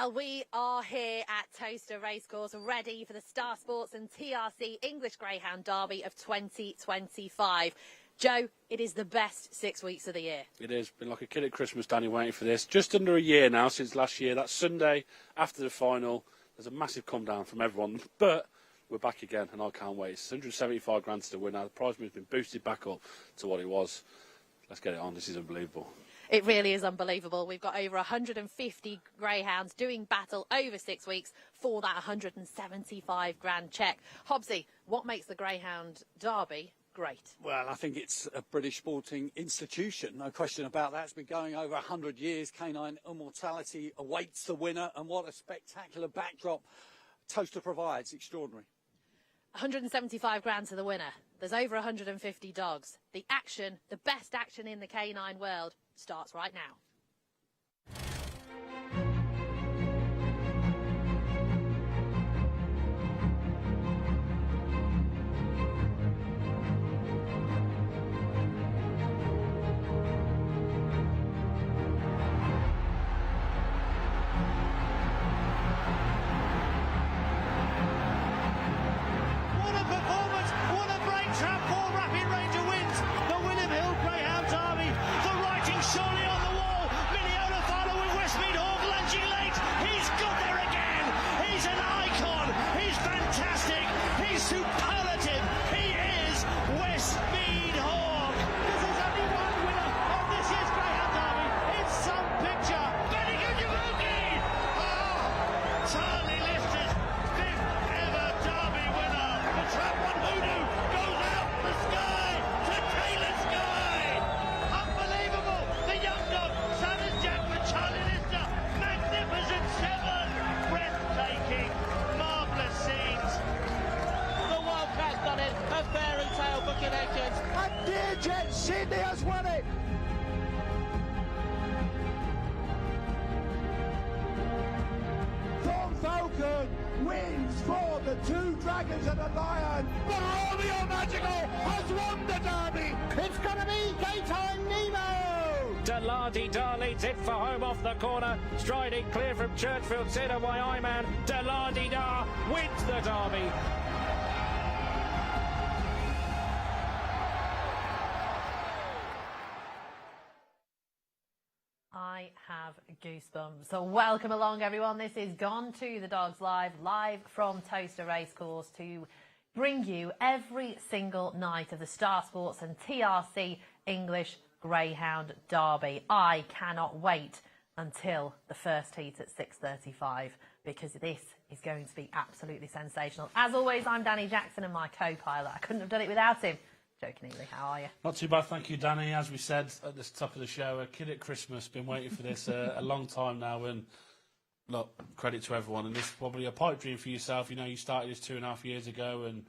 Well, we are here at Toaster Racecourse, ready for the Star Sports and TRC English Greyhound Derby of 2025. Joe, it is the best 6 weeks of the year. It has been like a kid at Christmas, Danny, waiting for this. Just under a year now since last year. That Sunday after the final, there's a massive come down from everyone. But we're back again, and I can't wait. It's 175 grand to win now. The prize money has been boosted back up to what it was. Let's get it on. This is unbelievable. It really is unbelievable. We've got over 150 greyhounds doing battle over 6 weeks for that 175 grand cheque. Hobbsy, what makes the Greyhound Derby great? Well, I think it's a British sporting institution, no question about that. It's been going over 100 years. Canine immortality awaits the winner, and what a spectacular backdrop Toaster provides. Extraordinary. 175 grand to the winner. There's over 150 dogs. The action, the best action in the canine world, starts right now. Sydney has won it! Tom Falcon wins for the Two Dragons and the Lion. But Romeo Magical has won the Derby! It's gonna be Daytime Nemo! De-La-Di-Da leads it for home off the corner, striding clear from Churchfield Centre by Iman. De-La-Di-Da wins the Derby. I have goosebumps. So welcome along, everyone. This is Gone to the Dogs live from Toaster Racecourse to bring you every single night of the Star Sports and TRC English Greyhound Derby. I cannot wait until the first heat at 6:35 because this is going to be absolutely sensational. As always, I'm Danny Jackson and my co-pilot. I couldn't have done it without him. Joe Keneally, how are you? Not too bad, thank you, Danny. As we said at the top of the show, a kid at Christmas, been waiting for this a long time now, and look, credit to everyone. And this is probably a pipe dream for yourself. You know, you started this 2.5 years ago, and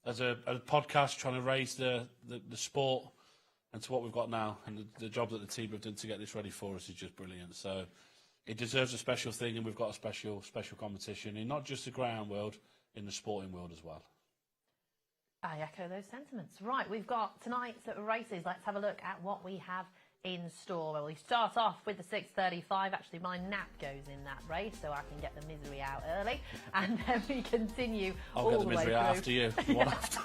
as a podcast trying to raise the sport and to what we've got now, and the job that the team have done to get this ready for us is just brilliant. So it deserves a special thing, and we've got a special competition in not just the greyhound world, in the sporting world as well. I echo those sentiments. Right, we've got tonight's races. Let's have a look at what we have in store. Well, we start off with the 6:35. Actually, my nap goes in that race, so I can get the misery out early. And then we continue I'll get the misery out after you. One after.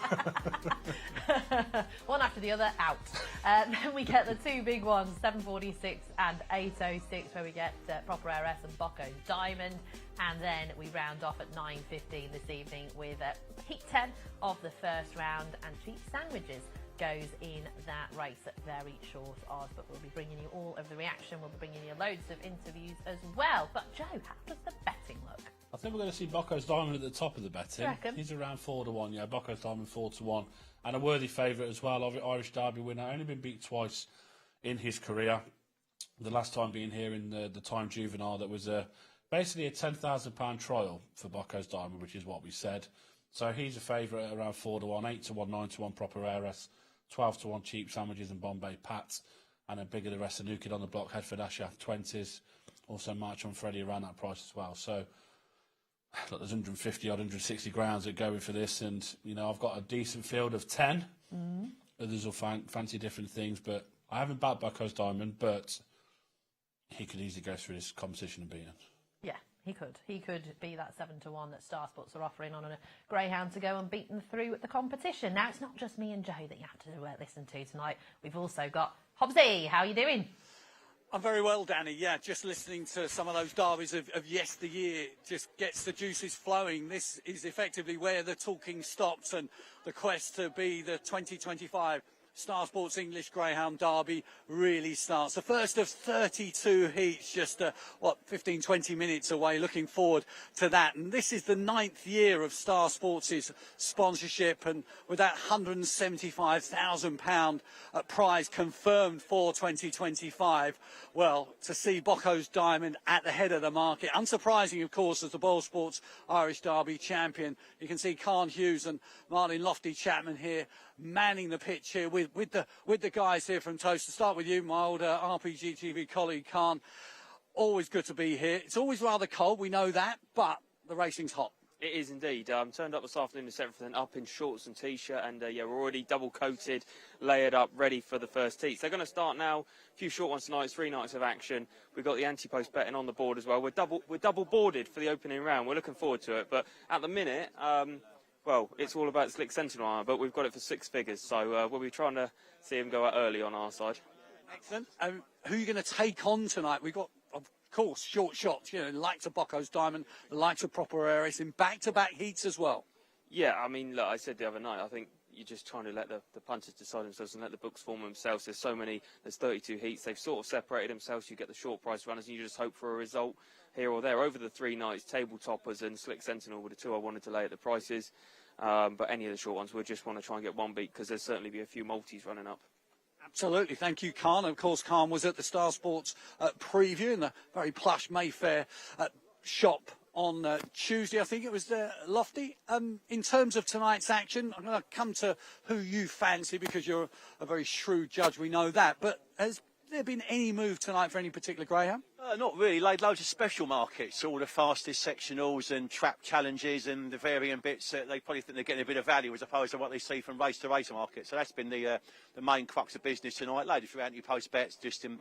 One after the other, out. Then we get the two big ones, 7:46 and 8:06, where we get Proper Heiress and Bocco's Diamond. And then we round off at 9:15 this evening with Heat 10 of the first round, and Cheap Sandwiches goes in that race at very short odds. But we'll be bringing you all of the reaction. We'll be bringing you loads of interviews as well. But Joe, how does the betting look? I think we're going to see Bocco's Diamond at the top of the betting. You reckon? He's around 4-1, yeah. Bocco's Diamond 4-1, and a worthy favourite as well. Irish Derby winner, only been beat twice in his career. The last time being here in the Time Juvenile, that was basically a £10,000 trial for Bocco's Diamond, which is what we said. So he's a favourite at around 4-1, 8-1, 9-1 Proper Heiress, 12-1 Cheap Sandwiches and Bombay Pat, and a bigger the rest of New Kid on the Block, Headford Asher 20s. Also March on Freddie around that price as well. So look, there's 150 odd, 160 grounds that go in for this, and you know I've got a decent field of 10. Others will fancy different things, but I haven't backed Bocco's Diamond, but he could easily go through this competition and beat him. Yeah, He could. He could be that 7-1 that Star Sports are offering on a Greyhound to go and beat them through at the competition. Now, it's not just me and Joe that you have to listen to tonight. We've also got Hobbsy. How are you doing? I'm very well, Danny. Yeah, just listening to some of those derbies of yesteryear just gets the juices flowing. This is effectively where the talking stops and the quest to be the 2025 Star Sports English Greyhound Derby really starts. The first of 32 heats, just 15, 20 minutes away. Looking forward to that. And this is the 9th year of Star Sports' sponsorship, and with that £175,000 prize confirmed for 2025. Well, to see Bocco's Diamond at the head of the market, unsurprising, of course, as the Boyle Sports Irish Derby champion. You can see Carn Hughes and Martin Lofty Chapman here manning the pitch here with the guys here from Toast. To start with you, my old RPG TV colleague, Carn. Always good to be here. It's always rather cold, we know that, but the racing's hot. It is indeed. Turned up this afternoon to set everything up in shorts and t-shirt, and yeah, we're already double coated, layered up, ready for the first heats. They're going to start now. A few short ones tonight, 3 nights of action. We've got the anti-post betting on the board as well. We're double boarded for the opening round. We're looking forward to it, but at the minute, well, it's all about Slick Sentinel, but we've got it for 6 figures, so we'll be trying to see him go out early on our side. Excellent. Who are you going to take on tonight? We've got, of course, short shots, you know, the likes of Bocco's Diamond, the likes of Proper Aris in back-to-back heats as well. Yeah, I mean, look, I said the other night, I think you're just trying to let the punters decide themselves and let the books form themselves. There's 32 heats. They've sort of separated themselves. You get the short price runners, and you just hope for a result here or there. Over the 3 nights, Table Toppers and Slick Sentinel were the 2 I wanted to lay at the prices. But any of the short ones, we'll just want to try and get 1 beat, because there's certainly be a few multis running up. Absolutely. Thank you, Carn. Of course, Carn was at the Star Sports preview in the very plush Mayfair shop on Tuesday. I think it was Lofty. In terms of tonight's action, I'm going to come to who you fancy, because you're a very shrewd judge. We know that. But has there been any move tonight for any particular greyhound? Not really. Laid loads of special markets, all the fastest sectionals and trap challenges and the varying bits. They probably think they're getting a bit of value as opposed to what they see from race to race market. So that's been the main crux of business tonight. Laid a few anti-post bets, just in,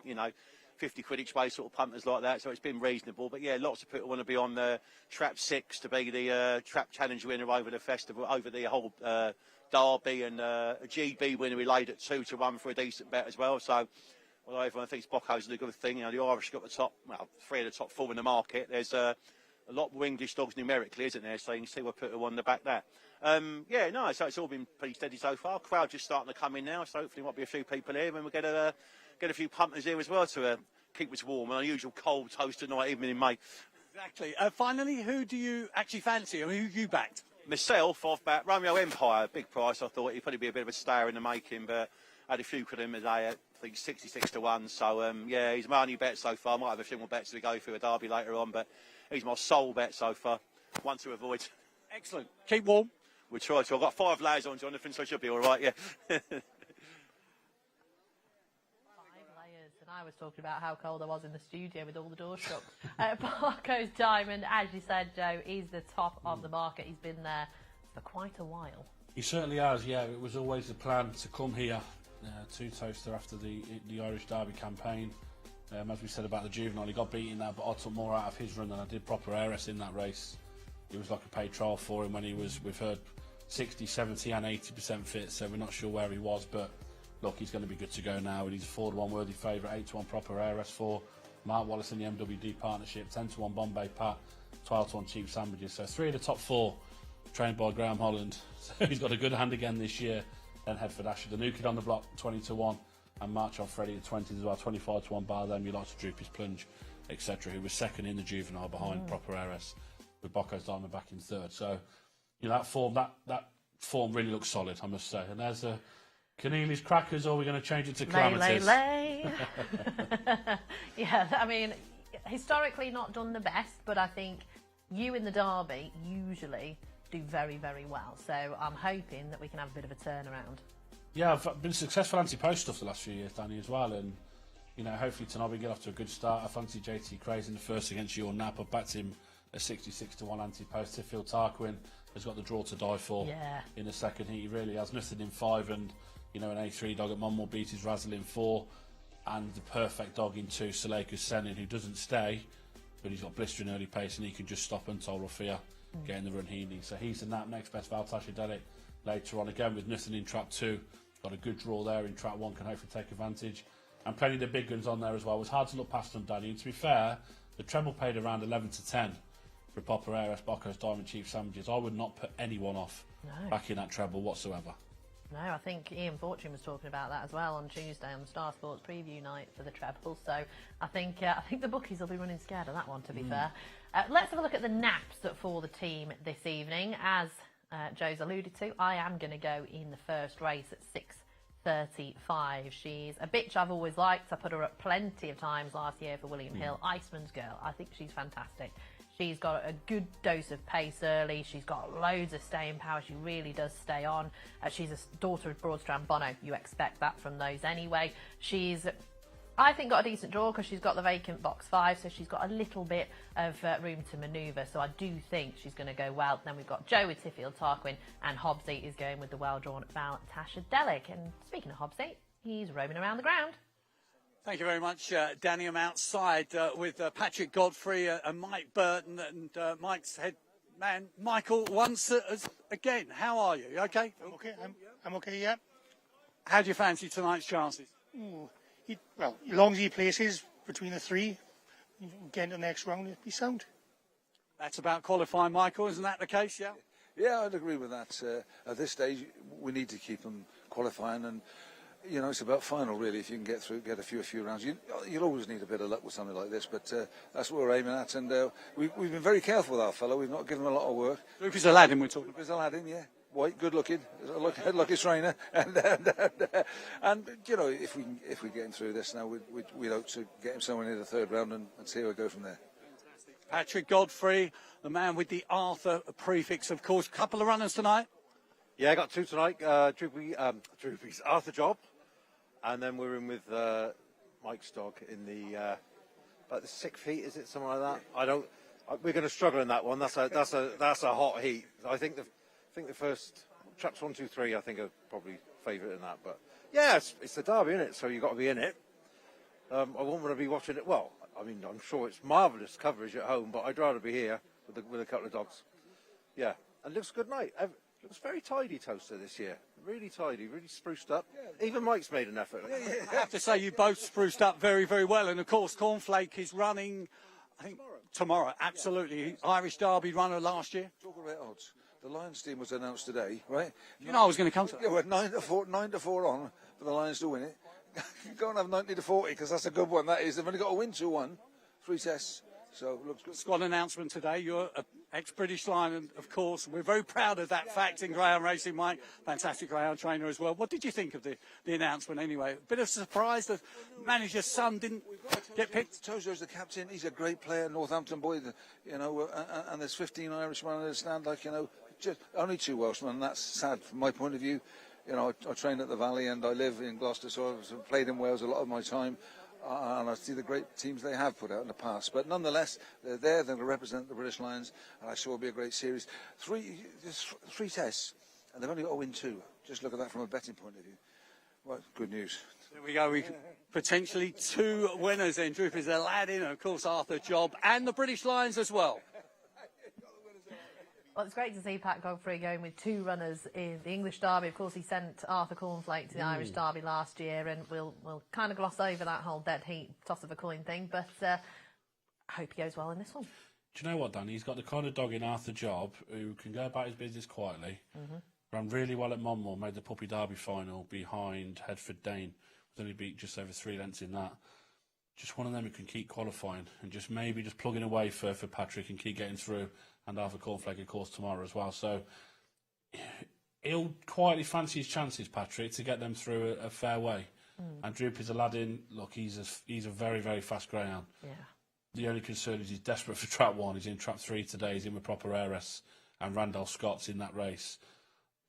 50 quid each way sort of punters like that. So it's been reasonable. But yeah, lots of people want to be on the trap 6 to be the trap challenge winner over the festival, over the whole derby, and a GB winner we laid at 2 to 1 for a decent bet as well. So although everyone thinks Bocco's a good thing, the Irish got the top, 3 of the top 4 in the market. There's a lot more English dogs numerically, isn't there? So you can see what put on the back that. So it's all been pretty steady so far. Crowd just starting to come in now, so hopefully might be a few people here, and we'll get a few punters here as well to keep us warm. An unusual cold toasty night, even in May. Exactly. Finally, who do you actually fancy? I mean, who you backed? Myself, I've backed Romeo Empire, big price. I thought he'd probably be a bit of a stayer in the making, but had a few with him today at, I think, 66 to 1. So, he's my only bet so far. I might have a few more bets to go through a derby later on, but he's my sole bet so far. One to avoid. Excellent. Keep warm. We'll try to. I've got 5 layers on, Jonathan, so I should be all right, yeah. 5 layers, and I was talking about how cold I was in the studio with all the doors shut. Bocco's Diamond, as you said, Joe, is the top of the market. He's been there for quite a while. He certainly has, yeah. It was always the plan to come here to Toaster after the Irish Derby campaign. As we said about the juvenile, he got beaten there, but I took more out of his run than I did Proper Aris in that race. It was like a paid trial for him when he was, we've heard, 60, 70 and 80% fit, so we're not sure where he was, but look, he's going to be good to go now, and he's a 4-1 worthy favourite, 8 to 1 Proper Aris for Mark Wallace in the MWD partnership, 10 to 1 Bombay Pat, 12 to 1 Cheap Sandwiches. So 3 of the top 4 trained by Graham Holland. So he's got a good hand again this year. Then Headford Asher, the new kid on the block, 20 to 1, and March on Freddie at 20 as well, 25 to 1 bar them. You like to droop his plunge, etc. Who was second in the juvenile behind Proper Aris, with Bocco's Diamond back in 3rd. So that form really looks solid, I must say. And there's a Keneally's Crackers, or are we going to change it to Calamities? Lay. Yeah, I mean, historically not done the best, but I think you in the derby usually do very, very well. So I'm hoping that we can have a bit of a turnaround. Yeah, I've been successful anti-post stuff the last few years, Danny, as well. And, hopefully tonight we get off to a good start. I fancy JT Craze in the first against your Nap. I've backed him a 66 to 1 anti-post. Tiffield Tarquin has got the draw to die for in the second heat. He really has nothing in 5, and, an A3 dog at Monmore beat his Razzle in 4. And the perfect dog in 2, Suleika Senin, who doesn't stay, but he's got blistering early pace and he can just stop Untold Rafia getting the run he needs. So he's the next best Valtasha Delic later on. Again, with nothing in trap 2, got a good draw there in trap 1, can hopefully take advantage. And plenty of the big guns on there as well. It was hard to look past them, Danny. And to be fair, the treble paid around 11 to 10 for Papa Ares, Bocco's Diamond Chief Sandwiches. I would not put anyone off back in that treble whatsoever. No, I think Ian Fortune was talking about that as well on Tuesday on the Star Sports preview night for the treble. So I think the bookies will be running scared of that one, to be fair. Let's have a look at the naps for the team this evening. As Joe's alluded to, I am going to go in the first race at 6:35. She's a bitch I've always liked. I put her up plenty of times last year for William Hill. Iceman's Girl. I think she's fantastic. She's got a good dose of pace early. She's got loads of staying power. She really does stay on. She's a daughter of Broadstrand Bono. You expect that from those anyway. She's, I think, got a decent draw because she's got the vacant box 5, so she's got a little bit of room to manoeuvre. So I do think she's going to go well. Then we've got Joe with Tiffield Tarquin, and Hobbsy is going with the well-drawn Valtasha Delic. And speaking of Hobbsy, he's roaming around the ground. Thank you very much, Danny. I'm outside with Patrick Godfrey and Mike Burton and Mike's head man, Michael, once again. How are you? You okay? I'm okay. I'm okay, yeah. How do you fancy tonight's chances? Well, as long as he places between the 3, get into the next round, it'll be sound. That's about qualifying, Michael. Isn't that the case, yeah? Yeah, I'd agree with that. At this stage, we need to keep them qualifying, and you know, it's about final really. If you can get through, get a few rounds, you'll always need a bit of luck with something like this. But that's what we're aiming at, and we've been very careful with our fellow. We've not given him a lot of work. Lucas Aladdin, we're talking. Lucas Aladdin, yeah, white, good looking, lucky trainer, and you know, if we get him through this now, we'd hope to get him somewhere near the 3rd round and see how we go from there. Patrick Godfrey, the man with the Arthur prefix, of course. Couple of runners tonight. Yeah, I got 2 tonight. Droopy's Arthur Job, and then we're in with Mike's dog in the about the 6 feet. Is it something like that? We're going to struggle in that one. That's a hot heat. I think the first traps 1, 2, 3. I think are probably favourite in that. But yeah, it's the derby, isn't it? So you've got to be in it. I wouldn't want to be watching it. Well, I mean, I'm sure it's marvellous coverage at home, but I'd rather be here with a couple of dogs. Yeah, and it looks a good night. Looks very tidy, Toaster, this year. Really tidy, really spruced up. Even Mike's made an effort. I have to say, you both spruced up very, very well. And of course, Cornflake is running, I think, tomorrow. Absolutely. Irish Derby runner last year. Talking about odds, the Lions team was announced today, right? You know I was going to come to that. Yeah, we're 9 to 4 on for the Lions to win it. Go and have 90 to 40 because that's a good one. That is. They've only got to win 2-1, 3 tests. So it looks good. Squad announcement today. You're an ex-British Lion, of course. We're very proud of that fact in Greyhound racing, Mike. Fantastic Greyhound trainer as well. What did you think of the announcement anyway? A bit of a surprise that manager's son didn't get picked. Tozo's the captain. He's a great player, Northampton boy. You know, and there's 15 Irishmen in the stand. Like, you know, just only 2 Welshmen. And that's sad from my point of view. You know, I train at the Valley and I live in Gloucester, so I've played in Wales a lot of my time. And I see the great teams they have put out in the past. But nonetheless, they're there. They're going to represent the British Lions. And I'm sure it'll be a great series. 3 tests, and they've only got to win 2. Just look at that from a betting point of view. Well, good news. There we go. Potentially 2 winners then. Droopy's Aladdin, and of course Arthur Job, and the British Lions as well. Well, it's great to see Pat Godfrey going with 2 runners in the English Derby. Of course, he sent Arthur Cornflake to the Irish Derby last year, and we'll kind of gloss over that whole dead heat toss of a coin thing, but I hope he goes well in this one. Do you know what, Danny? He's got the kind of dog in Arthur Job who can go about his business quietly. Ran really well at Monmore, made the Puppy Derby final behind Headford Dane. Was only beat just over 3 lengths in that. Just one of them who can keep qualifying and just maybe just plugging away for Patrick and keep getting through. And Arthur Cornflake, of course, tomorrow as well. So he'll quietly fancy his chances, Patrick, to get them through a fair way. And Droopy's Aladdin, look, he's a very, very fast greyhound. Yeah. The only concern is he's desperate for trap 1. He's in trap 3 today. He's in with Proper Heiress and Randall Scott's in that race.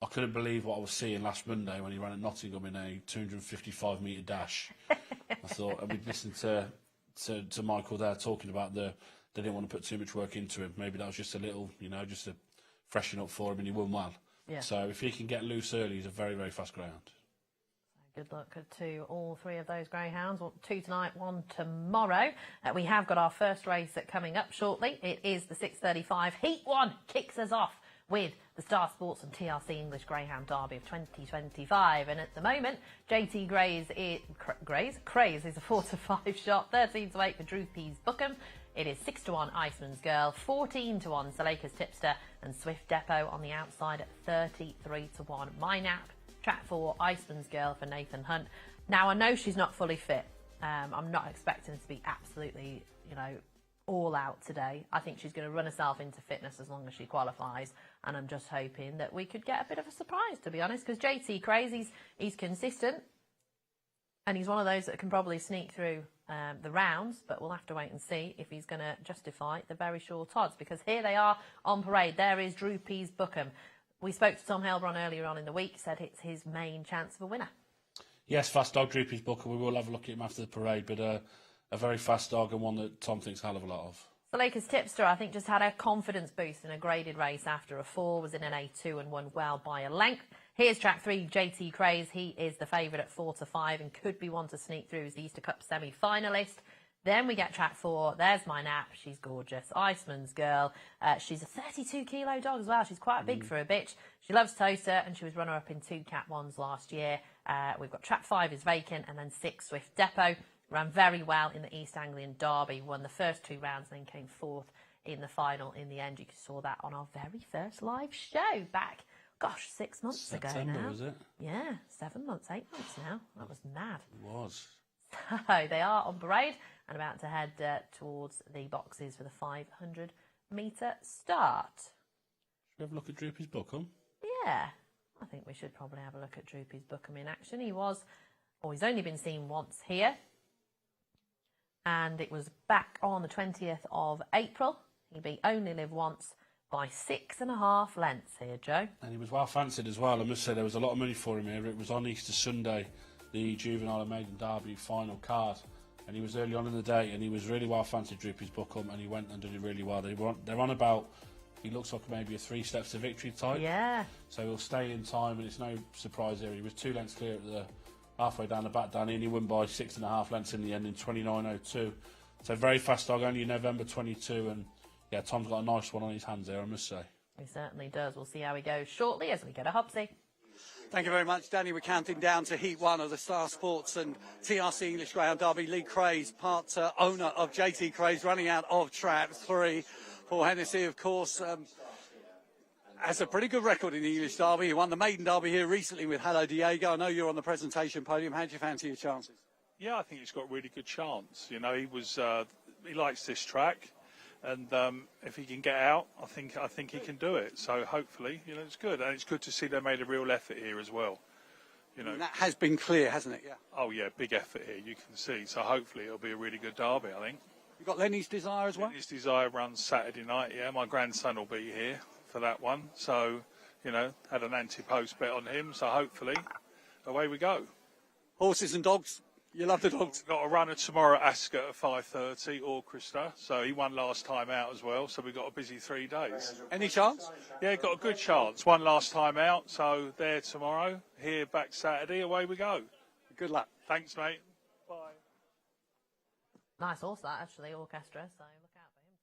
I couldn't believe what I was seeing last Monday when he ran at Nottingham in a 255-metre dash. I thought, and we'd listened to Michael there talking about they didn't want to put too much work into him. Maybe that was just a little, you know, just to freshen up for him, and he won well. Yeah. So if he can get loose early, he's a very, very fast greyhound. Good luck to all three of those greyhounds. 2 tonight, 1 tomorrow. We have got our first race coming up shortly. It is the 6:35 Heat 1. Kicks us off with the Star Sports and TRC English Greyhound Derby of 2025. And at the moment, JT Craze is a 4-5 shot, 13-8 for Droopy's Bookham. It is 6-1 Iceman's Girl, 14-1 Saleka's Tipster, and Swift Depot on the outside at 33-1. My Nap, track 4, Iceman's Girl for Nathan Hunt. Now, I know she's not fully fit. I'm not expecting her to be absolutely, all out today. I think she's going to run herself into fitness as long as she qualifies, and I'm just hoping that we could get a bit of a surprise, to be honest, because JT Craze, he's consistent, and he's one of those that can probably sneak through the rounds, but we'll have to wait and see if he's going to justify the very short odds, because here they are on parade. There is Droopy's Bookham. We spoke to Tom Helbron earlier on in the week, said it's his main chance of a winner. Yes, fast dog, Droopy's Bookham. We will have a look at him after the parade, but a very fast dog and one that Tom thinks a hell of a lot of. Saleka's Tipster, I think, just had a confidence boost in a graded race after a fall, was in an A2 and won well by a length. Here's track 3, JT Craze. He is the favourite at 4-5 and could be one to sneak through as the Easter Cup semi-finalist. Then we get track 4. There's My Nap. She's gorgeous. Iceman's Girl. She's a 32-kilo dog as well. She's quite big for a bitch. She loves Toaster, and she was runner-up in 2 Cat 1s last year. We've got track 5 is Vacant, and then 6 Swift Depot. Ran very well in the East Anglian Derby. Won the first 2 rounds, then came 4th in the final in the end. You saw that on our very first live show back, 6 months ago now. September, was it? Yeah, 7 months, 8 months now. That was mad. It was. So they are on parade and about to head towards the boxes for the 500-metre start. Should we have a look at Droopy's Bookham? Yeah, I think we should probably have a look at Droopy's Bookham in action. He's only been seen once here. And it was back on the 20th of April. He only lived once by 6.5 lengths here, Joe. And he was well fancied as well. I must say there was a lot of money for him here. It was on Easter Sunday, the Juvenile and Maiden Derby final card. And he was early on in the day, and he was really well fancied, Droopy's Bookham, and he went and did it really well. They're on about, he looks like maybe a 3 steps to victory type. Yeah. So he'll stay in time, and it's no surprise here. He was 2 lengths clear at the halfway down the back, Danny, and he won by 6.5 lengths in the end in 29.02. So very fast dog, only in November 22, and yeah, Tom's got a nice one on his hands there, I must say. He certainly does. We'll see how he goes shortly as we get a Hobsy. Thank you very much, Danny. We're counting down to Heat 1 of the Star Sports and TRC English Greyhound Derby. Lee Craze, part owner of JT Craze, running out of track 3 for Hennessy, of course. Has a pretty good record in the English Derby. He won the Maiden Derby here recently with Hello Diego. I know you're on the presentation podium. How do you fancy your chances? Yeah, I think he's got a really good chance. He likes this track, and if he can get out, I think he can do it. So hopefully, it's good, and it's good to see they made a real effort here as well. And that has been clear, hasn't it? Yeah. Oh yeah, big effort here. You can see. So hopefully it'll be a really good derby. I think. You got Lenny's Desire as well. Lenny's Desire runs Saturday night. Yeah, my grandson will be here for that one. So had an anti-post bet on him. So hopefully, away we go. Horses and dogs. You love the dogs. We've got a runner tomorrow at Ascot at 5:30, Orchestra. So he won last time out as well. So we've got a busy 3 days. Any chance? Yeah, got a good chance. Won last time out. So there tomorrow. Here back Saturday. Away we go. Good luck. Thanks, mate. Bye. Nice horse, that, actually, Orchestra. So look out for him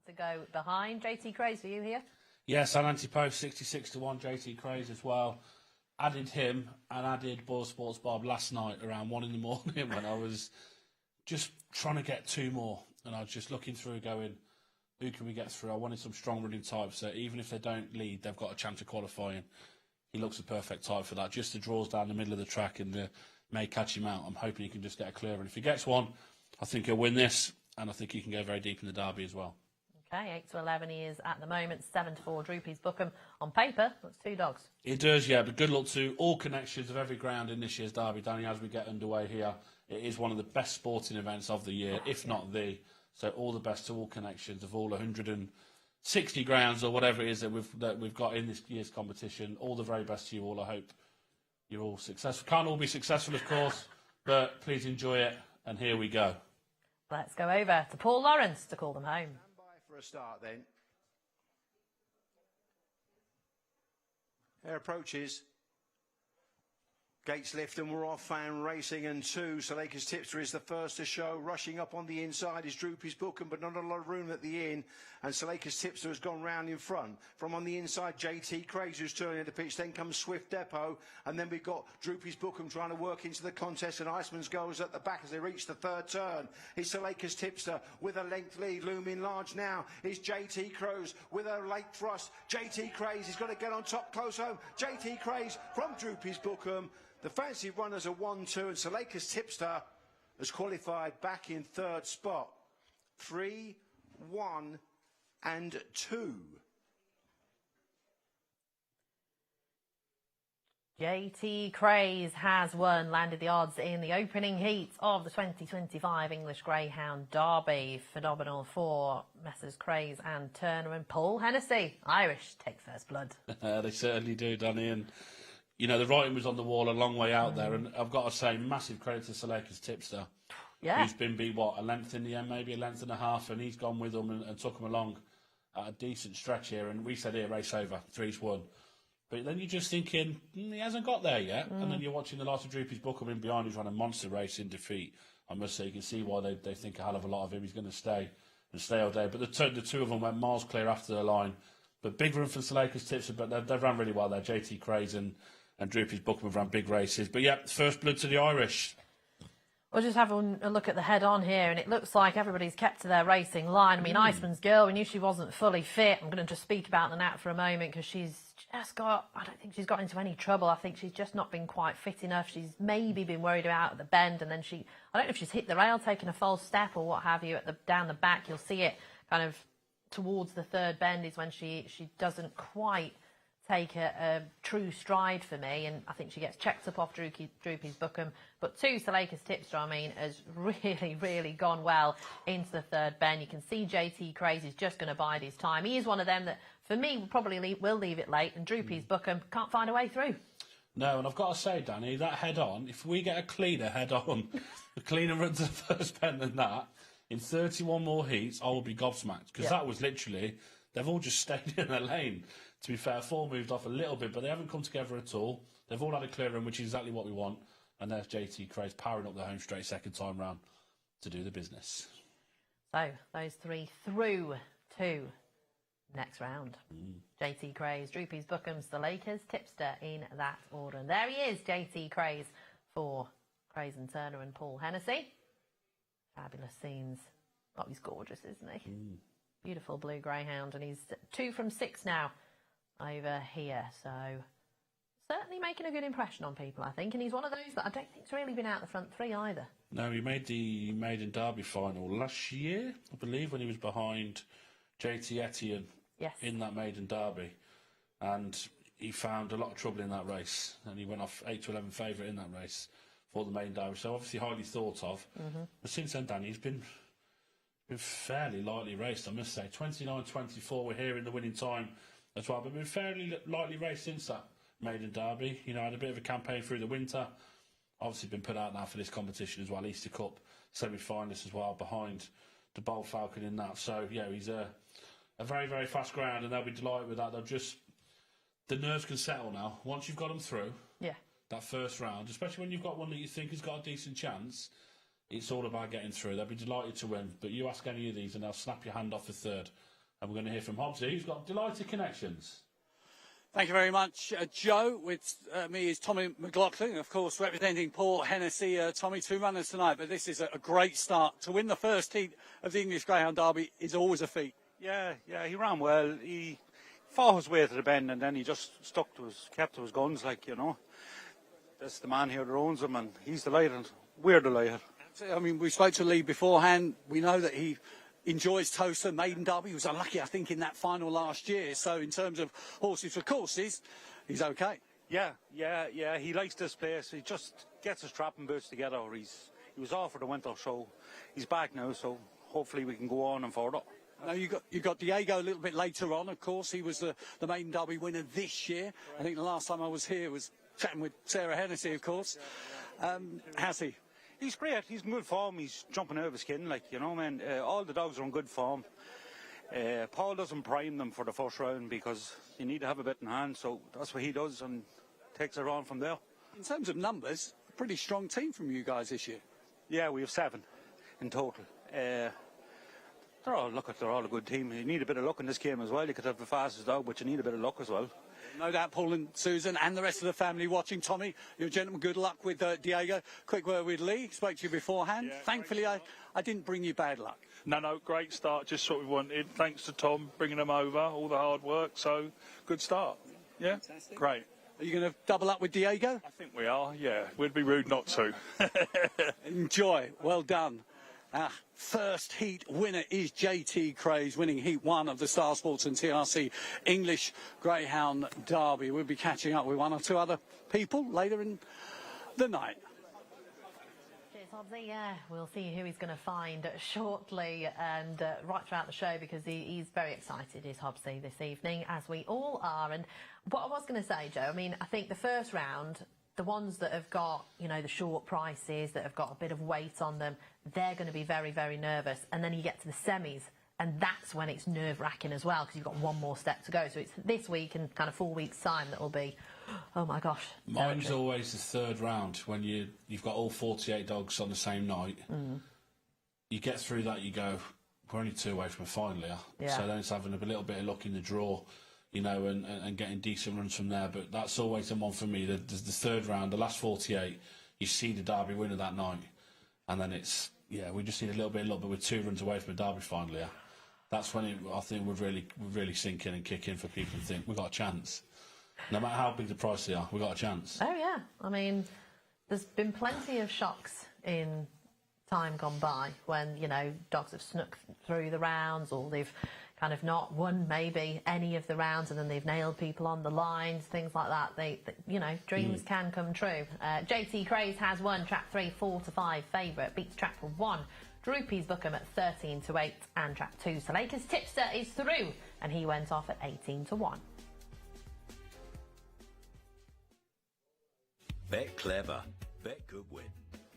tomorrow. To go behind. JT Craze for you here? Yes, and anti-post 66-1 JT Craze as well. Added him and added Boyle Sports Bob last night around 1 in the morning when I was just trying to get 2 more. And I was just looking through going, who can we get through? I wanted some strong running types that even if they don't lead, they've got a chance of qualifying. He looks a perfect type for that. Just the draws down the middle of the track and may catch him out. I'm hoping he can just get a clear. And if he gets one, I think he'll win this. And I think he can go very deep in the derby as well. Okay, 8-11 he is at the moment, 7-4 Droopy's Bookham. On paper, looks 2 dogs. It does, yeah, but good luck to all connections of every ground in this year's derby, Danny, as we get underway here. It is one of the best sporting events of the year, if not the. So all the best to all connections of all 160 grounds or whatever it is that we've got in this year's competition. All the very best to you all. I hope you're all successful. Can't all be successful, of course, but please enjoy it. And here we go. Let's go over to Paul Lawrence to call them home. For a start then. Their approaches. Gates lift and we're off. Fan Racing and 2. Salakas Tipster is the first to show. Rushing up on the inside is Droopy's Bookham, but not a lot of room at the inn. And Salakas Tipster has gone round in front. From on the inside, JT Craig, who's turning into pitch. Then comes Swift Depot. And then we've got Droopy's Bookham trying to work into the contest. And Iceman's goes at the back as they reach the third turn. It's Salakas Tipster with a length lead. Looming large now is JT Crows with a late thrust. JT Craze, he's got to get on top, close home. JT Craze from Droopy's Bookham. The fancy runners are 1-2, and Salakas Tipster has qualified back in third spot. 3, 1, and 2. JT Craze has won, landed the odds in the opening heat of the 2025 English Greyhound Derby. Phenomenal for Messrs Craze and Turner and Paul Hennessy. Irish take first blood. They certainly do, Danny. And you know, the writing was on the wall a long way out there, and I've got to say, massive credit to Salakas Tipster. Yeah. Who's been beat, what, a length in the end, maybe a length and a half, and he's gone with them and took them along at a decent stretch here. And we said here, race over, 3-1. But then you're just thinking, he hasn't got there yet. And then you're watching the last of Droopy's Bookham in behind, who's run a monster race in defeat. I must say, you can see why they think a hell of a lot of him. He's going to stay all day. But the two of them went miles clear after the line. But big room for Salakas Tipster, but they've run really well there. JT Craze and Droopy's Bookham have run big races. But yeah, first blood to the Irish. We'll just have a look at the head-on here, and it looks like everybody's kept to their racing line. I mean, Iceman's girl, we knew she wasn't fully fit. I'm going to just speak about the Nat for a moment, because she's just got, I don't think she's got into any trouble. I think she's just not been quite fit enough. She's maybe been worried about at the bend, and then I don't know if she's hit the rail, taken a false step or what have you down the back. You'll see it kind of towards the third bend is when she doesn't quite take a true stride for me, and I think she gets checked up off Droopy's Bookham. But Salakas Tipster, I mean, has really, really gone well into the third bend. You can see JT Craze is just going to bide his time. He is one of them that, for me, will leave it late, and Droopy's Bookham can't find a way through. No, and I've got to say, Danny, that head-on, if we get a cleaner head-on, a cleaner run to the first bend than that, in 31 more heats, I will be gobsmacked, because that was literally, they've all just stayed in their lane. To be fair, 4 moved off a little bit, but they haven't come together at all. They've all had a clear run, which is exactly what we want. And there's JT Craze powering up the home straight second time round to do the business. So, those three through to next round. JT Craze, Droopy's Bookham, Salakas Tipster in that order. And there he is, JT Craze for Craze and Turner and Paul Hennessy. Fabulous scenes. Oh, he's gorgeous, isn't he? Beautiful blue greyhound, and he's 2 from 6 now over here, so certainly making a good impression on people, I think. And he's one of those that I don't think's really been out the front 3 either. No, he made the Maiden Derby final last year, I believe, when he was behind JT Etienne in that Maiden Derby, and he found a lot of trouble in that race, and he went off 8-11 favourite in that race for the Maiden Derby, so obviously highly thought of. But since then, Danny, he's been fairly lightly raced, I must say. 29-24, we're here in the winning time as well, but been fairly lightly raced since that Maiden Derby. You know, had a bit of a campaign through the winter. Obviously been put out now for this competition as well, Easter Cup semi-finalist as well, behind the Bold Falcon in that. So, yeah, he's a very, very fast ground, and they'll be delighted with that. The nerves can settle now. Once you've got them through that first round, especially when you've got one that you think has got a decent chance, it's all about getting through. They'll be delighted to win. But you ask any of these and they'll snap your hand off the third. And we're going to hear from Hobbsy, who's got delighted connections. Thank you very much, Joe. With me is Tommy McLaughlin, of course, representing Paul Hennessy. Tommy, 2 runners tonight, but this is a great start. To win the first heat of the English Greyhound Derby is always a feat. Yeah, he ran well. He fought his way to the bend, and then he just kept to his guns, like, you know. That's the man here that owns him, and he's delighted. We're delighted. I mean, we spoke to Lee beforehand. We know that he enjoys Toaster, Maiden Derby. He was unlucky, I think, in that final last year. So in terms of horses for courses, he's okay. Yeah. He likes this place. He just gets his trapping boots together. He was off for the winter show. He's back now, so hopefully we can go on and further. Now you got Diego a little bit later on. Of course, he was the Maiden Derby winner this year. Right. I think the last time I was here was chatting with Sarah Hennessy, of course. How's he? He's great. He's in good form. He's jumping out of his skin, like, you know, man. All the dogs are in good form. Paul doesn't prime them for the first round because you need to have a bit in hand, so that's what he does and takes it on from there. In terms of numbers, a pretty strong team from you guys this year. Yeah, we have 7 in total. They're all a good team. You need a bit of luck in this game as well. You could have the fastest dog, but you need a bit of luck as well. No doubt Paul and Susan and the rest of the family watching. Tommy, you're a gentleman. Good luck with Diego. Quick word with Lee. Spoke to you beforehand. Yeah, thankfully, I didn't bring you bad luck. No, great start. Just what we wanted. Thanks to Tom bringing them over, all the hard work. So, good start. Yeah, fantastic. Great. Are you going to double up with Diego? I think we are, yeah. We'd be rude not to. Enjoy. Well done. First heat winner is JT Craze, winning heat 1 of the Star Sports and TRC English Greyhound Derby. We'll be catching up with 1 or 2 other people later in the night. Cheers, Hobbsy. Yeah, we'll see who he's going to find shortly and right throughout the show, because he's very excited, is Hobbsy, this evening, as we all are. And what I was going to say, Joe, I mean, I think the first round, the ones that have got, you know, the short prices, that have got a bit of weight on them, they're going to be very, very nervous. And then you get to the semis, and that's when it's nerve-wracking as well, because you've got one more step to go. So it's this week and kind of 4 weeks' time that will be, oh my gosh. Mine's always the third round, when you've got all 48 dogs on the same night. You get through that, you go, we're only 2 away from a final here. Yeah. So then it's having a little bit of luck in the draw, you know, and getting decent runs from there. But that's always the one for me. The third round, the last 48, you see the Derby winner that night. And then it's, yeah, we just need a little bit with 2 runs away from a Derby final here. That's when I think would really sink in and kick in for people to think we've got a chance. No matter how big the price they are, we've got a chance. Oh, yeah. I mean, there's been plenty of shocks in time gone by when, you know, dogs have snuck through the rounds, or they've kind of not won maybe any of the rounds, and then they've nailed people on the lines, things like that. They you know, dreams can come true. JT Craze has won track 3, 4 to 5 favourite, beats track 1. Droopy's Bookham at 13 to 8, and track 2. Salaka's Tipster is through, and he went off at 18 to 1. Bet clever, bet good win.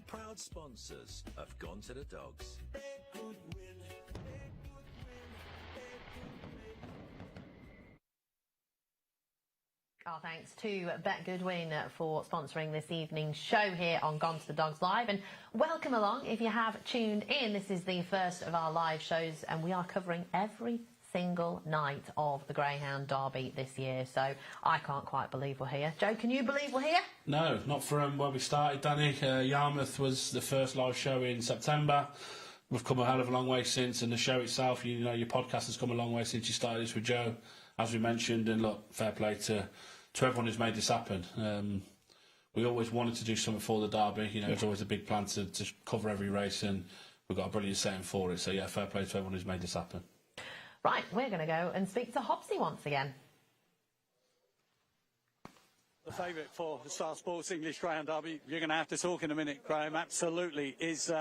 Proud sponsors of Gone to the Dogs. Bet good win. Our thanks to Bet Goodwin for sponsoring this evening's show here on Gone to the Dogs Live. And welcome along if you have tuned in. This is the first of our live shows, and we are covering every single night of the Greyhound Derby this year. So I can't quite believe we're here. Joe, can you believe we're here? No, not from where we started, Danny. Yarmouth was the first live show in September. We've come a hell of a long way since, and the show itself, you know, your podcast has come a long way since you started this with Joe, as we mentioned. And look, fair play to everyone who's made this happen. We always wanted to do something for the Derby. You know, it's always a big plan to cover every race, and we've got a brilliant setting for it. So yeah, fair play to everyone who's made this happen. Right, we're going to go and speak to Hobbsy once again. The favourite for the Star Sports English Greyhound Derby, you're going to have to talk in a minute, Graham, absolutely, is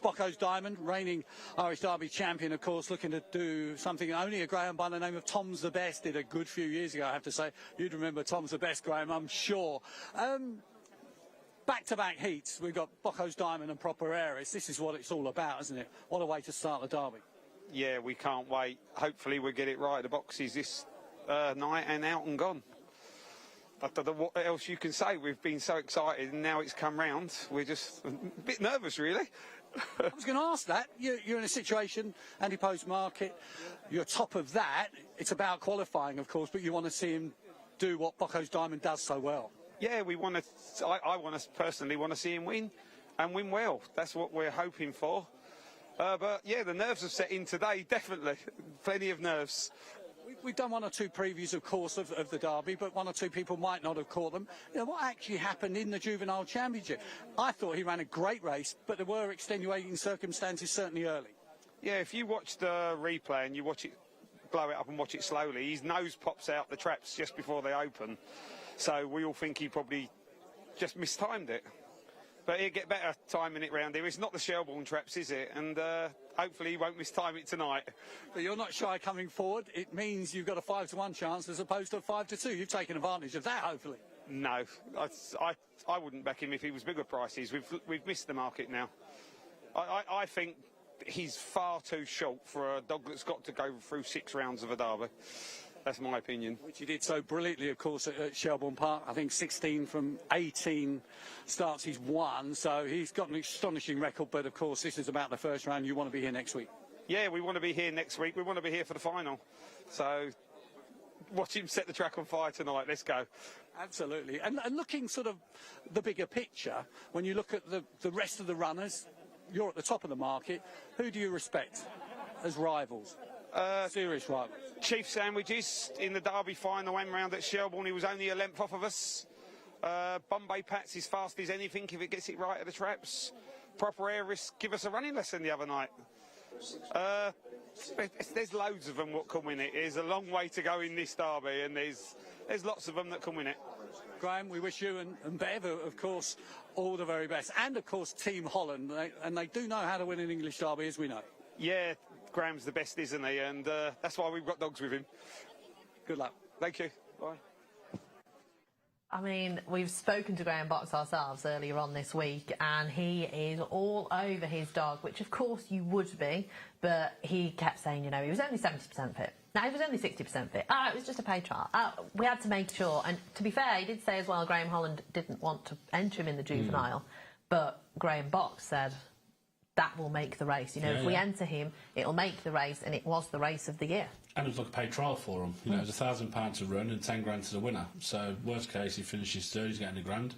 Bocco's Diamond, reigning Irish Derby champion, of course, looking to do something only a greyhound by the name of Tom's the Best did a good few years ago, I have to say. You'd remember Tom's the Best, Graham, I'm sure. Back-to-back heats, we've got Bocco's Diamond and Proper Aris. This is what it's all about, isn't it? What a way to start the Derby. Yeah, we can't wait. Hopefully we'll get it right at the boxes this night and out and gone. I don't know what else you can say. We've been so excited, and now it's come round. We're just a bit nervous, really. I was going to ask that. You're in a situation, anti-post market, you're top of that. It's about qualifying, of course, but you want to see him do what Bocco's Diamond does so well. Yeah, we want to. I want to personally want to see him win, and win well. That's what we're hoping for. But yeah, the nerves have set in today. Definitely, plenty of nerves. We've done 1 or 2 previews, of course, of the Derby, but 1 or 2 people might not have caught them. You know, what actually happened in the Juvenile Championship? I thought he ran a great race, but there were extenuating circumstances certainly early. Yeah, if you watch the replay and you watch it, blow it up and watch it slowly, his nose pops out the traps just before they open. So we all think he probably just mistimed it. But he'll get better timing it round here. It's not the Shelbourne traps, is it? And hopefully he won't mistime it tonight. But you're not shy coming forward. It means you've got a 5-to-1 chance as opposed to a 5-to-2. You've taken advantage of that, hopefully. No, I wouldn't back him if he was bigger prices. We've missed the market now. I think he's far too short for a dog that's got to go through 6 rounds of a Derby. That's my opinion. Which he did so brilliantly, of course, at Shelbourne Park. I think 16 from 18 starts he's won, so he's got an astonishing record. But of course, this is about the first round. You want to be here next week. Yeah, we want to be here next week. We want to be here for the final. So watch him set the track on fire tonight. Let's go. Absolutely. And looking sort of the bigger picture, when you look at the rest of the runners, you're at the top of the market. Who do you respect as rivals? Serious rivals. Chief Sandwiches in the Derby final went round at Shelbourne. He was only a length off of us. Bombay Pat's as fast as anything if it gets it right at the traps. Proper Air Risk give us a running lesson the other night. There's loads of them what can win it. There's a long way to go in this derby, and there's lots of them that can win it. Graham, we wish you and Bev, of course, all the very best. And, of course, Team Holland. They do know how to win an English derby, as we know. Yeah, Graham's the best, isn't he? And that's why we've got dogs with him. Good luck. Thank you. Bye. I mean, we've spoken to Graham Box ourselves earlier on this week, and he is all over his dog, which of course you would be, but he kept saying, you know, he was only 70% fit. No, he was only 60% fit. It was just a paid trial. We had to make sure, and to be fair, he did say as well, Graham Holland didn't want to enter him in the juvenile, but Graham Box said that will make the race. You know, if we enter him, it'll make the race, and it was the race of the year. And it was like a paid trial for him. You know, it was £1,000 to run and 10 grand to the winner. So worst case, he finishes third, he's getting £1,000.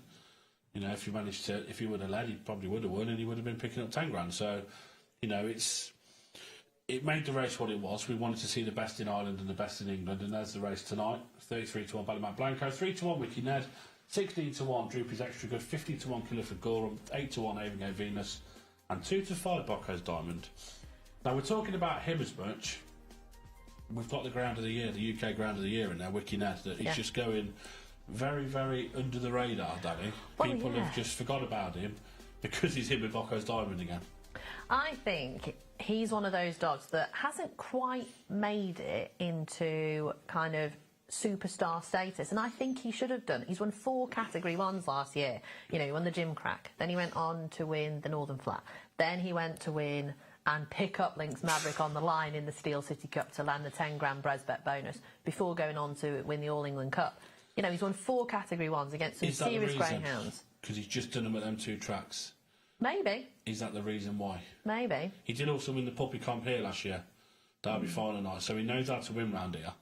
You know, if he would have led, he probably would have won, and he would have been picking up 10 grand. So, you know, it made the race what it was. We wanted to see the best in Ireland and the best in England, and there's the race tonight. 33-1 Ballymount Blanco, 3-1 Wiki Ned, 16-1 Droopy's Extra Good, 50-1 Killiford Gorham, 8-1 Avengate Venus, and 2-5 Bocco's Diamond. Now we're talking about him as much. We've got the Ground of the Year, the UK Ground of the Year in there, Wiki Ned, that he's just going very, very under the radar, Danny. People have just forgot about him because he's him with Bocco's Diamond again. I think he's one of those dogs that hasn't quite made it into kind of superstar status, and I think he should have done. He's won 4 Category 1s last year. You know, he won the Gym Crack, then he went on to win the Northern Flat, then he went to win and pick up Lynx Maverick on the line in the Steel City Cup to land the 10 grand Bresbet bonus before going on to win the All England Cup. You know, he's won 4 Category 1s against some serious greyhounds. Because he's just done them at them 2 tracks. Maybe. Is that the reason why? Maybe. He did also win the Puppy Comp here last year, Derby final night, so he knows how to win round here.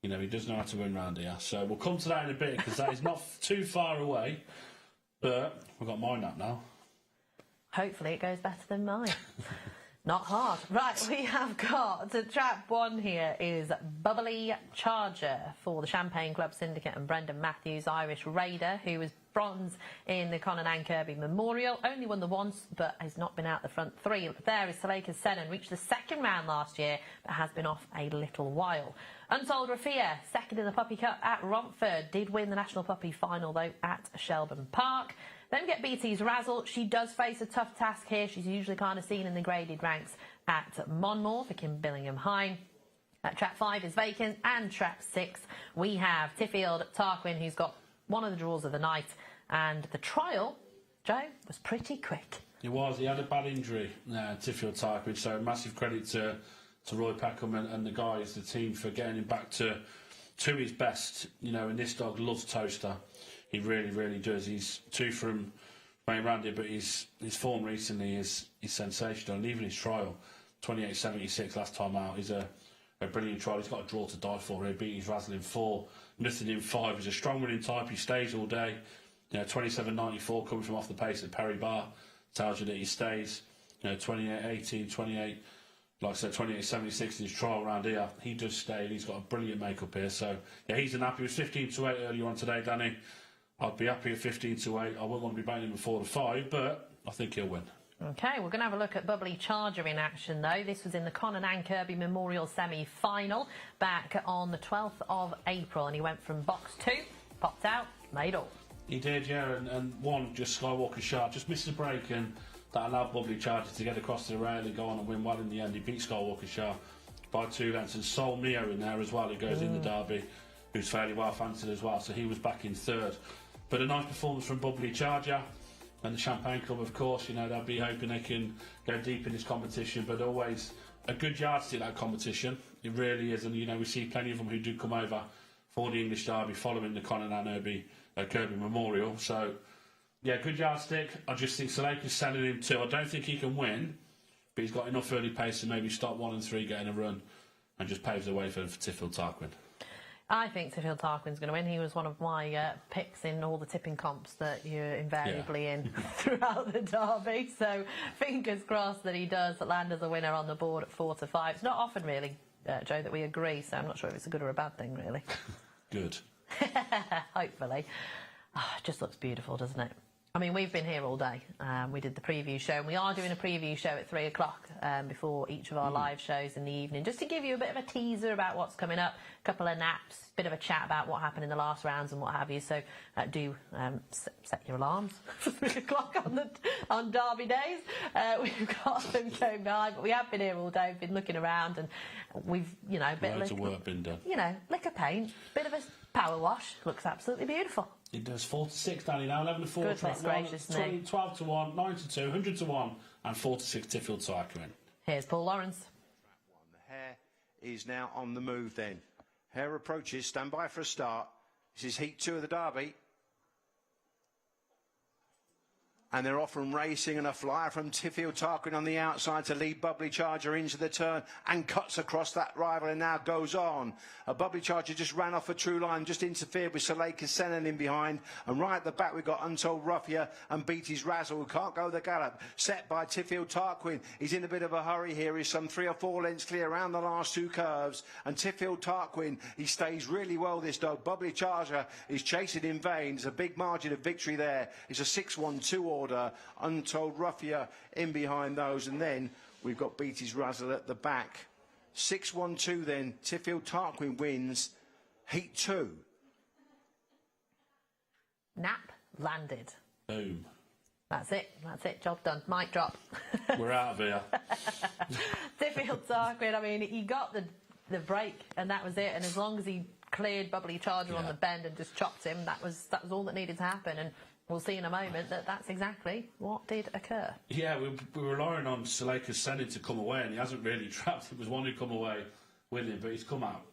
You know, he does know how to win round here. So we'll come to that in a bit, because that is not too far away. But we've got mine up now. Hopefully it goes better than mine. Not hard. Right, we have got trap 1 here is Bubbly Charger for the Champagne Club Syndicate and Brendan Matthews, Irish Raider, who was bronze in the Conan and Kirby Memorial. Only won the once, but has not been out the front 3. There is Saleka Senan, reached the 2nd round last year, but has been off a little while. Untold Rafia, 2nd in the Puppy Cup at Romford, did win the National Puppy Final, though, at Shelbourne Park. Then we get BT's Razzle. She does face a tough task here. She's usually kind of seen in the graded ranks at Monmore for Kim Billingham Hine. Trap 5 is vacant, and trap 6 we have Tiffield Tarquin, who's got one of the draws of the night, and the trial, Joe, was pretty quick. It was. He had a bad injury, Tiffield Tarquin, so massive credit to Roy Peckham and the guys, the team, for getting him back to his best. You know, and this dog loves Toaster. He really, really does. He's 2 from playing around here, but his form recently is sensational. And even his trial, 28.76 last time out, is a brilliant trial. He's got a draw to die for. He beat his Razzle in 4, nothing in 5. He's a strong running type. He stays all day. You know, 27.94 coming from off the pace at Perry Bar tells you that he stays. You know, 28.18, 28. Like I said, 28.76 in his trial round here. He does stay. He's got a brilliant makeup here. So yeah, he's an happy. He was 15-8 earlier on today, Danny. I'd be happy at 15-8. I wouldn't want to be banging him at 4-5, but I think he'll win. OK, we're going to have a look at Bubbly Charger in action, though. This was in the Conan and Kirby Memorial semi-final back on the 12th of April, and he went from box 2, popped out, made all. He did, yeah, and one just Skywalker Sharp, just missed a break, and that allowed Bubbly Charger to get across the rail and go on and win well in the end. He beat Skywalker Sharp by 2 lengths, and Sol Mio in there as well, who goes in the Derby, who's fairly well fancied as well, so he was back in 3rd. But a nice performance from Bubbly Charger. And the Champagne Club, of course, you know, they'll be hoping they can go deep in this competition, but always a good yardstick, that competition. It really is, and you know we see plenty of them who do come over for the English Derby following the Kirby Memorial. So yeah, good yardstick. I just think Suleika's sending him 2. I don't think he can win, but he's got enough early pace to maybe stop 1 and 3 getting a run and just paves the way for Tiffield Tarquin. I think Tiffield Tarquin's going to win. He was one of my picks in all the tipping comps that you're invariably in throughout the Derby. So fingers crossed that he does land as a winner on the board at 4 to 5. It's not often, really, Joe, that we agree, so I'm not sure if it's a good or a bad thing, really. Good. Hopefully. Oh, it just looks beautiful, doesn't it? I mean, we've been here all day. We did the preview show, and we are doing a preview show at 3 o'clock before each of our live shows in the evening, just to give you a bit of a teaser about what's coming up, a couple of naps, bit of a chat about what happened in the last rounds and what have you. So do set your alarms for 3 o'clock on Derby days. We've got them going behind, but we have been here all day. We've been looking around, and we've, you know, a bit of work been done. You know, lick of paint, bit of a power wash. Looks absolutely beautiful. It does 4 to 6, Danny, now 11 to 4. Goodness gracious me. 12 to 1, 9 to 2, 100 to 1, and 4 to 6 Tiffield Tarquin. Here's Paul Lawrence. The Hare is now on the move then. Hare approaches, stand by for a start. This is Heat 2 of the Derby. And they're off and racing, and a flyer from Tiffield Tarquin on the outside to lead Bubbly Charger into the turn and cuts across that rival and now goes on. A Bubbly Charger just ran off a true line, just interfered with Suleika's Senan in behind, and right at the back we've got Untold Ruffia and Beatty's Razzle, who can't go the gallop, set by Tiffield Tarquin. He's in a bit of a hurry here. He's some 3 or 4 lengths clear around the last 2 curves, and Tiffield Tarquin, he stays really well, this dog. Bubbly Charger is chasing in vain. There's a big margin of victory there. It's a 6-1-2 order. Untold Ruffia in behind those, and then we've got Beatty's Razzle at the back. 6-1-2 then. Tiffield Tarquin wins Heat 2. Nap landed. Boom. That's it, job done. Mic drop. We're out of here. Tiffield Tarquin, I mean, he got the break, and that was it, and as long as he cleared Bubbly Charger on the bend and just chopped him, that was all that needed to happen, and we'll see in a moment that that's exactly what did occur. Yeah, we were relying on Suleika's Senan to come away, and he hasn't really trapped. It was one who come away with him, but he's come out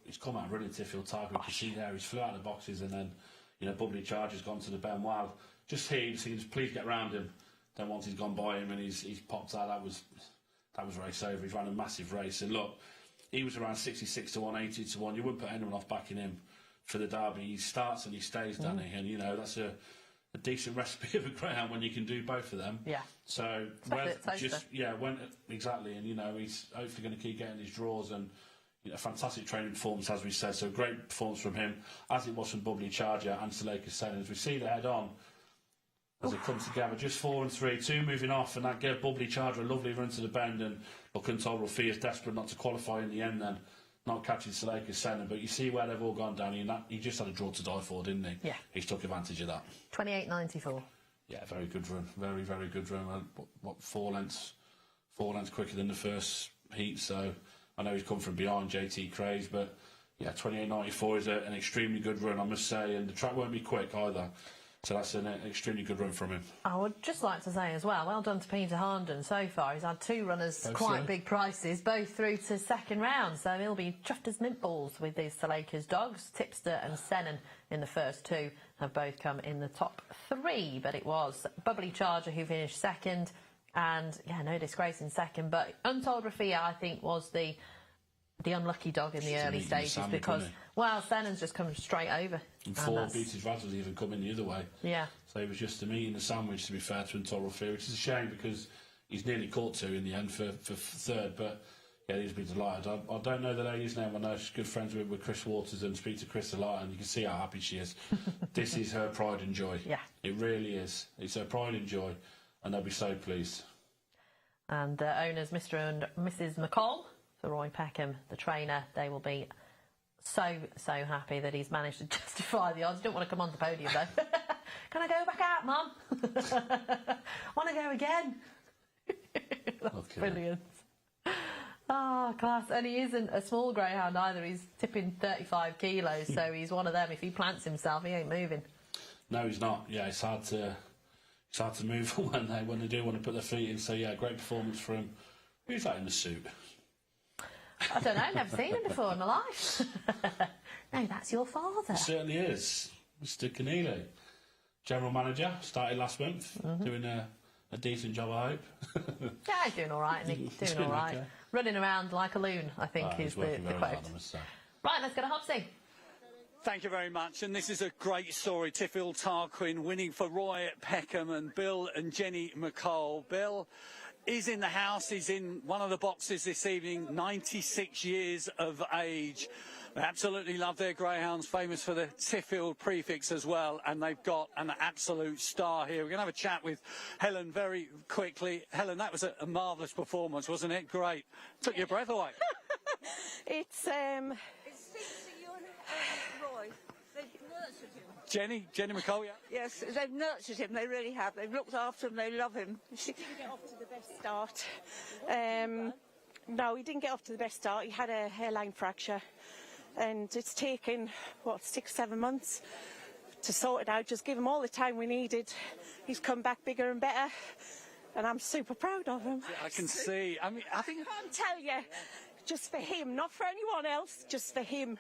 running Tiffield Tarquin. You can see there, he's flew out of the boxes, and then, you know, Bubbly Charger's gone to the bend. Wow, just here, you see, just please get round him. Then once he's gone by him and he's popped out, that was race over. He's ran a massive race, and look, he was around 66 to 1, 80 to 1. You wouldn't put anyone off backing him for the Derby. He starts and he stays, Danny, and you know that's a decent recipe of a greyhound when you can do both of them. Yeah. So exactly, and you know he's hopefully going to keep getting his draws, and you know, fantastic training performance as we said. So great performance from him, as it was from Bubbly Charger and Suleika's Senan. As we see the head on as it comes together, just 4 and 3, 2 moving off, and that gave Bubbly Charger a lovely run to the bend. And look, Untold Ruffia is desperate not to qualify in the end, then not catching Suleika's Senan. But you see where they've all gone, Danny, and that he just had a draw to die for, didn't he? Yeah. He took advantage of that. 28.94. Yeah, very good run. Very, very good run. What 4 lengths quicker than the first heat. So I know he's come from behind JT Craze, but yeah, 28.94 is an extremely good run, I must say, and the track won't be quick either. So that's an extremely good run from him. I would just like to say as well done to Peter Harnden so far. He's had 2 runners, quite big prices, both through to second round. So he'll be chuffed as mint balls with these Suleika's dogs. Tipster and Senan in the first 2 have both come in the top 3. But it was Bubbly Charger who finished second. And, yeah, no disgrace in second. But Untold Ruffia, I think, was the unlucky dog in the early stages because, well, Senan's just come straight over. And 4 Beatty's Razzle's even coming the other way. Yeah. So it was just a meat in the sandwich, to be fair to Untold Ruffia, which is a shame because he's nearly caught 2 in the end for third. But yeah, he's been delighted. I don't know the lady's name. I know she's good friends with Chris Waters and speak to Chris a lot, and you can see how happy she is. This is her pride and joy. Yeah. It really is. It's her pride and joy, and they'll be so pleased. And owners Mr. and Mrs. McCall, for Roy Peckham, the trainer, they will be so happy that he's managed to justify the odds. Don't want to come on the podium though. Can I go back out, Mum? Want to go again? That's brilliant. Oh, class. And he isn't a small greyhound either. He's tipping 35 kilos, so he's one of them. If he plants himself, he ain't moving. No, he's not. Yeah, it's hard to move when they do want to put their feet in. So yeah, great performance for him. Who's that in the suit? I don't know, never seen him before in my life. No, that's your father. It certainly is. Mr. Keneally. General manager, started last month, doing a decent job, I hope. Yeah, he's doing all right, and he's doing all right. Okay. Running around like a loon, I think, is the quote. Right, let's go to Hobbsy. Thank you very much. And this is a great story. Tiffield Tarquin winning for Roy Peckham and Bill and Jenny McCall. Bill is in the house. He's in one of the boxes this evening, 96 years of age. They absolutely love their greyhounds, famous for the Tiffield prefix as well, and they've got an absolute star here. We're going to have a chat with Helen very quickly. Helen, that was a marvellous performance, wasn't it? Great. Took your breath away. It's Roy. They've nurtured him. Jenny McCall, yeah? Yes, they've nurtured him, they really have. They've looked after him, they love him. He didn't get off to the best start. No, he didn't get off to the best start. He had a hairline fracture. And it's taken, 6-7 months to sort it out. Just give him all the time we needed. He's come back bigger and better, and I'm super proud of him. I can see. I mean, I think I can't tell you, just for him, not for anyone else, just for him.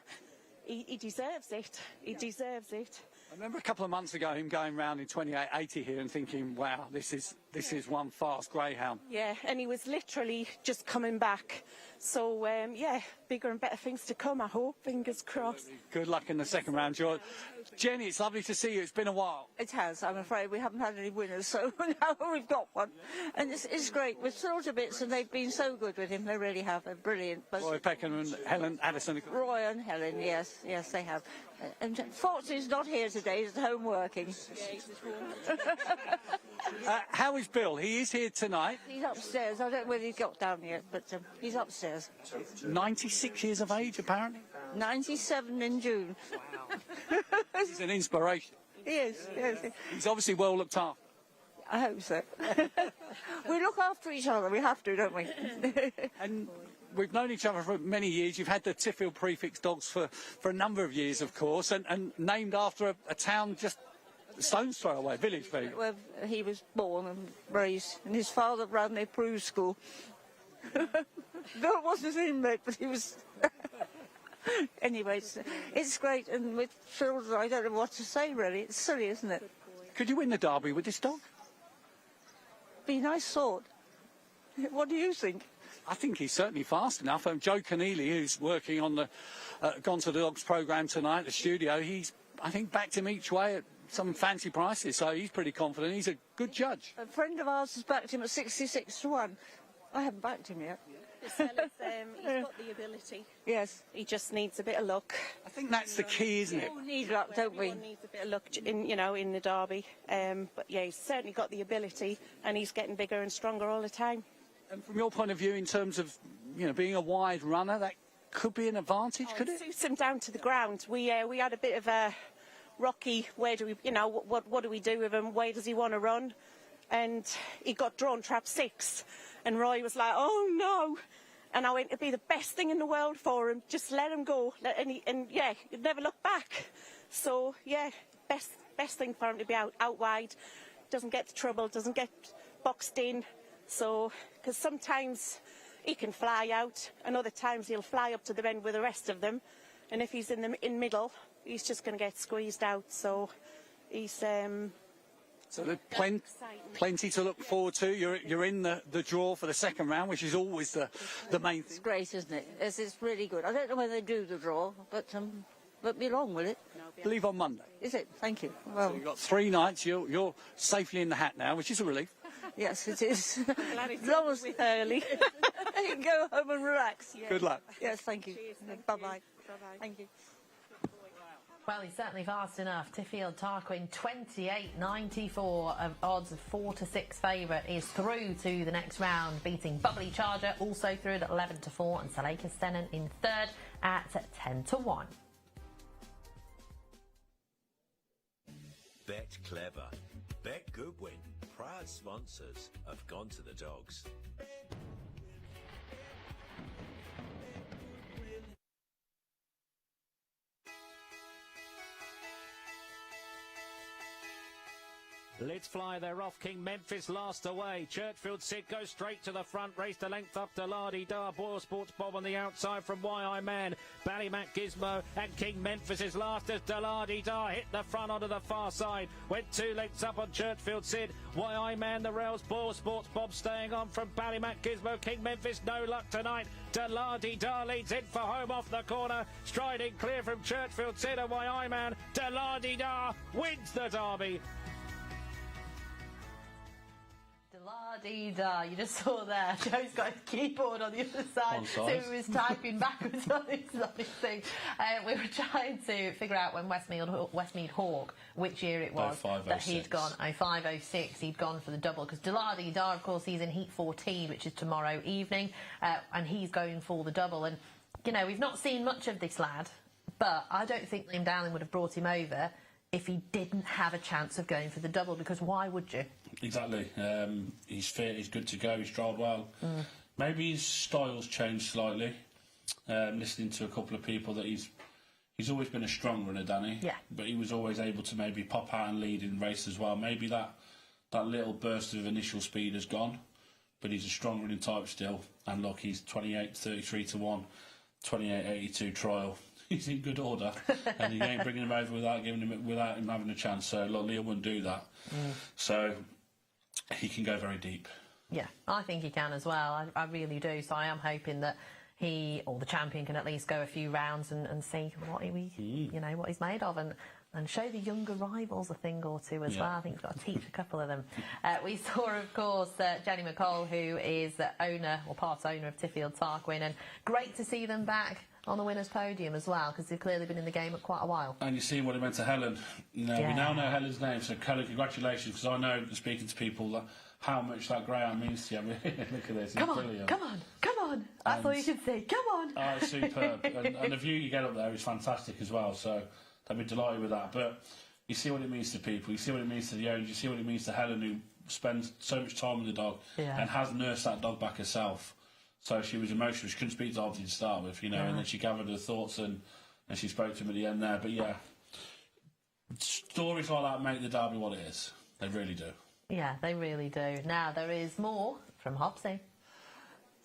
He deserves it. He deserves it. I remember a couple of months ago him going round in 2880 here and thinking, wow, this is one fast greyhound. Yeah, and he was literally just coming back. So, yeah, bigger and better things to come, I hope. Fingers crossed. Good luck in the second round, George. Jenny, it's lovely to see you. It's been a while. It has. I'm afraid we haven't had any winners, so now we've got one. And it's great. We're thrilled to bits, and they've been so good with him. They really have. They're brilliant. But Roy Peckham and Helen Addison. Roy and Helen, yes, they have. And fortunately, he's not here today. He's at home working. How is Bill? He is here tonight. He's upstairs. I don't know whether he's got down yet, but he's upstairs. 96 years of age, apparently. 97 in June. He's an inspiration. He is, yes. He's obviously well looked after. I hope so. We look after each other. We have to, don't we? And we've known each other for many years. You've had the Tiffield prefix dogs for a number of years, of course, and named after a town just a stone's throw away, village. Where he was born and raised, and his father ran their Prue school. No, it wasn't him, mate, but he was... Anyway, it's great, and with children, I don't know what to say, really. It's silly, isn't it? Could you win the Derby with this dog? Be a nice thought. What do you think? I think he's certainly fast enough. Joe Keneally, who's working on the Gone to the Dogs programme tonight at the studio, he's, I think, backed him each way at some fancy prices, so he's pretty confident. He's a good judge. A friend of ours has backed him at 66 to 1. I haven't backed him yet. He's got the ability. Yes. He just needs a bit of luck. I think that's the key, isn't it? We need luck, don't we? Everyone needs a bit of luck in the Derby. But yeah, he's certainly got the ability, and he's getting bigger and stronger all the time. And from your point of view, in terms of being a wide runner, that could be an advantage, could it? Suits him down to the ground. We had a bit of a rocky. Where do we? What do we do with him? Where does he want to run? And he got drawn trap 6. And Roy was like, oh no. And I went, it'd be the best thing in the world for him. Just let him go. And yeah, he'd never look back. So, yeah, best thing for him to be out wide. Doesn't get the trouble, doesn't get boxed in. So, because sometimes he can fly out, and other times he'll fly up to the end with the rest of them. And if he's in middle, he's just going to get squeezed out. So, he's... So there's plenty to look forward to. You're in the draw for the second round, which is always the main thing. It's great, isn't it? It's really good. I don't know whether they do the draw, but be long, will it? I believe on Monday. Is it? Thank you. Well, so you've got 3 nights. You're safely in the hat now, which is a relief. Yes, it is. Glad it's long as early. You can go home and relax. Yeah. Good luck. Yes, thank you. Bye-bye. Bye-bye. Thank you. Well, he's certainly fast enough. Tiffield Tarquin, 28.94 of odds, 4-6 favourite, is through to the next round, beating Bubbly Charger, also through at 11-4, and Saleka Stenen in third at 10-1. Bet clever. Bet Goodwin. Proud sponsors of Gone to the Dogs. Lids fly, they're off. King Memphis last away. Churchfield Sid goes straight to the front. Race to length up to Lardy Dar. Boyle Sports Bob on the outside from YI Man. Ballymac Gizmo and King Memphis is last as Delardy Dar hit the front onto the far side. Went 2 lengths up on Churchfield Sid. YI Man the rails. Boyle Sports Bob staying on from Ballymac Gizmo. King Memphis no luck tonight. Delardy Dar leads in for home off the corner. Striding clear from Churchfield Sid and YI Man. Delardy Dar wins the Derby. La-dee-da, you just saw there. Joe's got his keyboard on the other side, so he was typing backwards on his thing. We were trying to figure out when Westmead Hawk, which year it was that he'd gone. 0506, he'd gone for the double, because Delardy-da, of course, he's in Heat 14, which is tomorrow evening, and he's going for the double. And, you know, we've not seen much of this lad, but I don't think Liam Dowling would have brought him over if he didn't have a chance of going for the double, because why would you? Exactly. He's fit, he's good to go, he's trialled well. Maybe his style's changed slightly. Listening to a couple of people that he's always been a strong runner, Danny. Yeah. But he was always able to maybe pop out and lead in races as well. Maybe that little burst of initial speed has gone, but he's a strong running type still. And look, he's 28.33 to 1, 28.82 trial. He's in good order, and you ain't bringing him over without him having a chance. So, look, Leah wouldn't do that. So he can go very deep. Yeah, I think he can as well. I really do. So I am hoping that he, or the champion, can at least go a few rounds and see what what he's made of, and show the younger rivals a thing or two as well. I think he's got to teach a couple of them. We saw, of course, Jenny McCall, who is part owner of Tiffield Tarquin, and great to see them back on the winner's podium as well, because they've clearly been in the game at quite a while. And you see what it meant to Helen. We now know Helen's name, so Helen, congratulations, because I know, speaking to people, how much that Greyhound means to you. I mean, look at this, it's brilliant. Come on, that's all you can say, come on. Oh, it's superb. and the view you get up there is fantastic as well, so they'll be delighted with that. But you see what it means to people, you see what it means to the owners, you see what it means to Helen, who spends so much time with the dog and has nursed that dog back herself. So she was emotional. She couldn't speak to Artie to start with, and then she gathered her thoughts and she spoke to him at the end there. But yeah, stories like that make the Derby what it is. They really do. Yeah, they really do. Now, there is more from Hobsy.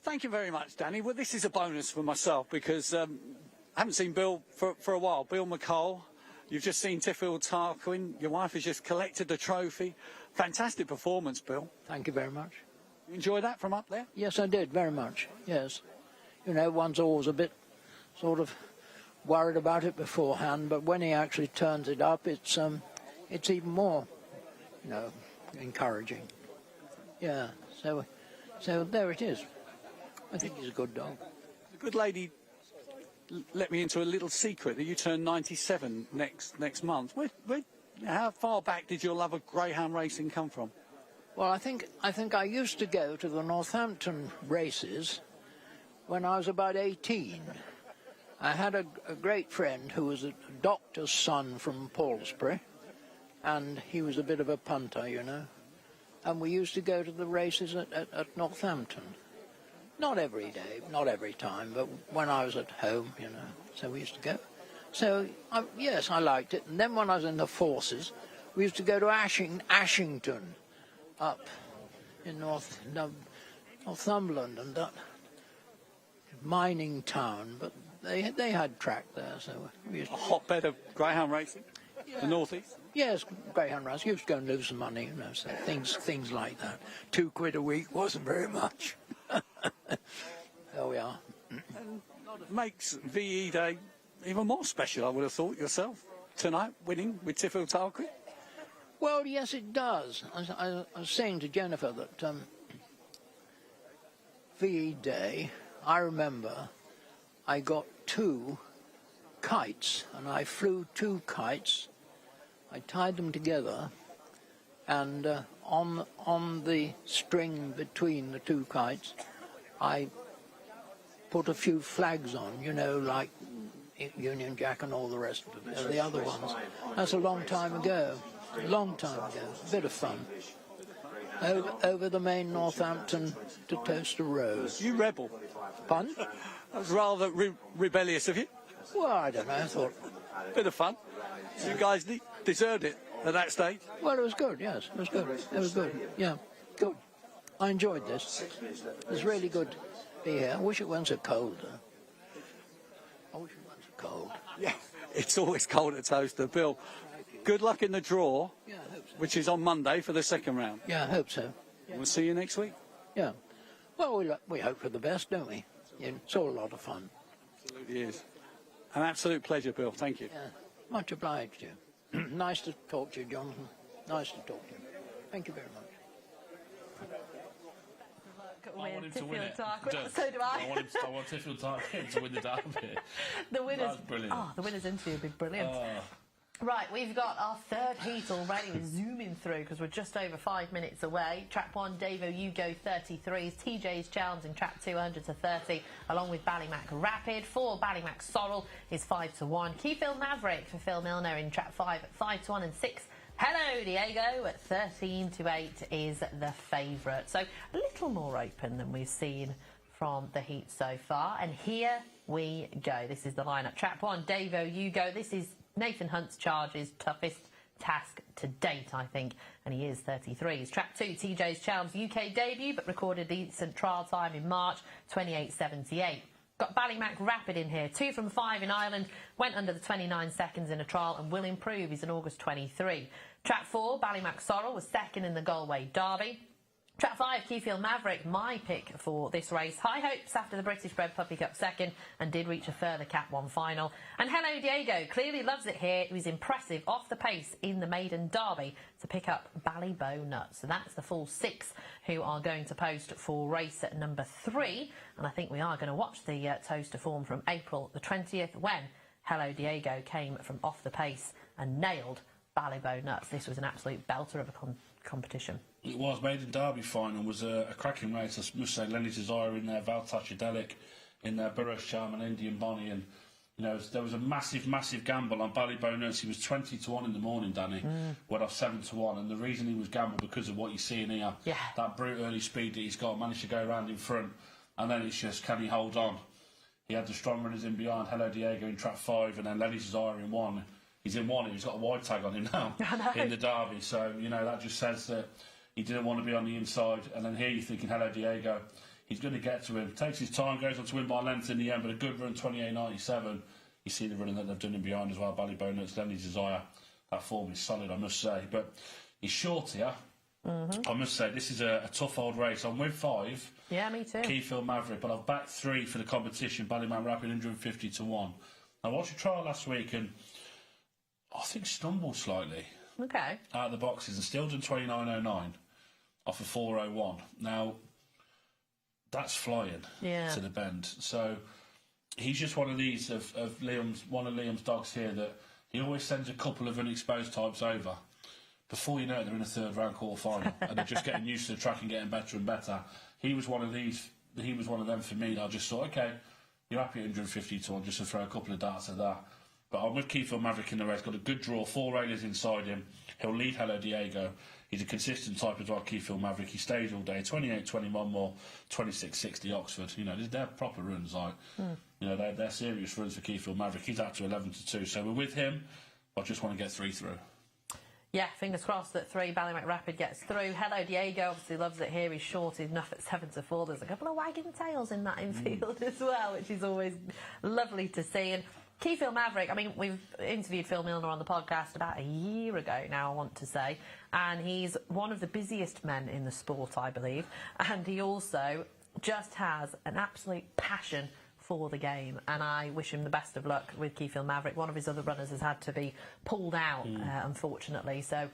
Thank you very much, Danny. Well, this is a bonus for myself because I haven't seen Bill for a while. Bill McCall, you've just seen Tiffield Tarquin. Your wife has just collected the trophy. Fantastic performance, Bill. Thank you very much. You enjoyed that from up there? Yes, I did, very much, yes. You know, one's always a bit sort of worried about it beforehand, but when he actually turns it up, it's even more, encouraging. Yeah, so there it is. I think he's a good dog. The good lady let me into a little secret that you turn 97 next month. How far back did your love of greyhound racing come from? Well, I think I used to go to the Northampton races when I was about 18. I had a great friend who was a doctor's son from Paulsbury, and he was a bit of a punter, and we used to go to the races at Northampton. Not every day, not every time, but when I was at home, so we used to go. So, yes, I liked it. And then when I was in the forces, we used to go to Ashington, up in Northumberland, and that mining town, but they had track there, so we used to... A hotbed of greyhound racing, the northeast. Yes, greyhound racing. Used to go and lose some money, so things like that. £2 a week wasn't very much. There we are. And makes VE Day even more special, I would have thought yourself, tonight winning with Tiffield Tarquin. Well, yes, it does. I was saying to Jennifer that VE Day, I remember I got 2 kites, and I flew 2 kites. I tied them together, and on the string between the 2 kites, I put a few flags on, like Union Jack and all the rest of it, the other ones. That's a long time ago. A bit of fun. Over the main Northampton to Toaster Road. You rebel. Pardon? That was rather rebellious of you. Well, I don't know, I thought... Bit of fun. You guys deserved it. at that stage? Well, it was good, yes. It was good. It was good. Yeah, good. I enjoyed this. It was really good to be here. I wish it wasn't so cold, though. I wish it wasn't so cold. Yeah, it's always cold at Toaster. Bill, good luck in the draw, which is on Monday for the second round. Yeah, I hope so. We'll see you next week. Yeah. Well, we hope for the best, don't we? Yeah, it's all a lot of fun. Absolutely is. An absolute pleasure, Bill. Thank you. Yeah, much obliged to you. Nice to talk to you, Jonathan. Nice to talk to you. Thank you very much. I want him to win it. So do I. I want Tiffield Park to win the derby. The winners. That's brilliant. Oh, the winners interview would be brilliant. Right, we've got our third heat already. We're zooming through because we're just over 5 minutes away. Track 1, Davo Hugo 33s, TJ's challenging track 2 100 to 30, along with Ballymac Rapid. 4, Ballymac Sorrel is 5 to 1. Keyfield Maverick for Phil Milner in track 5 at 5 to 1, and 6. Hello Diego at 13 to 8 is the favourite. So a little more open than we've seen from the heat so far. And here we go. This is the lineup. Track 1, Davo Hugo. This is Nathan Hunt's Charge's toughest task to date, I think, and he is 33s. Track 2, TJ's Challenge UK debut, but recorded decent trial time in March, 28.78. Got Ballymac Rapid in here, 2 from 5 in Ireland, went under the 29 seconds in a trial and will improve. He's in August 23. Track 4, Ballymac Sorrel was second in the Galway Derby. Track 5, Keyfield Maverick, my pick for this race. High hopes after the British Bred Puppy Cup second and did reach a further Cat 1 final. And Hello Diego clearly loves it here. He was impressive off the pace in the Maiden Derby to pick up Ballybonut. So that's the full 6 who are going to post for race at number 3. And I think we are going to watch the Toaster form from April the 20th when Hello Diego came from off the pace and nailed Ballybonuts. This was an absolute belter of a competition. It was. Maiden Derby final was a cracking race. I must say, Lenny Desire in there, Val Tachidelic in there, Burroughs Charm and Indian Bonnie, and there was a massive gamble on Ballybonuts. He was 20 to 1 in the morning, Danny, went off 7 to 1, and the reason he was gambled because of what you see in here, that brute early speed that he's got, managed to go around in front, and then it's just, can he hold on? He had the strong runners in behind, Hello Diego in track 5, and then Lenny Desire in 1. He's in 1, and he's got a wide tag on him now in the Derby, so that just says that he didn't want to be on the inside, and then here you're thinking, Hello Diego, he's going to get to him. Takes his time, goes on to win by length in the end, but a good run, 28.97. You see the running that they've done in behind as well, Ballybonuts, Lenny Desire. That form is solid, I must say. But he's short here. I must say, this is a tough old race. I'm with 5. Yeah, me too. Keyfield Maverick, but I've backed 3 for the competition, Ballyman Rapid, 150 to 1. I watched a trial last week, and I think stumbled slightly. Okay. Out of the boxes, and still done 29.09. Off of 4.01. Now, that's flying to the bend. So he's just one of these of Liam's dogs here that he always sends a couple of unexposed types over. Before you know it, they're in a third round quarter final, and they're just getting used to the track and getting better and better. He was one of these. He was one of them for me. I just thought, okay, you're happy at 150 to 1 just to throw a couple of darts at that. But I'm with Keyfield Maverick in the race. Got a good draw, 4 railers inside him. He'll lead Hello Diego. He's a consistent type as well, Keyfield Maverick. He stays all day. 28.21 more, 26.60 Oxford. They're proper runs. They're serious runs for Keyfield Maverick. He's out to 11 to 2. So we're with him. I just want to get 3 through. Yeah, fingers crossed that 3 Ballymac Rapid gets through. Hello Diego obviously loves it here. He's short enough at 7 to 4. There's a couple of wagging tails in that infield as well, which is always lovely to see. And Keyfield Maverick, we've interviewed Phil Milner on the podcast about a year ago now, I want to say, and he's one of the busiest men in the sport, I believe, and he also just has an absolute passion for the game, and I wish him the best of luck with Keyfield Maverick. One of his other runners has had to be pulled out, unfortunately, so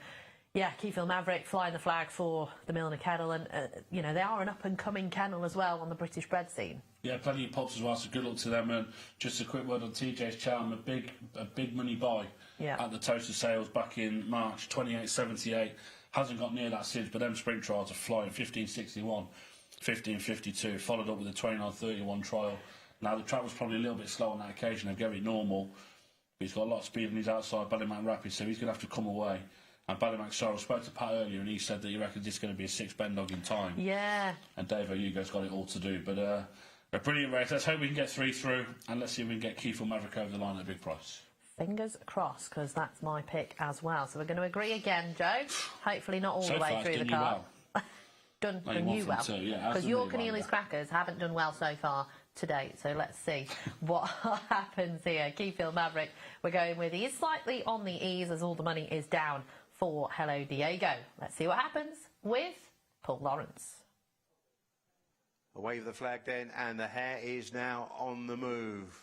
yeah, Keyfield Maverick flying the flag for the Milner Kennel, and they are an up-and-coming kennel as well on the British bred scene. Yeah, plenty of pops as well, so good luck to them. And just a quick word on TJ's Charm, a big money buy at the Toaster sales back in March, 28.78. Hasn't got near that since, but them sprint trials are flying, 15.61, 15.52, followed up with a 29.31 trial. Now, the track was probably a little bit slow on that occasion, they're very normal, but he's got a lot of speed and he's outside Ballyman Rapid, so he's going to have to come away. And Ballymac Sorrel spoke to Pat earlier, and he said that he reckons it's going to be a 6 bend dog in time. Yeah. And Davo Hugo's got it all to do, but a brilliant race. Let's hope we can get 3 through, and let's see if we can get Keyfield Maverick over the line at a big price. Fingers crossed, because that's my pick as well. So we're going to agree again, Joe. Hopefully not all the way through the card. Done you well. Because your Cornelius Crackers haven't done well so far to date. So let's see what happens here. Keyfield Maverick, we're going with. He is slightly on the ease as all the money is down for Hello Diego. Let's see what happens with Paul Lawrence. A wave of the flag then, and the hare is now on the move.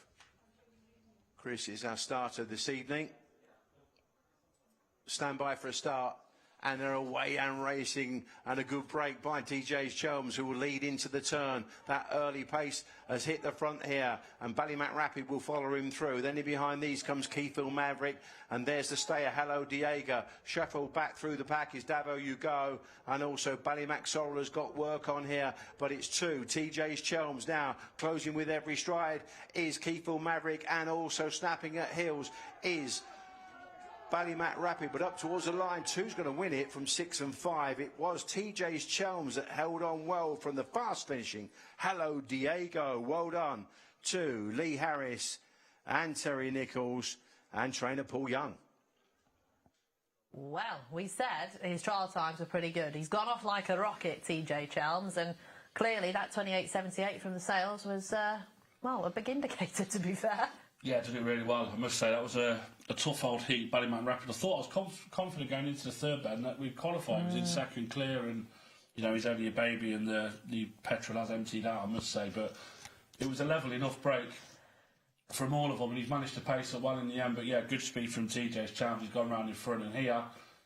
Chris is our starter this evening. Stand by for a start. And they're away and racing, and a good break by TJ's Chelms, who will lead into the turn. That early pace has hit the front here, and Ballymac Rapid will follow him through. Then behind these comes Keyfield Maverick, and there's the stayer, Hello Diego. Shuffled back through the pack is Davo You Go, and also Ballymac Sorrel has got work on here, but it's two. TJ's Chelms now closing with every stride is Keyfield Maverick, and also snapping at heels is Ballymac Rapid, but up towards the line, two's going to win it from 6 and 5. It was TJ's Chelms that held on well from the fast finishing. Hello Diego, well done to Lee Harris and Terry Nichols and trainer Paul Young. Well, we said his trial times were pretty good. He's gone off like a rocket, TJ Chelms, and clearly that 28.78 from the sales was, well, a big indicator, to be fair. Yeah, did it really well. I must say that was a tough old heat. Ballymac Rapid. I thought I was confident going into the third bend that we'd qualify. He was in second clear, and you know he's only a baby, and the petrol has emptied out. I must say, but it was a level enough break from all of them, and he's managed to pace up well in the end. But yeah, good speed from TJ's Chelms. He's gone round in front, and here,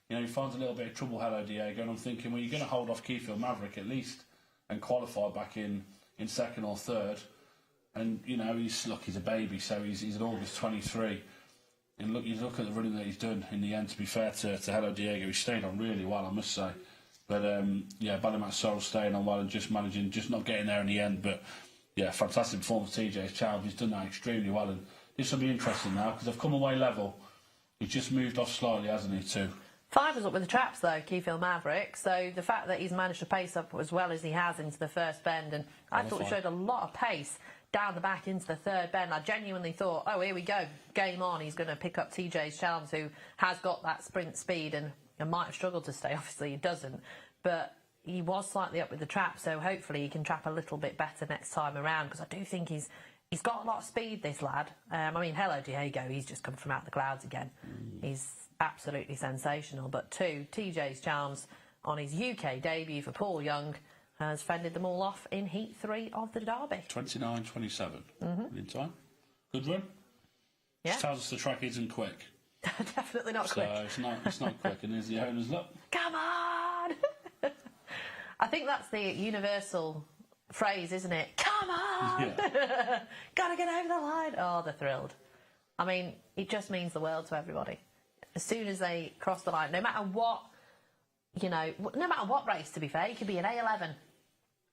you know, he finds a little bit of trouble. Hello Diego, and I'm thinking, well, you're going to hold off Keyfield Maverick at least and qualify back in second or third. And, you know, he's a baby, so he's in August 23. And you look at the running that he's done in the end, to be fair to Hello Diego, he's stayed on really well, I must say. But, yeah, Ballymac Sorrel staying on well and just not getting there in the end. But, yeah, fantastic performance, TJ's Child. He's done that extremely well. And this will be interesting now, because they've come away level. He's just moved off slightly, hasn't he, too? 5 was up with the traps, though, Keyfield Maverick. So the fact that he's managed to pace up as well as he has into the first bend, and I thought he showed a lot of pace down the back into the third bend. I genuinely thought, oh, here we go, game on. He's going to pick up TJ's Chelms, who has got that sprint speed and might have struggled to stay. Obviously, he doesn't. But he was slightly up with the trap, so hopefully he can trap a little bit better next time around, because I do think he's got a lot of speed, this lad. I mean, Hello Diego, he's just come from out the clouds again. He's absolutely sensational. But 2, TJ's Chelms on his UK debut for Paul Young has fended them all off in Heat 3 of the Derby. 29.27 in time. Good run. Yeah. Just tells us the track isn't quick. Definitely not quick. So it's not quick, and there's the owner's look. Come on! I think that's the universal phrase, isn't it? Come on! Yeah. Gotta get over the line. Oh, they're thrilled. I mean, it just means the world to everybody. As soon as they cross the line, no matter what, you know, no matter what race, to be fair, it could be an A11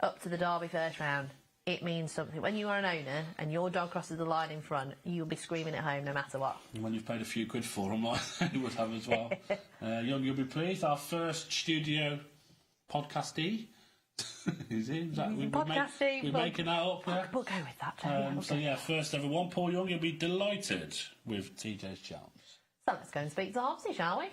up to the Derby first round. It means something. When you are an owner and your dog crosses the line in front, you'll be screaming at home no matter what. And when you've paid a few quid for them, like you would have as well. Young, you'll be pleased. Our first studio podcastee. Is it? We're making that up, yeah? We'll go with that. So, yeah, first ever one. Paul Young, you'll be delighted with TJ's Chelms. So let's go and speak to Hobbsy, shall we?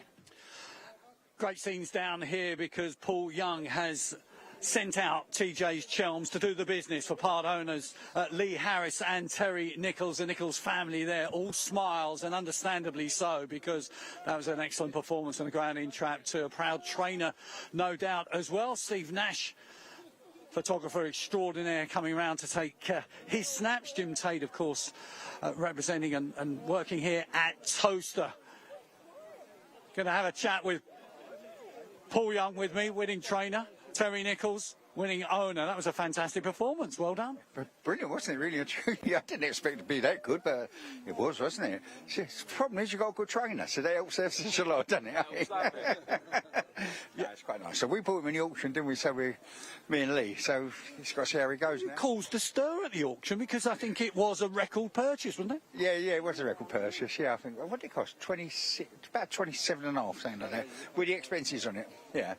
Great scenes down here, because Paul Young has sent out TJ's Chelms to do the business for part owners Lee Harris and Terry Nichols, the Nichols family there, all smiles, and understandably so, because that was an excellent performance on the grounding trap to a proud trainer, no doubt, as well. Steve Nash, photographer extraordinaire, coming around to take his snaps. Jim Tate, of course, representing and working here at Toaster. Going to have a chat with Paul Young with me, winning trainer. Terry Nichols, winning owner. That was a fantastic performance. Well done. Brilliant, wasn't it? Really and truly. I didn't expect it to be that good, but it was, wasn't it? See, the problem is you've got a good trainer, so that helps us such a lot, doesn't it? Yeah, it's quite nice. So we bought him in the auction, didn't we? So me and Lee. So he's got to see how he goes now. It caused a stir at the auction, because I think it was a record purchase, wasn't it? Yeah, it was a record purchase. Yeah, I think. What did it cost? 26, about 27.5, something like that, with the expenses on it. Yeah.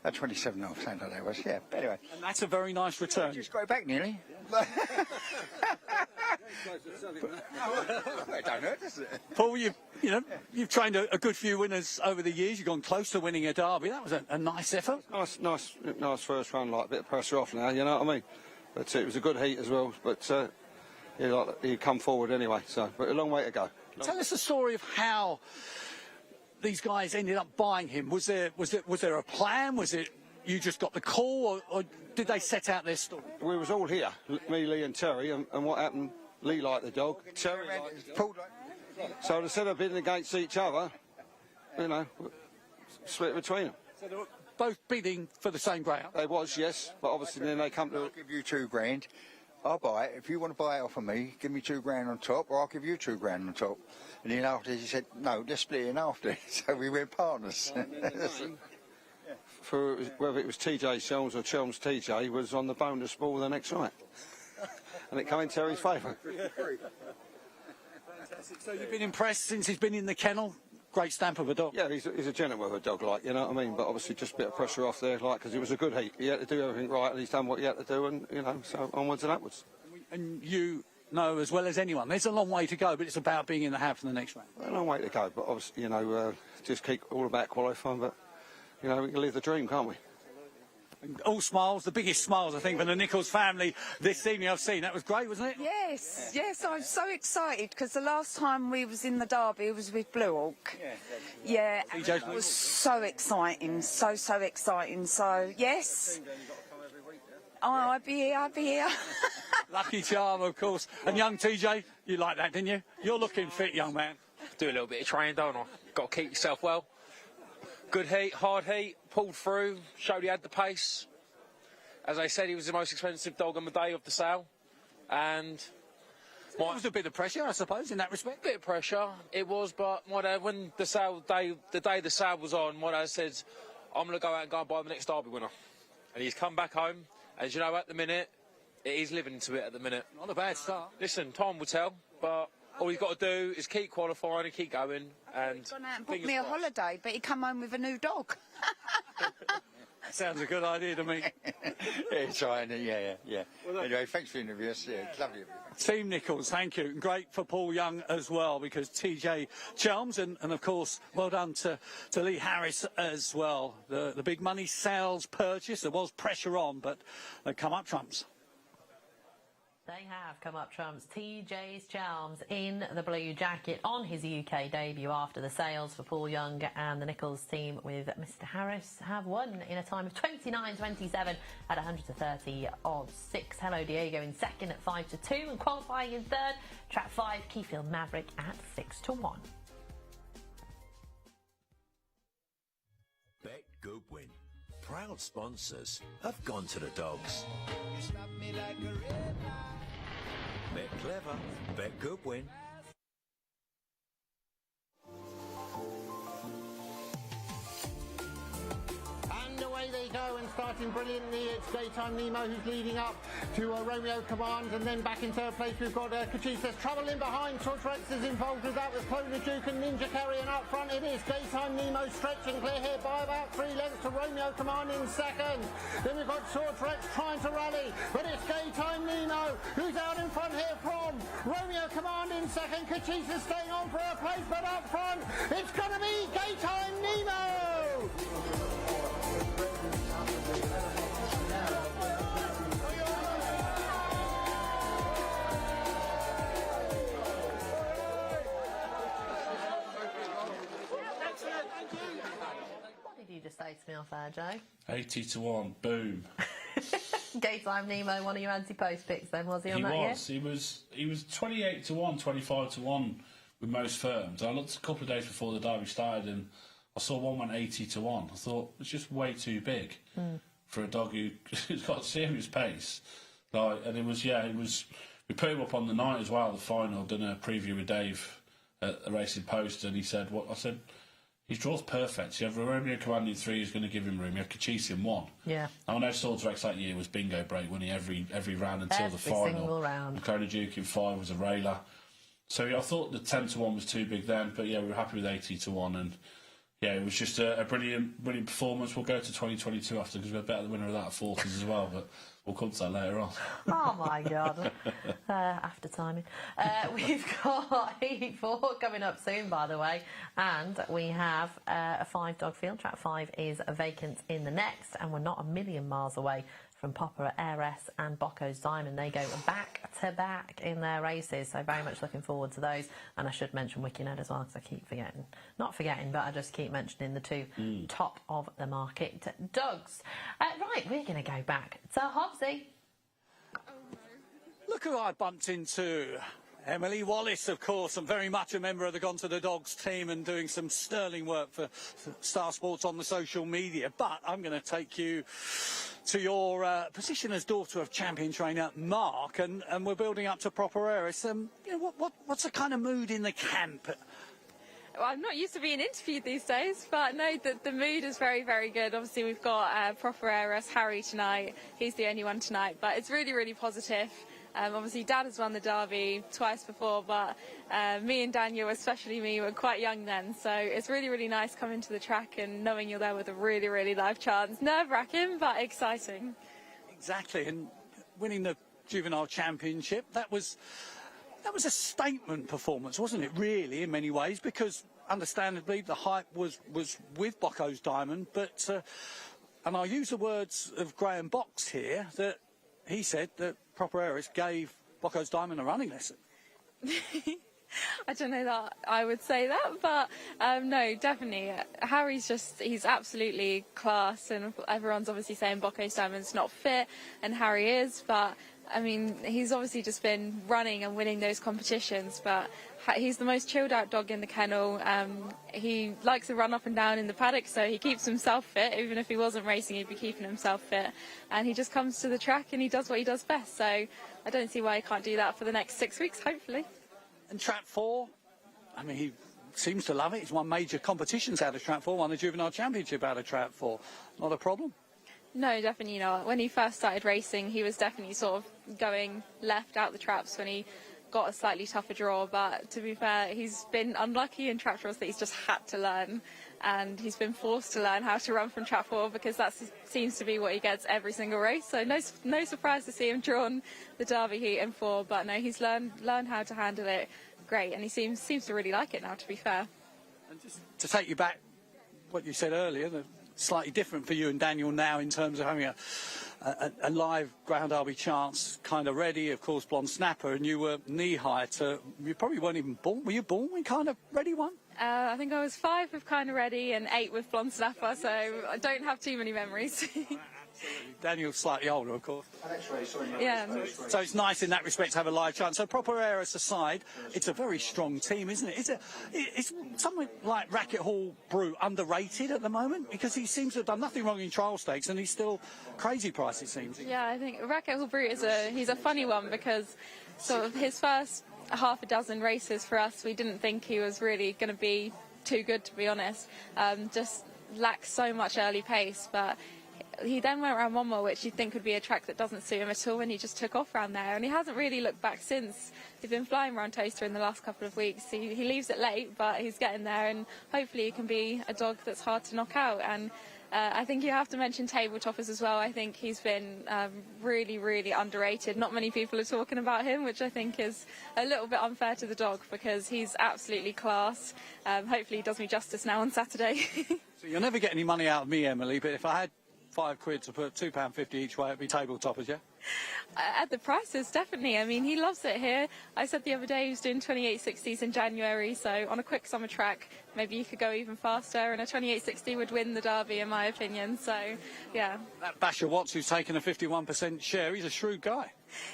27.5 Sunday that was, yeah. But anyway. And that's a very nice return. Just got it back nearly. It don't hurt, does it? Paul, you've trained a good few winners over the years. You've gone close to winning a derby. That was a nice effort. Nice first run, like a bit of pressure off now, you know what I mean? But it was a good heat as well, but he come forward anyway, but a long way to go. Tell us the story of how these guys ended up buying him. Was there a plan? Was it you just got the call, or did they set out their story? We was all here, me, Lee and Terry, and what happened, Lee liked the dog, Terry liked the dog. So instead of bidding against each other, split between them. So they were both bidding for the same greyhound? They was, yes, but obviously then they come to... I'll give you £2,000. I'll buy it. If you want to buy it off of me, give me £2,000 on top, or I'll give you £2,000 on top. And then after he said, no, let's split it in after. So we went partners. For whether it was TJ Chelms or Chelms TJ was on the bonus ball the next night. And it came in Terry's favour. So you've been impressed since he's been in the kennel? Great stamp of a dog. Yeah, he's a gentleman with a dog, like, you know what I mean? But obviously just a bit of pressure off there, like, because it was a good heat. He had to do everything right, and he's done what he had to do, and, so onwards and upwards. And you know as well as anyone, there's a long way to go, but it's about being in the hat for the next round. A long way to go, but obviously, just keep all about qualifying, but, we can live the dream, can't we? And all smiles, the biggest smiles, I think, for the Nichols family this evening I've seen. That was great, wasn't it? Yes, I'm so excited because the last time we was in the derby it was with Blue Hawk. Yeah, and it was so exciting, so exciting. So, yes. Oh, I'd be here. Lucky charm, of course. And young TJ, you like that, didn't you? You're looking fit, young man. Do a little bit of training, don't I? Got to keep yourself well. Good heat, hard heat, pulled through, showed he had the pace. As I said, he was the most expensive dog on the day of the sale. And it was a bit of pressure, I suppose, in that respect. Bit of pressure, it was, but my dad, when the day the sale was on, my dad said, I'm going to go out and buy the next derby winner. And he's come back home, and at the minute, he's living to it at the minute. Not a bad start. Listen, time will tell, but all he's got to do is keep qualifying and keep going. And he's gone out and booked me a holiday, but he come home with a new dog. Sounds a good idea to me. It's right, yeah. Well, anyway, thanks for the interview. Yeah, it's lovely. Team Nichols, thank you. And great for Paul Young as well, because TJ Chelms, and of course, well done to Lee Harris as well. The big money sales purchase, there was pressure on, but they come up trumps. They have come up trumps. TJ Chelms in the blue jacket on his UK debut after the sales for Paul Young, and the Nichols team with Mr Harris have won in a time of 29.27 at 130 odds 6. Hello Diego in second at 5-2, and qualifying in third, Trap 5 Keyfield Maverick at 6-1. Bet Goodwin, proud sponsors have Gone to the Dogs. Bet clever, bet Goodwin. And away they go, and starting brilliantly, it's Daytime Nemo who's leading up to Romeo Command, and then back in third place we've got Kachis. There's trouble in behind. Tortrex is involved with that, with Clona Duke and Ninja Carrion up front. It is Daytime Nemo stretching clear here by about 3 lengths to Romeo Command in second. Then we've got Tortrex trying to rally, but it's Daytime Nemo who's out in front here from Romeo Command in second. Kachis is staying on for a place, but up front it's going to be Daytime Nemo. What did you just say to me off air, Joe? 80-1, boom. Daytime Nemo, one of your anti-post picks then, was he on that year? He was 28-1, 25-1 with most firms. I looked a couple of days before the derby started and I saw one went 80-1. I thought, it's just way too big for a dog who's got serious pace. And it was, we put him up on the night as well, the final, done a preview with Dave at the Racing Post, and he said, I said, his draw's perfect. You have Romeo commanding 3 who's going to give him room. You have Kachis in 1. Yeah. I know Swordsrex that year was bingo break, wasn't he? Every round until the final. Every single round. Clona Duke in 5 was a railer. So I thought the 10-1 was too big then, but we were happy with 80-1, and yeah, it was just a brilliant performance. We'll go to 2022 after because we're better the winner of that at 40s as well, but we'll come to that later on. Oh my God. After timing. We've got Heat 4 coming up soon, by the way, and we have a 5-dog field. Track 5 is vacant in the next, and we're not a million miles away from Popper Heiress and Bocco's Diamond. They go back to back in their races, so very much looking forward to those. And I should mention Wickenhead as well, because I keep forgetting. Not forgetting, but I just keep mentioning the two top of the market dogs. Right, we're going to go back to Hobbsy. Look who I bumped into. Emily Wallace, of course, and very much a member of the Gone to the Dogs team and doing some sterling work for Star Sports on the social media. But I'm going to take you to your position as daughter of champion trainer Mark, and we're building up to Proper Heiress. You know, what's the kind of mood in the camp? Well, I'm not used to being interviewed these days, but no, the mood is very, very good. Obviously, we've got Proper Heiress, Harry tonight. He's the only one tonight, but it's really, really positive. Obviously, Dad has won the Derby twice before, but me and Daniel, especially me, were quite young then. So it's really, really nice coming to the track and knowing you're there with a really, really live chance. Nerve-wracking, but exciting. Exactly, and winning the Juvenile Championship, that was a statement performance, wasn't it, really, in many ways, because understandably the hype was with Bocco's Diamond, but, and I'll use the words of Graham Box here, that he said that Proper Heiress gave Bocco's Diamond a running lesson. I don't know that I would say that, but no, definitely. He's absolutely class, and everyone's obviously saying Bocco's Diamond's not fit, and Harry is, but I mean, he's obviously just been running and winning those competitions, but he's the most chilled out dog in the kennel. He likes to run up and down in the paddock, so he keeps himself fit. Even if he wasn't racing, he'd be keeping himself fit. And he just comes to the track and he does what he does best. So I don't see why he can't do that for the next 6 weeks, hopefully. And Trap 4, I mean, he seems to love it. He's won major competitions out of Trap 4, won the Juvenile Championship out of Trap 4. Not a problem. No, definitely not. When he first started racing, he was definitely sort of going left out the traps when he got a slightly tougher draw, but to be fair, he's been unlucky in trap draws that he's just had to learn, and he's been forced to learn how to run from trap 4 because that seems to be what he gets every single race. So no surprise to see him drawn the Derby Heat in 4, but no, he's learned how to handle it great, and he seems to really like it now, to be fair. And just to take you back, what you said earlier, slightly different for you and Daniel now in terms of having a live Greyhound Derby chance kind of ready, of course, Blonde Snapper, and you were knee-high to, you probably weren't even born. Were you born when kind of ready one? I think I was 5 with Kind of Ready and 8 with Blonde Snapper, so I don't have too many memories. Daniel's slightly older, of course. Yeah. So it's nice in that respect to have a live chance. So Proper Heiress aside, it's a very strong team, isn't it? Is someone like Racket Hall Brute underrated at the moment? Because he seems to have done nothing wrong in trial stakes and he's still crazy price, it seems. Yeah, I think Racket Hall Brute he's a funny one because sort of his first half a dozen races for us, we didn't think he was really going to be too good, to be honest. Just lacks so much early pace, but he then went around Monmouth, which you'd think would be a track that doesn't suit him at all, and he just took off around there, and he hasn't really looked back since. He's been flying around Toaster in the last couple of weeks. He leaves it late, but he's getting there, and hopefully he can be a dog that's hard to knock out. And I think you have to mention Table Toppers as well. I think he's been really, really underrated. Not many people are talking about him, which I think is a little bit unfair to the dog because he's absolutely class. Hopefully he does me justice now on Saturday. So you'll never get any money out of me, Emily, but if I had £5 to put £2.50 each way, it'd be Table Toppers, yeah? At the prices, definitely. I mean, he loves it here. I said the other day he was doing 28.60s in January, so on a quick summer track, maybe you could go even faster, and a 28.60 would win the Derby, in my opinion. So, yeah. That Basher Watts, who's taken a 51% share, he's a shrewd guy.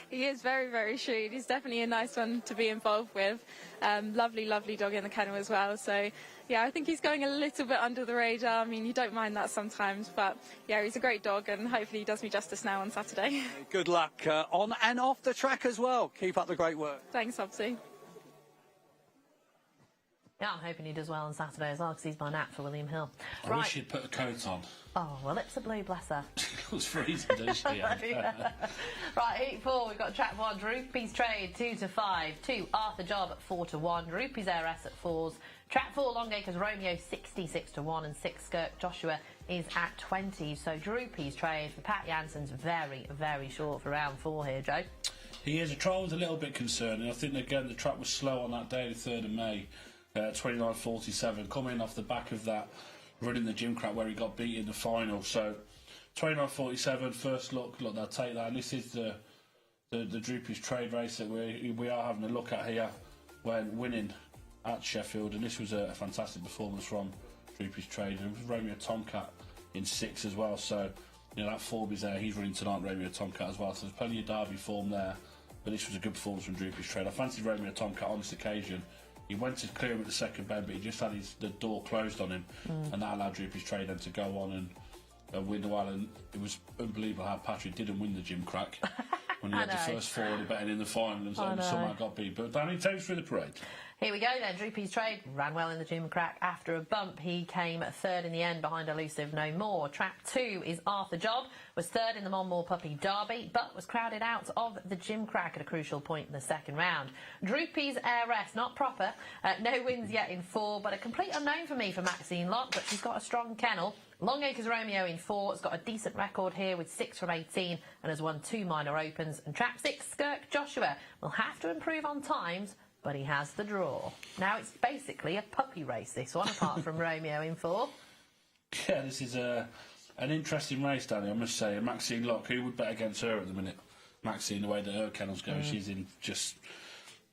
He is very, very shrewd. He's definitely a nice one to be involved with. Lovely, lovely dog in the kennel as well. So, yeah, I think he's going a little bit under the radar. I mean, you don't mind that sometimes, but yeah, he's a great dog, and hopefully he does me justice now on Saturday. Good luck on and off the track as well. Keep up the great work. Thanks, Hobbsy. Yeah, I'm hoping he does well on Saturday as well, because he's my nap for William Hill. I wish he'd put a coat on. Oh, well, lips are blue, bless her. It was freezing, didn't she? Yeah. Right, Heat 4, we've got Track 1, Droopy's Trade 2-5, 2 Arthur Job at 4-1, Droopy's Heiress at 4s, Track 4, Longacres Romeo 66-1, and 6 Skirk Joshua is at 20. So Droopy's Trade for Pat Jansen's very, very short for round 4 here, Joe. He is. The trial was a little bit concerning. I think, again, the track was slow on that day, the 3rd of May, 29.47, coming off the back of that running the gym crack where he got beat in the final. So 29.47, first look, they'll take that. And this is the Droopy's Trade race that we are having a look at here when winning at Sheffield. And this was a fantastic performance from Droopy's Trade. And it was Romeo Tomcat in 6 as well. So, you know, that form is there. He's running tonight, Romeo Tomcat as well. So there's plenty of Derby form there. But this was a good performance from Droopy's Trade. I fancied Romeo Tomcat on this occasion. He went to clear him at the second bend, but he just had the door closed on him, and that allowed Droopy's Trade then to go on and win the while. And it was unbelievable how Patrick didn't win the gym crack when he had the first 4 and betting in the final, and somehow got beat. But Danny takes through the parade. Here we go then. Droopy's Trade ran well in the gym crack after a bump. He came 3rd in the end behind Elusive No More. Track 2 is Arthur Job, was 3rd in the Monmore Puppy Derby, but was crowded out of the gym crack at a crucial point in the second round. Droopy's Heiress, not proper, no wins yet in 4, but a complete unknown for me for Maxine Lott, but she's got a strong kennel. Longacres Romeo in 4 has got a decent record here with 6 from 18 and has won 2 minor opens. And Track 6, Skirk Joshua, will have to improve on times, but he has the draw. Now it's basically a puppy race, this one, apart from Romeo in 4. Yeah, this is an interesting race, Danny, I must say. And Maxine Locke, who would bet against her at the minute? Maxine, the way that her kennel's going, she's in just...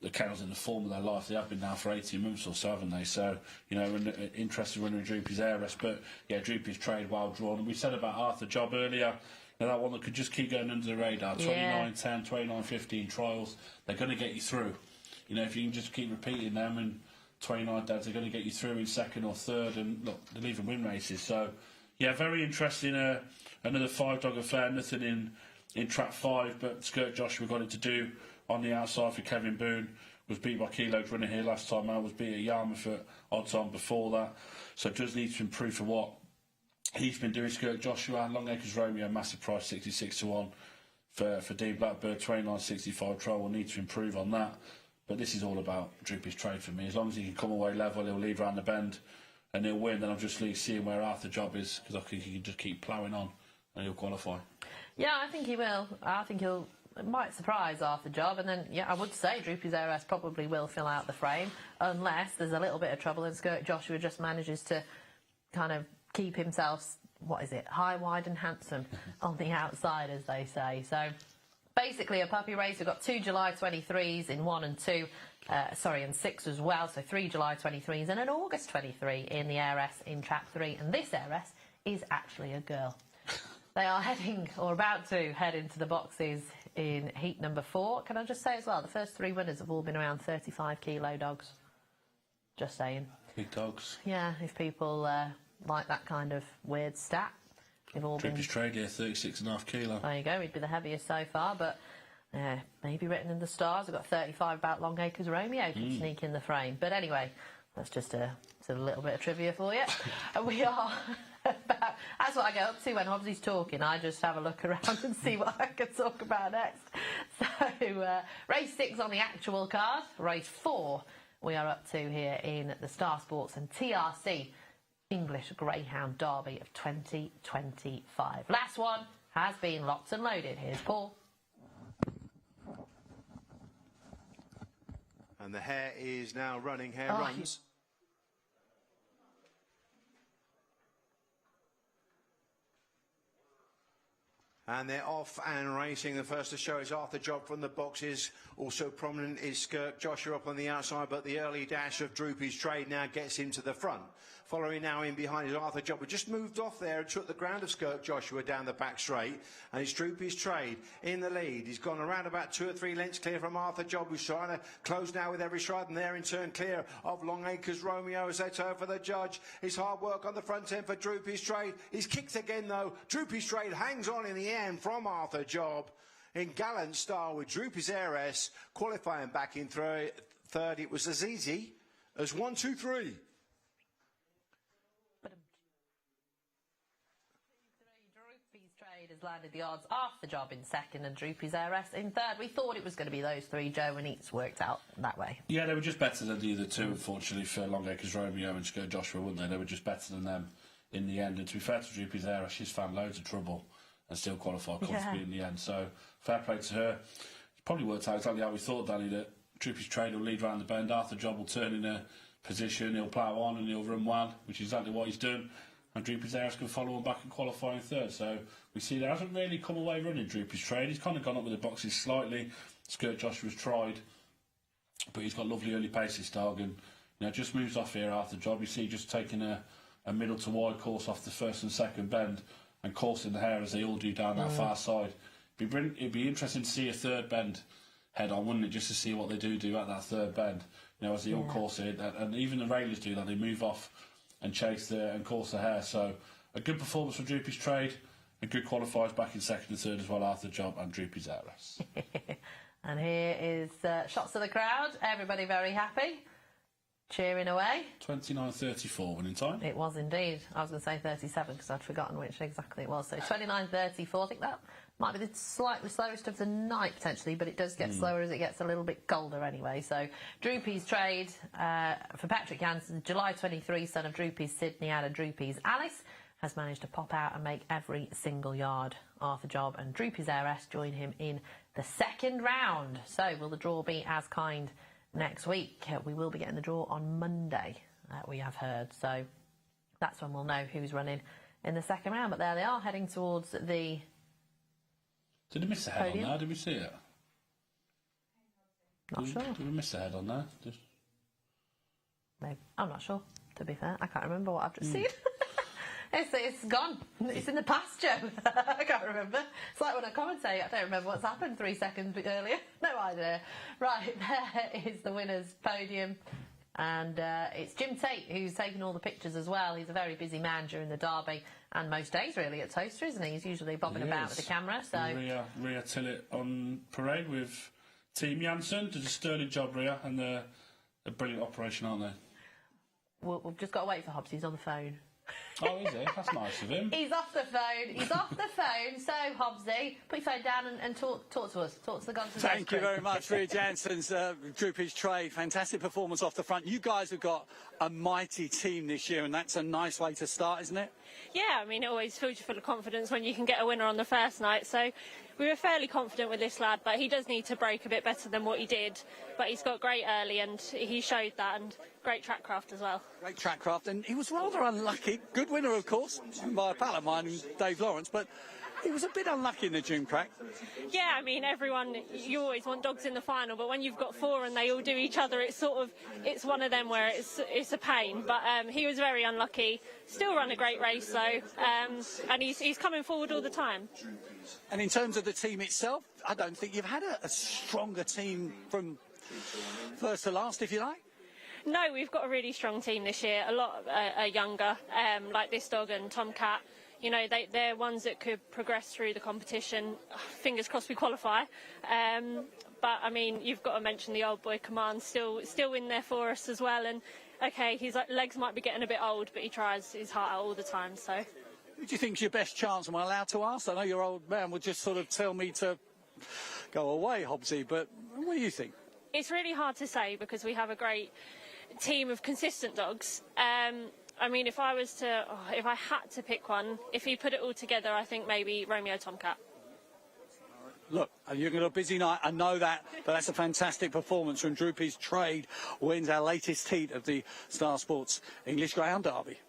The kennels in the form of their life. They have been now for 18 months or so, haven't they? So, you know, interested running with Droopy's Heiress. But, yeah, Droopy's Trade, well drawn. And we said about Arthur Job earlier, you know, that one that could just keep going under the radar. 29.10, 29.15 trials. They're going to get you through. You know, if you can just keep repeating them, and 29 dads are going to get you through in 2nd or 3rd. And, look, they'll even win races. So, yeah, very interesting. Another 5-dog affair. Nothing in Track 5, but Skirk Joshua got it to do on the outside for Kevin Boone. Was beat by Kilo's runner here last time out. Was beat at Yarmouth at odds on before that. So does need to improve for what he's been doing. Skirk Joshua, Longacres Romeo, massive price, 66-1 for Dean Blackbird, 29.65 trial. Will need to improve on that. But this is all about Droopy's Trade for me. As long as he can come away level, he'll leave around the bend and he'll win. Then I'm just seeing where Arthur Job is, because I think he can just keep ploughing on and he'll qualify. Yeah, I think he will. I think he'll... It might surprise Arthur Job, and then, yeah, I would say Droopy's Heiress probably will fill out the frame, unless there's a little bit of trouble and Skirk Joshua just manages to kind of keep himself, high, wide and handsome on the outside, as they say. So, basically a puppy race. We've got 2 July 23s in 1 and 2, and 6 as well, so 3 July 23s and an August 23 in the Heiress in Track 3, and this Heiress is actually a girl. They are heading, or about to head into the boxes in heat number 4. Can I just say as well, the first 3 winners have all been around 35-kilo dogs. Just saying. Big dogs. Yeah, if people like that kind of weird stat. They've all Droopy's Trade, yeah, 36.5 kilo. There you go, he'd be the heaviest so far, but maybe written in the stars. I've got 35 about Longacres Romeo could sneak in the frame. But anyway, that's just a little bit of trivia for you. We are... That's what I go up to when Hobbsy's talking. I just have a look around and see what I can talk about next. So, race 6 on the actual card. Race 4 we are up to here in the Star Sports and TRC English Greyhound Derby of 2025. Last one has been locked and loaded. Here's Paul. And the hare is now running. Hare runs. And they're off and racing. The first to show is Arthur Job from the boxes. Also prominent is Skirk Joshua up on the outside, but the early dash of Droopy's Trade now gets him to the front. Following now in behind is Arthur Job, who just moved off there and took the ground of Skirk Joshua down the back straight. And it's Droopy's Trade in the lead. He's gone around about 2 or 3 lengths clear from Arthur Job, who's trying to close now with every stride, and there in turn clear of Longacres Romeo as they turn for the judge. It's hard work on the front end for Droopy's Trade. He's kicked again though. Droopy's Trade hangs on in the end from Arthur Job in gallant style with Droopy's Heiress qualifying back in third. It was Azizi as 1, 2, 3. Trade has landed the odds off the job in second and Droopy's Heiress in third. We thought it was going to be those three, Joe, and it's worked out that way. Yeah, they were just better than the other two, unfortunately, for Longacres Romeo and Skirt Joshua, weren't they? They were just better than them in the end. And to be fair to Droopy's Heiress, she's found loads of trouble and still qualified comfortably in the end. So fair play to her. It's probably worked out exactly how we thought, Danny, that Droopy's Trade will lead round the bend. Arthur Job will turn in a position, he'll plough on and he'll run well, which is exactly what he's done. And Droopy's Heiress can follow him back and qualify in third. So we see there hasn't really come away running Droopy's Trade. He's kind of gone up with the boxes slightly. Skirt Joshua's tried, but he's got lovely early pace, this dog, and just moves off here after Job. You see just taking a middle to wide course off the first and second bend and coursing the hare as they all do down that far side. It'd be interesting to see a third bend head on, wouldn't it, just to see what they do at that third bend, as they all course it. And even the railers do that, they move off and chase and course the hare. So a good performance from Droopy's Trade, and good qualifiers back in second and third as well, Arthur Job and Droopy's Heiress. And here is shots of the crowd, everybody very happy, cheering away. 29.34 winning time. It was indeed. I was going to say 37 because I'd forgotten which exactly it was. So 29.34, I think that might be the slightly slowest of the night potentially, but it does get slower as it gets a little bit colder anyway. So Droopy's Trade for Patrick Jansen, July 23, son of Droopy's Sydney out of Droopy's Alice, has managed to pop out and make every single yard. Arthur Job and Droopy's Heiress join him in the second round. So will the draw be as kind next week? We will be getting the draw on Monday, we have heard. So that's when we'll know who's running in the second round. But there they are, heading towards the Did they miss a head podium. on there? Did we see it? Not sure. Did we miss a head on there? Maybe. I'm not sure, to be fair. I can't remember what I've just seen. It's gone. It's in the past, Joe. I can't remember. It's like when I commentate, I don't remember what's happened 3 seconds earlier. No idea. Right, there is the winner's podium. And it's Jim Tate who's taking all the pictures as well. He's a very busy man during the derby and most days really at Toaster, isn't he? He's usually bobbing about with the camera. So Rhea Tillett on parade with Team Janssen. Did a sterling job, Rhea, and a brilliant operation, aren't they? We've just got to wait for Hobbs. He's on the phone. Oh, is he? That's nice of him. He's off the phone. He's off the phone. So, Hobbsy, put your phone down and talk to us. Talk to the guns. Thank you very much, Rhea Jansen's Droopy's Trade. Fantastic performance off the front. You guys have got a mighty team this year, and that's a nice way to start, isn't it? Yeah, I mean, it always fills you full of confidence when you can get a winner on the first night. So we were fairly confident with this lad, but he does need to break a bit better than what he did. But he's got great early, and he showed that, and great track craft as well. Great track craft, and he was rather unlucky. Good winner, of course, by a pal of mine, Dave Lawrence, but he was a bit unlucky in the June crack. Yeah, I mean, you always want dogs in the final, but when you've got four and they all do each other, it's one of them where it's a pain. But he was very unlucky. Still run a great race though, and he's coming forward all the time. And in terms of the team itself, I don't think you've had a stronger team from first to last, if you like. No, we've got a really strong team this year. A lot are younger, like this dog and Tomcat. You know, they're ones that could progress through the competition. Fingers crossed we qualify. But, I mean, you've got to mention the old boy Command, still in there for us as well. And, OK, his legs might be getting a bit old, but he tries his heart out all the time. So, who do you think's your best chance? Am I allowed to ask? I know your old man would just sort of tell me to go away, Hobbsy, but what do you think? It's really hard to say because we have a great team of consistent dogs. I mean, if I had to pick one, if he put it all together, I think maybe Romeo Tomcat. Look, you're going to have a busy night, I know that, but that's a fantastic performance from Droopy's Trade, wins our latest heat of the Star Sports English Greyhound Derby.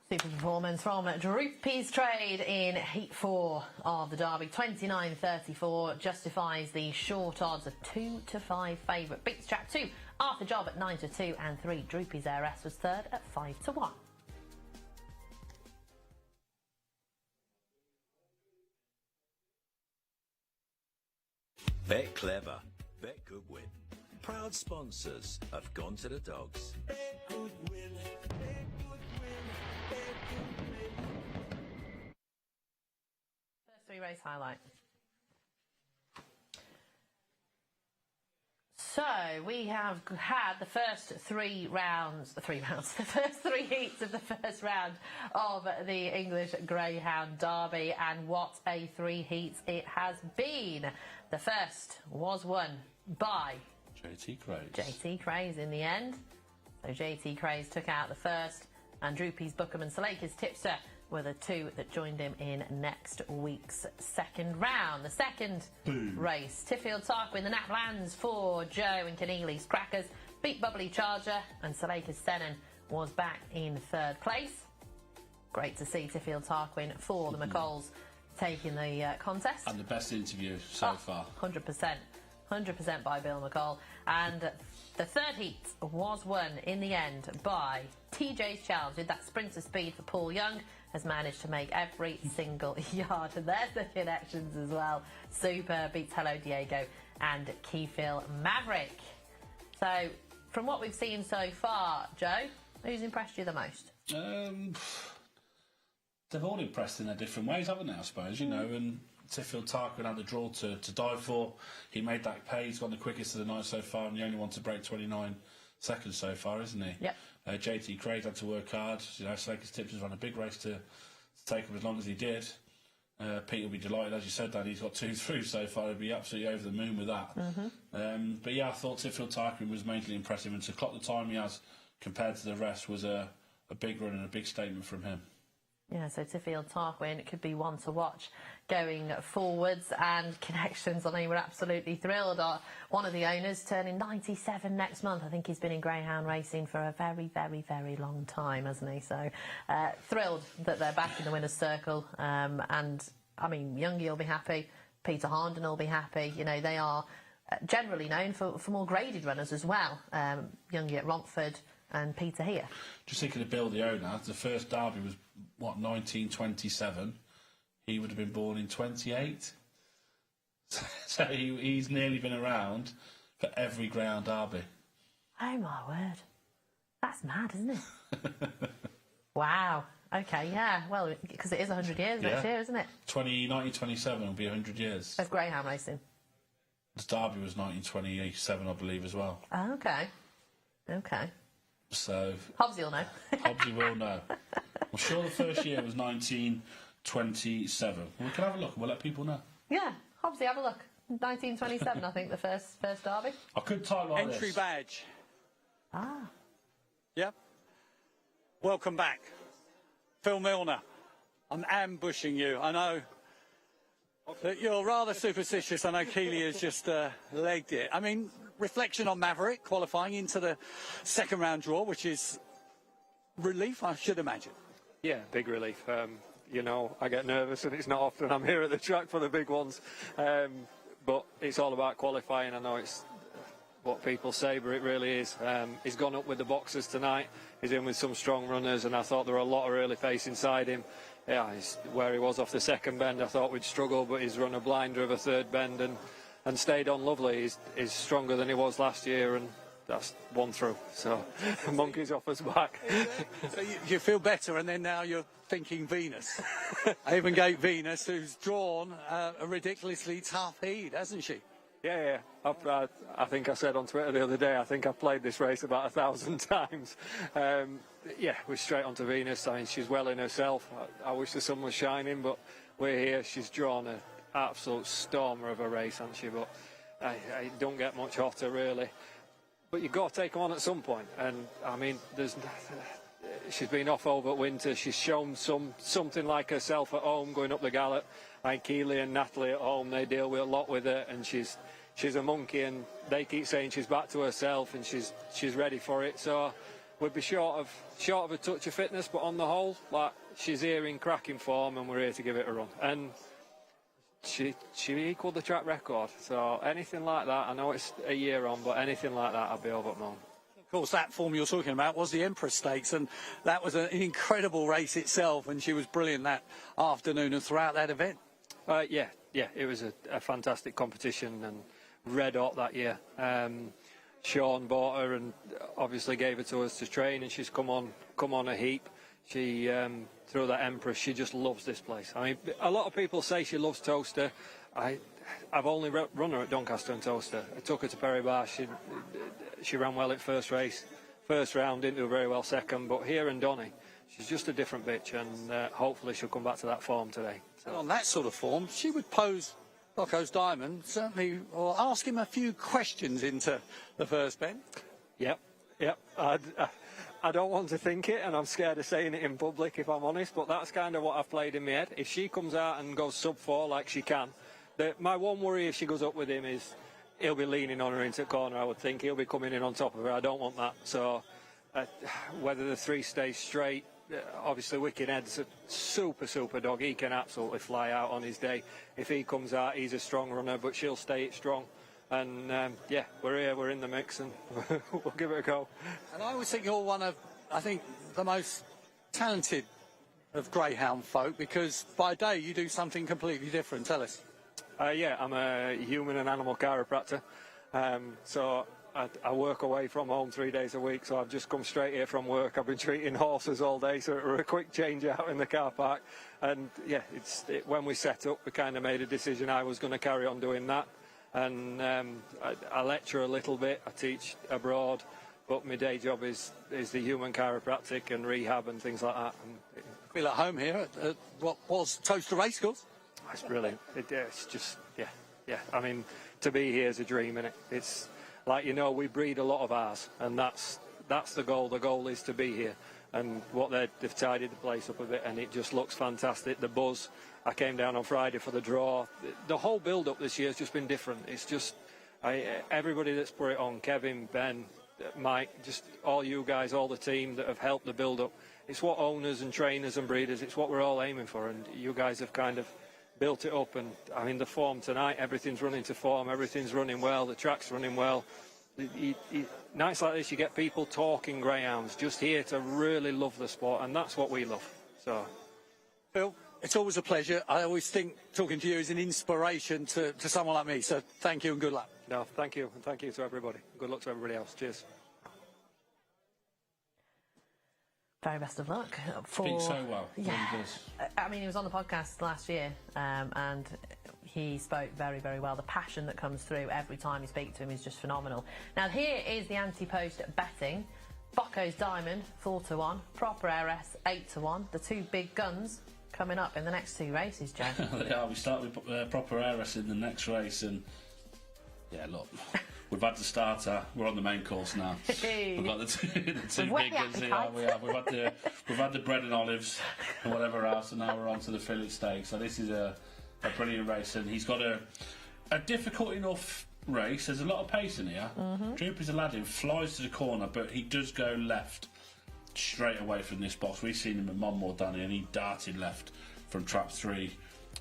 Super performance from Droopy's Trade in Heat 4 of the Derby. 29.34 justifies the short odds of 2 to 5 favourite. Beats track 2, Arthur Job at 9 to 2, and 3, Droopy's Heiress was third at 5 to 1. Bet clever, bet good win. Proud sponsors of Gone to the Dogs. Bet good win, bet good win, bet good win. First 3 race highlight. So we have had the first the first 3 heats of the first round of the English Greyhound Derby, and what a 3 heats it has been. The first was won by JT Craze. JT Craze in the end. So JT Craze took out the first, and Droopy's Bookham and Saleka's Tipster were the 2 that joined him in next week's second round. The second race, Tiffield Tarquin, the Naplands for Joe and Keneally's Crackers, beat Bubbly Charger, and Saleka's Sennen was back in 3rd place. Great to see Tiffield Tarquin for the McColls taking the contest. And the best interview so far. 100%. 100% by Bill McCall. And the 3rd heat was won in the end by TJ's Challenge. With that sprinter speed for Paul Young, has managed to make every single yard. And there's the connections as well. Super beats Hello Diego and Keyfield Maverick. So, from what we've seen so far, Joe, who's impressed you the most? They've all impressed in their different ways, haven't they, I suppose, you know, and Tiffield Tarquin had the draw to die for. He made that pay. He's gone the quickest of the night so far, and the only one to break 29 seconds so far, isn't he? Yep. JT Craig had to work hard. You know, Saleka's Tipster's run a big race to take him as long as he did. Pete will be delighted, as you said, that he's got 2 through so far. He'll be absolutely over the moon with that. But yeah, I thought Tiffield Tarquin was majorly impressive, and to clock the time he has compared to the rest was a big run and a big statement from him. Yeah, so Tiffield Tarquin could be one to watch going forwards. And connections, I know we're absolutely thrilled. One of the owners turning 97 next month. I think he's been in Greyhound racing for a very, very, very long time, hasn't he? So thrilled that they're back in the winner's circle. And, I mean, Youngie will be happy. Peter Harnden will be happy. You know, they are generally known for more graded runners as well. Youngie at Romford and Peter here. Just thinking of Bill, the owner, the first derby was, what, 1927? He would have been born in 28. So he's nearly been around for every Greyhound derby. Oh, my word. That's mad, isn't it? Wow. OK, yeah. Well, because it is 100 years next year, isn't it? 1927 will be 100 years. Of Greyhound racing. The derby was 1927, I believe, as well. Oh, OK. OK. So Hobbsy will know. Hobbsy will know. I'm sure the first year was 1927. We can have a look and we'll let people know. Yeah, Hobbsy, have a look. 1927, I think, the first derby. I could type like Entry this. badge. Ah. Yep. Welcome back. Phil Milner. I'm ambushing you. I know that you're rather superstitious. I know Keeley has just legged it. I mean, reflection on Maverick qualifying into the second round draw, which is relief, I should imagine. Yeah, big relief. You know, I get nervous and it's not often I'm here at the track for the big ones. But it's all about qualifying. I know it's what people say, but it really is. He's gone up with the boxers tonight. He's in with some strong runners, and I thought there were a lot of early pace inside him. Yeah, where he was off the second bend, I thought we'd struggle, but he's run a blinder of a third bend and stayed on lovely. He's stronger than he was last year, and that's one through. So, monkey's off his back. So you feel better, and then now you're thinking Venus. Avengate Venus, who's drawn a ridiculously tough heat, hasn't she? Yeah. I think I said on Twitter the other day, I think I've played this race about 1,000 times. Yeah, we're straight onto Venus. I mean, she's well in herself. I wish the sun was shining, but we're here. She's drawn an absolute stormer of a race, hasn't she? But I don't get much hotter, really. But you've got to take them on at some point. And, I mean, she's been off over winter. She's shown something like herself at home going up the gallop. Like Keeley and Natalie at home, they deal with a lot with her, and she's a monkey, and they keep saying she's back to herself and she's ready for it. So we'd be short of a touch of fitness, but on the whole, like, she's here in cracking form, and we're here to give it a run. And she equalled the track record. So anything like that, I know it's a year on, but anything like that, I'd be over the moon. Of course, that form you're talking about was the Empress Stakes, and that was an incredible race itself, and she was brilliant that afternoon and throughout that event. Yeah, it was a fantastic competition and red hot that year. Sean bought her and obviously gave her to us to train, and she's come on a heap. She through that Empress, she just loves this place. I mean, a lot of people say she loves Toaster. I've only run her at Doncaster and Toaster. I took her to Perry Bar. She ran well at first race. First round, didn't do very well second. But here in Donny, she's just a different bitch, and hopefully she'll come back to that form today. And on that sort of form, she would pose Bocco's Diamond, certainly, or ask him a few questions into the first bend. Yep. I don't want to think it, and I'm scared of saying it in public, if I'm honest, but that's kind of what I've played in my head. If she comes out and goes sub-4 like she can, my one worry if she goes up with him is he'll be leaning on her into the corner, I would think. He'll be coming in on top of her. I don't want that. So whether the 3 stays straight, obviously Wicked Ed's a super dog. He can absolutely fly out on his day. If he comes out, he's a strong runner, but she'll stay it strong. And yeah, we're here, we're in the mix, and we'll give it a go. And I always think you're one of, I think, the most talented of greyhound folk, because by day you do something completely different. Tell us. Yeah, I'm a human and animal chiropractor, so I work away from home 3 days a week, so I've just come straight here from work. I've been treating horses all day, so it was a quick change out in the car park. And yeah, when we set up, we kind of made a decision I was going to carry on doing that. And I lecture a little bit, I teach abroad, but my day job is the human chiropractic and rehab and things like that. And feel at home here at what was Toaster Racecourse. It's brilliant. It's just, yeah. I mean, to be here is a dream, innit? It's like, we breed a lot of ours, and that's the goal. The goal is to be here. And they've tidied the place up a bit, and it just looks fantastic. The buzz. I came down on Friday for the draw. The whole build-up this year has just been different. It's just everybody that's put it on, Kevin, Ben, Mike, just all you guys, all the team that have helped the build-up. It's what owners and trainers and breeders, it's what we're all aiming for, and you guys have kind of built it up. And I mean, the form tonight, everything's running to form, everything's running well, the track's running well. Nights like this, you get people talking greyhounds, just here to really love the sport, and that's what we love. So, Phil, it's always a pleasure. I always think talking to you is an inspiration to someone like me. So thank you and good luck. No, thank you, and thank you to everybody. Good luck to everybody else. Cheers. Very best of luck. Speaks so well. Yeah. Really does. I mean, he was on the podcast last year, and he spoke very, very well. The passion that comes through every time you speak to him is just phenomenal. Now, here is the anti-post betting. Bocco's Diamond, 4-1. Proper Heiress, 8-1. The 2 big guns coming up in the next 2 races, Joe. Yeah, we start with Proper Heiress in the next race, and yeah, look, we've had the starter. We're on the main course now. We've got the two big guns here. We've had the bread and olives and whatever else, and now we're on to the fillet steak. So this is a brilliant race, and he's got a difficult enough race. There's a lot of pace in here. Droopy's Aladdin flies to the corner, but he does go left straight away from this box. We've seen him at Monmore, Danny, and he darted left from trap 3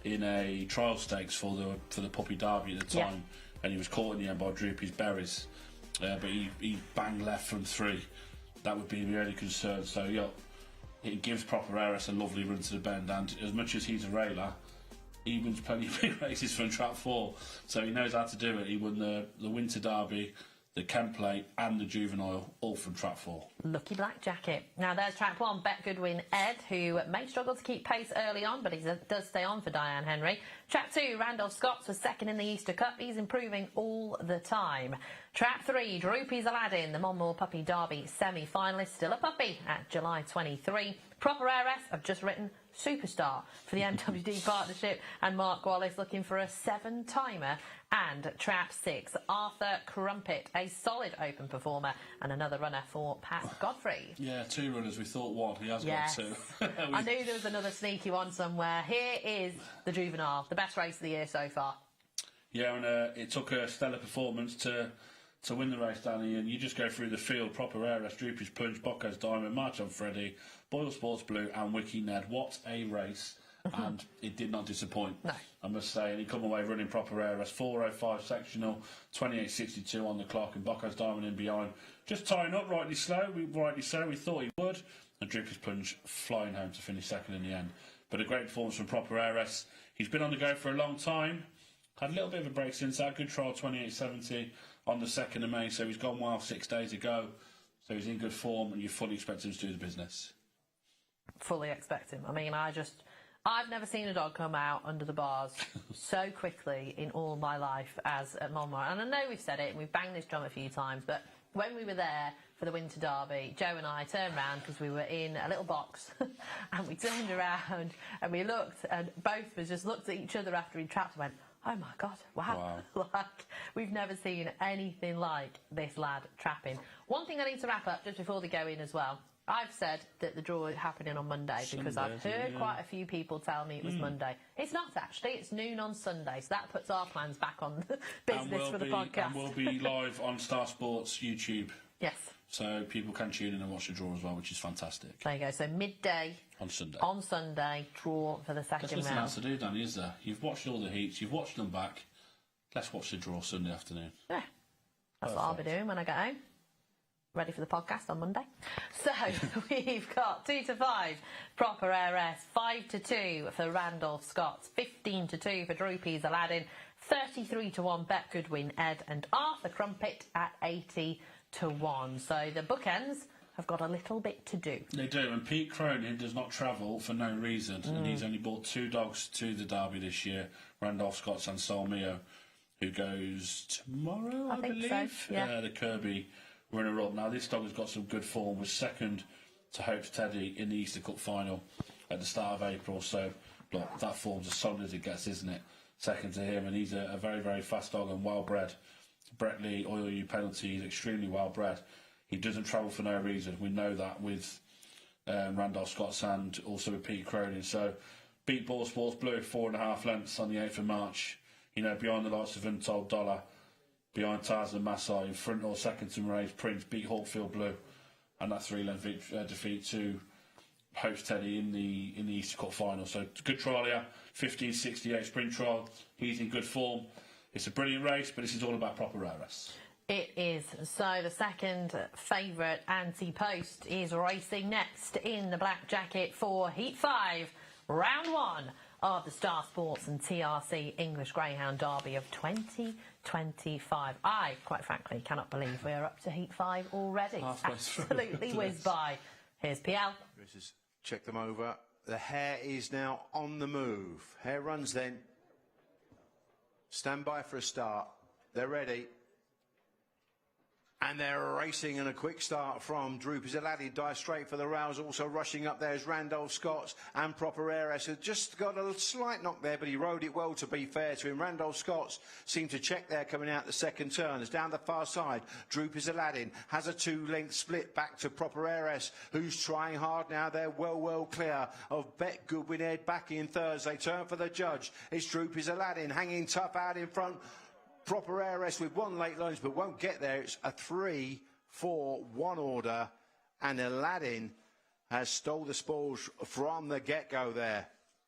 in a trial stakes for the Puppy Derby at the time, and he was caught in the end by Droopy's Berries, but he banged left from 3. That would be the only concern. So yeah, it gives Proper Heiress a lovely run to the bend, and as much as he's a railer, he wins plenty of big races from trap 4, so he knows how to do it. He won the Winter Derby, the Kent Plate and the Juvenile, all from trap 4. Lucky Black Jacket. Now there's trap 1, Bet Goodwin Ed, who may struggle to keep pace early on, but he does stay on for Diane Henry. Trap 2, Randolph Scots was second in the Easter Cup. He's improving all the time. Trap 3, Droopy's Aladdin, the Monmore Puppy Derby semi-finalist, still a puppy at July 23. Proper Heiress, I've just written Superstar for the MWD partnership, and Mark Wallace looking for a 7-timer. And trap 6, Arthur Crumpet, a solid open performer, and another runner for Pat Godfrey. Yeah, 2 runners. We thought 1. He has yes. got 2. I knew there was another sneaky one somewhere. Here is the Juvenile, the best race of the year so far. Yeah, and it took a stellar performance to win the race, Danny, and you just go through the field. Proper Heiress, Droopy's Punch, Bocco's Diamond, March on Freddy, Boyle Sports Blue and Wiki Ned. What a race. And it did not disappoint, no. I must say. And he come away running Proper Heiress, 4:05 sectional, 28:62 on the clock, and Bocco's Diamond in behind. Just tying up rightly so. We thought he would. And Droopy's Punch flying home to finish second in the end. But a great performance from Proper Heiress. He's been on the go for a long time. Had a little bit of a break since that. Good trial, 28:70 on the 2nd of May. So he's gone well 6 days ago. So he's in good form, and you fully expect him to do the business. Fully expect him. I mean, I've never seen a dog come out under the bars so quickly in all my life as at Monmouth. And I know we've said it and we've banged this drum a few times, but when we were there for the Winter Derby, Joe and I turned round because we were in a little box and we turned around and we looked and both of us just looked at each other after he trapped and went, oh my God, wow. Like, we've never seen anything like this lad trapping. One thing I need to wrap up just before they go in as well. I've said that the draw is happening on Monday because I've heard quite a few people tell me it was Monday. It's not actually, it's noon on Sunday, so that puts our plans back on business for the podcast. And we'll be live on Star Sports YouTube. Yes. So people can tune in and watch the draw as well, which is fantastic. There you go, so midday on Sunday, draw for the second round. There's nothing else round. to do, Danny, is there? You've watched all the heats, you've watched them back. Let's watch the draw Sunday afternoon. Yeah, that's what I'll be doing when I get home. Ready for the podcast on Monday. So we've got 2 to 5 proper heiress, 5 to 2 for Randolph Scott's, 15 to 2 for Droopy's Aladdin, 33 to 1 Bet Goodwin Ed and Arthur Crumpet at 80 to 1. So the bookends have got a little bit to do. They do, and Pete Cronin does not travel for no reason, and he's only brought 2 dogs to the Derby this year, Randolph Scott's and Solmio, who goes tomorrow, I believe. So, yeah. The Kirby runner-up. Now, this dog has got some good form, was second to Hope's Teddy in the Easter Cup final at the start of April, so look, that form's as solid as it gets, isn't it? Second to him, and he's a very, very fast dog and well-bred. Brett Lee, Oil You penalty, he's extremely well-bred. He doesn't travel for no reason. We know that with Randolph Scott's and also with Pete Cronin. So, beat Ball Sports Blue 4.5 lengths on the 8th of March. You know, behind the likes of Untold Dollar, behind Tarzan Maasai, in front or second to Murray's Prince, beat Hawkfield Blue, and that 3-length defeat to Hope's Teddy in the Easter Cup final. So good trial here, 15.68 sprint trial. He's in good form. It's a brilliant race, but this is all about proper heiress. It is. So the second favourite, Anti-Post, is racing next in the black jacket for Heat 5, round 1 of the Star Sports and TRC English Greyhound Derby of 2025. I, quite frankly, cannot believe we are up to Heat 5 already. Absolutely whizzed by. Here's PL. Check them over. The hare is now on the move. Hare runs then. Stand by for a start. They're ready. And they're racing, and a quick start from Droopy's Aladdin. Dive straight for the rails. Also rushing up there is Randolph Scott's and Proper Heiress, who just got a slight knock there, but he rode it well, to be fair to him. Randolph Scott's seemed to check there coming out the second turn. It's down the far side. Droopy's Aladdin has a 2-length split back to Proper Heiress, who's trying hard now. They're well clear of Bet Goodwin Ed back in third. They turn for the judge. It's Droopy's Aladdin hanging tough out in front. Proper Heiress with 1 late lunge, but won't get there. It's a 3-4-1 order, and Aladdin has stole the spoils from the get-go there.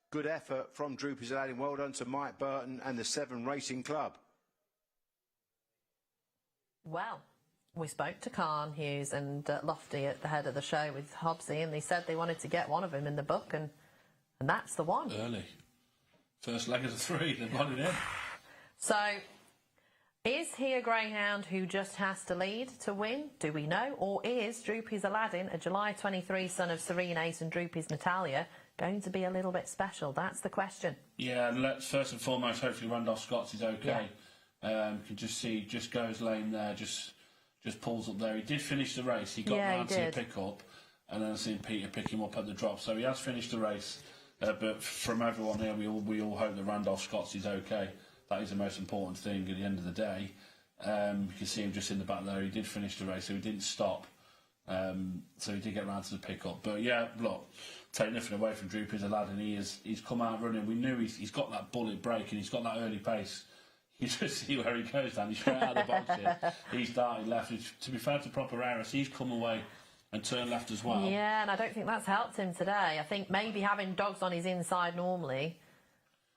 Good effort from Droopy's Aladdin. Well done to Mike Burton and the 7 Racing Club. Well, we spoke to Khan, Hughes and Lofty at the head of the show with Hobbsy, and they said they wanted to get one of them in the book, and that's the one. Early. First leg of the 3, they've got it in. So, is he a greyhound who just has to lead to win? Do we know? Or is Droopy's Aladdin, a July 23 son of Serene Ace and Droopy's Natalia, going to be a little bit special? That's the question. Yeah, let's first and foremost, hopefully Randolph Scott's is okay. You can just see, just goes lane there, just pulls up there. He did finish the race. He got round to the pick-up, and then I've seen Peter pick him up at the drop. So he has finished the race. But from everyone here, we all hope that Randolph Scott's is okay. That is the most important thing at the end of the day. You can see him just in the back there. He did finish the race, so he didn't stop. So he did get round to the pick-up. But yeah, look, take nothing away from Droopy's Aladdin. He's come out running. We knew he's got that bullet break and he's got that early pace. You just see where he goes down. He's straight out of the box here. He's darting left. To be fair to Proper Heiress, he's come away and turned left as well. Yeah, and I don't think that's helped him today. I think maybe having dogs on his inside normally...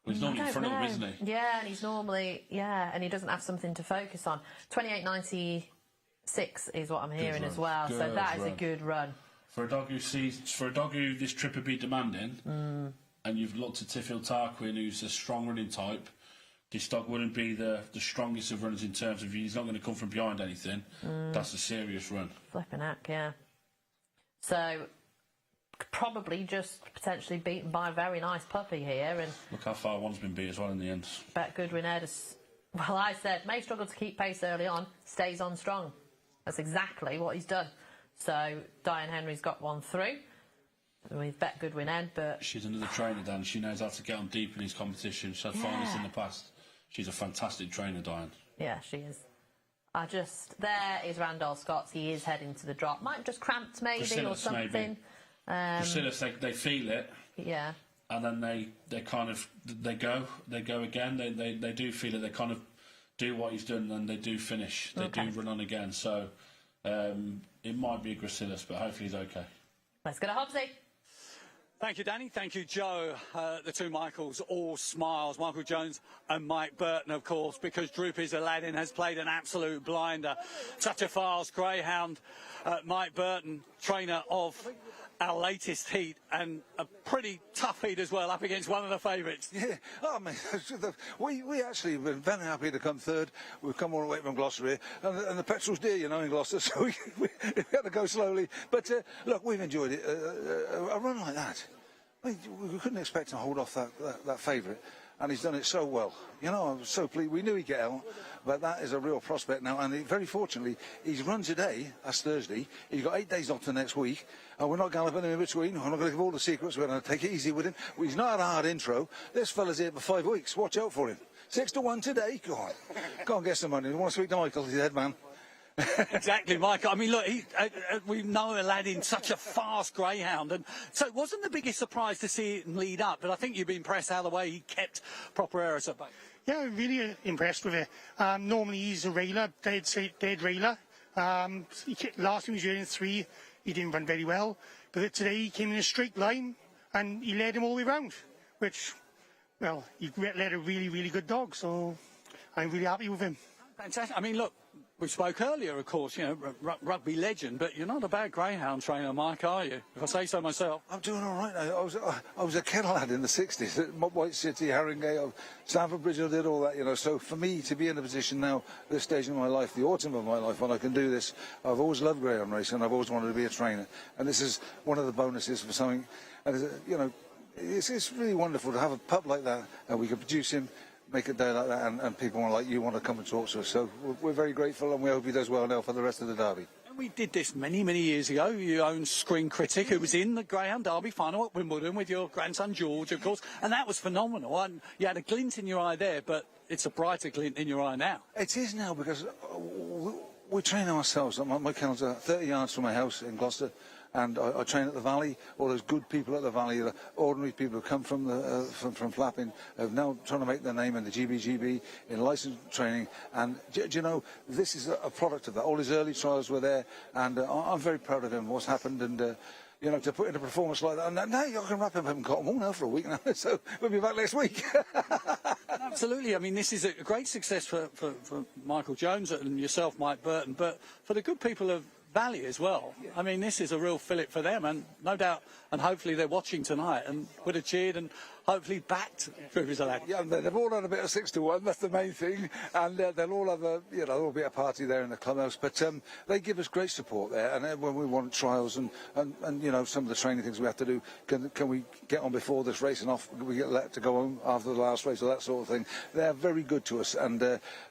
Well, he's normally in front of him, isn't he? Yeah, and he's normally, and he doesn't have something to focus on. 28.96 is what I'm hearing as well, so that is a good run. For a dog who this trip would be demanding, and you've looked at Tiffield Tarquin, who's a strong running type, this dog wouldn't be the strongest of runners in terms of he's not going to come from behind anything. That's a serious run. Flipping heck, yeah. So, probably just potentially beaten by a very nice puppy here. And look how far one's been beat as well in the end. Bet Goodwin Ed has, well, I said, may struggle to keep pace early on, stays on strong. That's exactly what he's done. So Diane Henry's got one through with Bet Goodwin Ed, but she's another trainer, Dan. She knows how to get on deep in his competition. She's had finalists in the past. She's a fantastic trainer, Diane. Yeah, she is. There is Randolph Scott. He is heading to the drop. Might have just cramped maybe Gracilis, or something. Gracilis, they feel it. Yeah. And then they kind of they go again. They do feel it. They kind of do what he's done, and they do finish. They do run on again. So it might be a Gracilis, but hopefully he's okay. Let's go to Hobbsy. Thank you, Danny. Thank you, Joe. The two Michaels, all smiles. Michael Jones and Mike Burton, of course, because Droopy's Aladdin has played an absolute blinder. Such a fast greyhound. Mike Burton, trainer of our latest heat, and a pretty tough heat as well, up against one of the favourites. Yeah, I mean, we actually have been very happy to come third. We've come all the way from Gloucester here, and the petrol's dear, you know, in Gloucester, so we had to go slowly. But look, we've enjoyed it. A run like that, we couldn't expect to hold off that favourite, and he's done it so well. You know, I'm so pleased. We knew he'd get out, but that is a real prospect now. And very fortunately, he's run today. That's Thursday. He's got 8 days off to next week. We're not galloping in between. I'm not going to give all the secrets. We're going to take it easy with him. He's not had a hard intro. This fella's here for 5 weeks. Watch out for him. 6-1 today. Go on. Go on, get some money. You want to speak to Michael? He's the head man. Exactly, Michael. I mean, look, we know Aladdin, such a fast greyhound, and so it wasn't the biggest surprise to see him lead up, but I think you've been impressed how the way he kept Proper Eris at bay. Yeah, really impressed with it. Normally he's a railer, dead railer. Last time he was here in 3, he didn't run very well, but today he came in a straight line and he led him all the way round, which, well, he led a really, really good dog, so I'm really happy with him. Fantastic. I mean, look, we spoke earlier, of course, you know, rugby legend, but you're not a bad greyhound trainer, Mike, are you? If I say so myself. I'm doing all right. I was a kennel lad in the 60s at White City, Haringey, Stamford Bridge. I did all that, you know. So for me to be in a position now, this stage of my life, the autumn of my life, when I can do this, I've always loved greyhound racing, and I've always wanted to be a trainer. And this is one of the bonuses for something. And you know, it's really wonderful to have a pup like that, and we can produce him, make a day like that, and people like you want to come and talk to us. So we're very grateful, and we hope he does well now for the rest of the Derby. And we did this many, many years ago. You own Screen Critic, who was in the Greyhound Derby final at Wimbledon with your grandson George, of course, and that was phenomenal. And you had a glint in your eye there, but it's a brighter glint in your eye now. It is now, because we train ourselves. My kennels are 30 yards from my house in Gloucester, and I train at the Valley. All those good people at the Valley, the ordinary people who come from from flapping, are now trying to make their name in the GBGB in licensed training. And do you know, this is a product of that. All his early trials were there, and I'm very proud of him. What's happened, and you know, to put in a performance like that. And now you can wrap him up and got him all now for a week now. So we'll be back next week. Absolutely. I mean, this is a great success for Michael Jones and yourself, Mike Burton, but for the good people of Valley as well. I mean, this is a real fillip for them, and no doubt, and hopefully they're watching tonight and would have cheered and hopefully backed Troopers Aladdin. Yeah, they've all had a bit of 6-1. That's the main thing, and they'll all have a, you know, there'll be a party there in the clubhouse. But they give us great support there, and when we want trials and you know, some of the training things we have to do, can we get on before this race and off? We get let to go home after the last race or that sort of thing. They're very good to us, and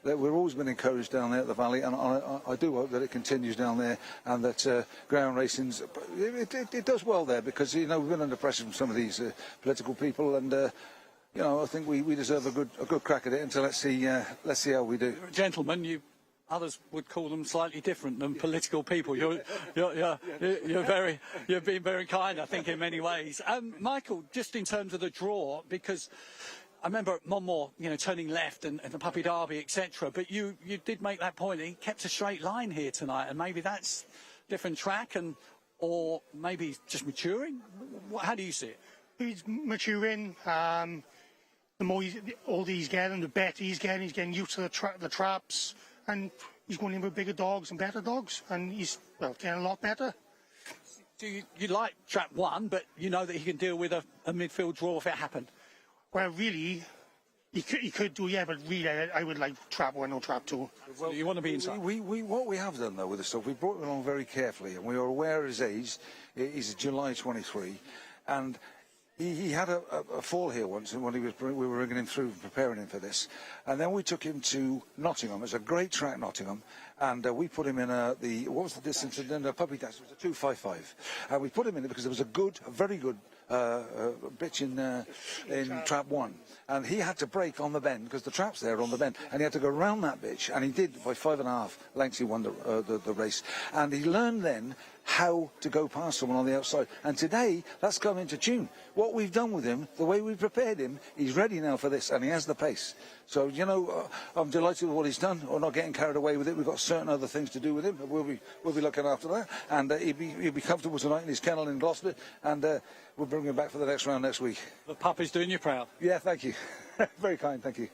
we've always been encouraged down there at the Valley, and I do hope that it continues down there, and that ground racing's it does well there, because you know, we've been under pressure from some of these political people, and you know, I think we deserve a good crack at it. Until let's see how we do. You're a gentleman. Others would call them slightly different than political people. You're being very kind, I think, in many ways. Michael, just in terms of the draw, because I remember at Monmore, you know, turning left and the Puppy Derby, etc. But you did make that point. He kept a straight line here tonight, and maybe that's a different track, or maybe he's just maturing. How do you see it? He's maturing. The more older he's getting, the better he's getting. He's getting used to the traps, and he's going in with bigger dogs and better dogs, and he's, well, getting a lot better. Do you like trap 1, but you know that he can deal with a midfield draw if it happened? Well, really, He could do, yeah, but really, I would like trap 1 or trap 2. Well, you want to be inside. What we have done, though, with the stuff, we brought him along very carefully, and we were aware of his age. He's July 23, and he had a fall here once when we were bringing him through, preparing him for this. And then we took him to Nottingham. It's a great track, Nottingham. And we put him in what was the distance? In the puppy test, it was a 2:55. And we put him in it because there was a very good bitch in trap 1. And he had to break on the bend because the trap's there on the bend. And he had to go round that bitch. And he did by 5.5 lengths. He won the race. And he learned then how to go past someone on the outside. And today, that's come into tune. What we've done with him, the way we prepared him, he's ready now for this, and he has the pace. So, you know, I'm delighted with what he's done. We're not getting carried away with it. We've got certain other things to do with him, but we'll be looking after that. And he'll be comfortable tonight in his kennel in Gloucester, and we'll bring him back for the next round next week. The puppy's doing you proud. Yeah, thank you. Very kind, thank you.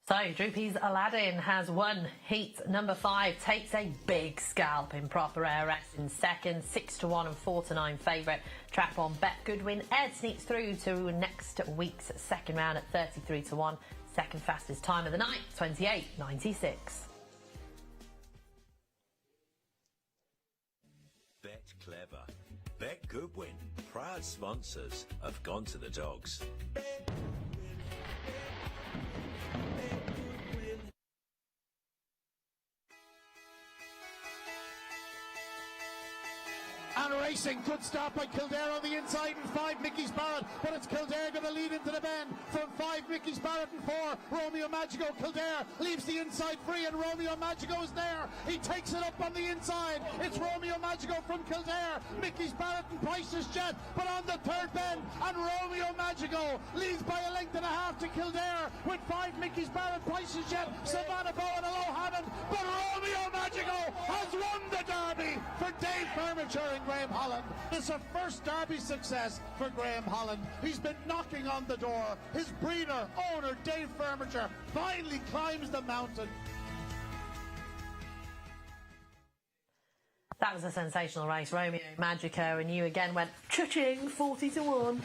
So, Droopy's Aladdin has won heat number 5, takes a big scalp in proper ARS in second, 6-1 and 4-9 favourite. Track 1, Bet Goodwin. Ed sneaks through to next week's second round at 33-1. Second fastest time of the night, 28.96. Bet Clever. Bet Goodwin. Proud sponsors of Gone to the Dogs. And racing, good start by Kildare on the inside and 5 Mickey's Barrett, but it's Kildare going to lead into the bend from 5 Mickey's Barrett and 4 Romeo Magico. Kildare leaves the inside free and Romeo Magico is there. He takes it up on the inside. It's Romeo Magico from Kildare, Mickey's Barrett and Price's Jet, but on the third bend, and Romeo Magico leads by a length and a half to Kildare with 5 Mickey's Barrett, Price's Jet, Savannah Bowen and O'Hammond, but Romeo Magico has won the Derby for Dave Furniture and Graham Holland. It's a first Derby success for Graham Holland. He's been knocking on the door. His breeder, owner, Dave Furniture, finally climbs the mountain. That was a sensational race, Romeo Magico, and you again went cha-ching, 40-1.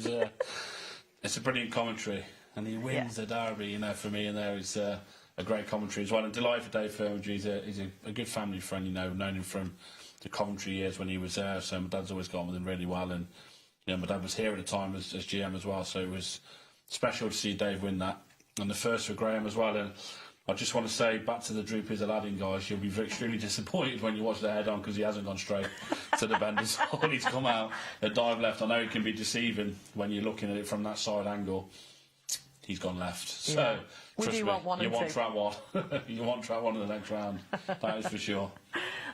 Yeah, it's a brilliant commentary, and he wins the Derby, you know, for me, and there is a great commentary as well. And delighted for Dave Furniture. He's a good family friend, you know, known him from the commentary years when he was there, so my dad's always got on with him really well, and you know, my dad was here at the time as GM as well, so it was special to see Dave win that, and the first for Graham as well. And I just want to say back to the Droopy's Aladdin guys, you'll be extremely disappointed when you watch the head on because he hasn't gone straight to the bend as well. He's come out a dive left. I know it can be deceiving when you're looking at it from that side angle. He's gone left. So yeah. trust me, want one you and want two. track 1. You want track 1 in the next round. That is for sure.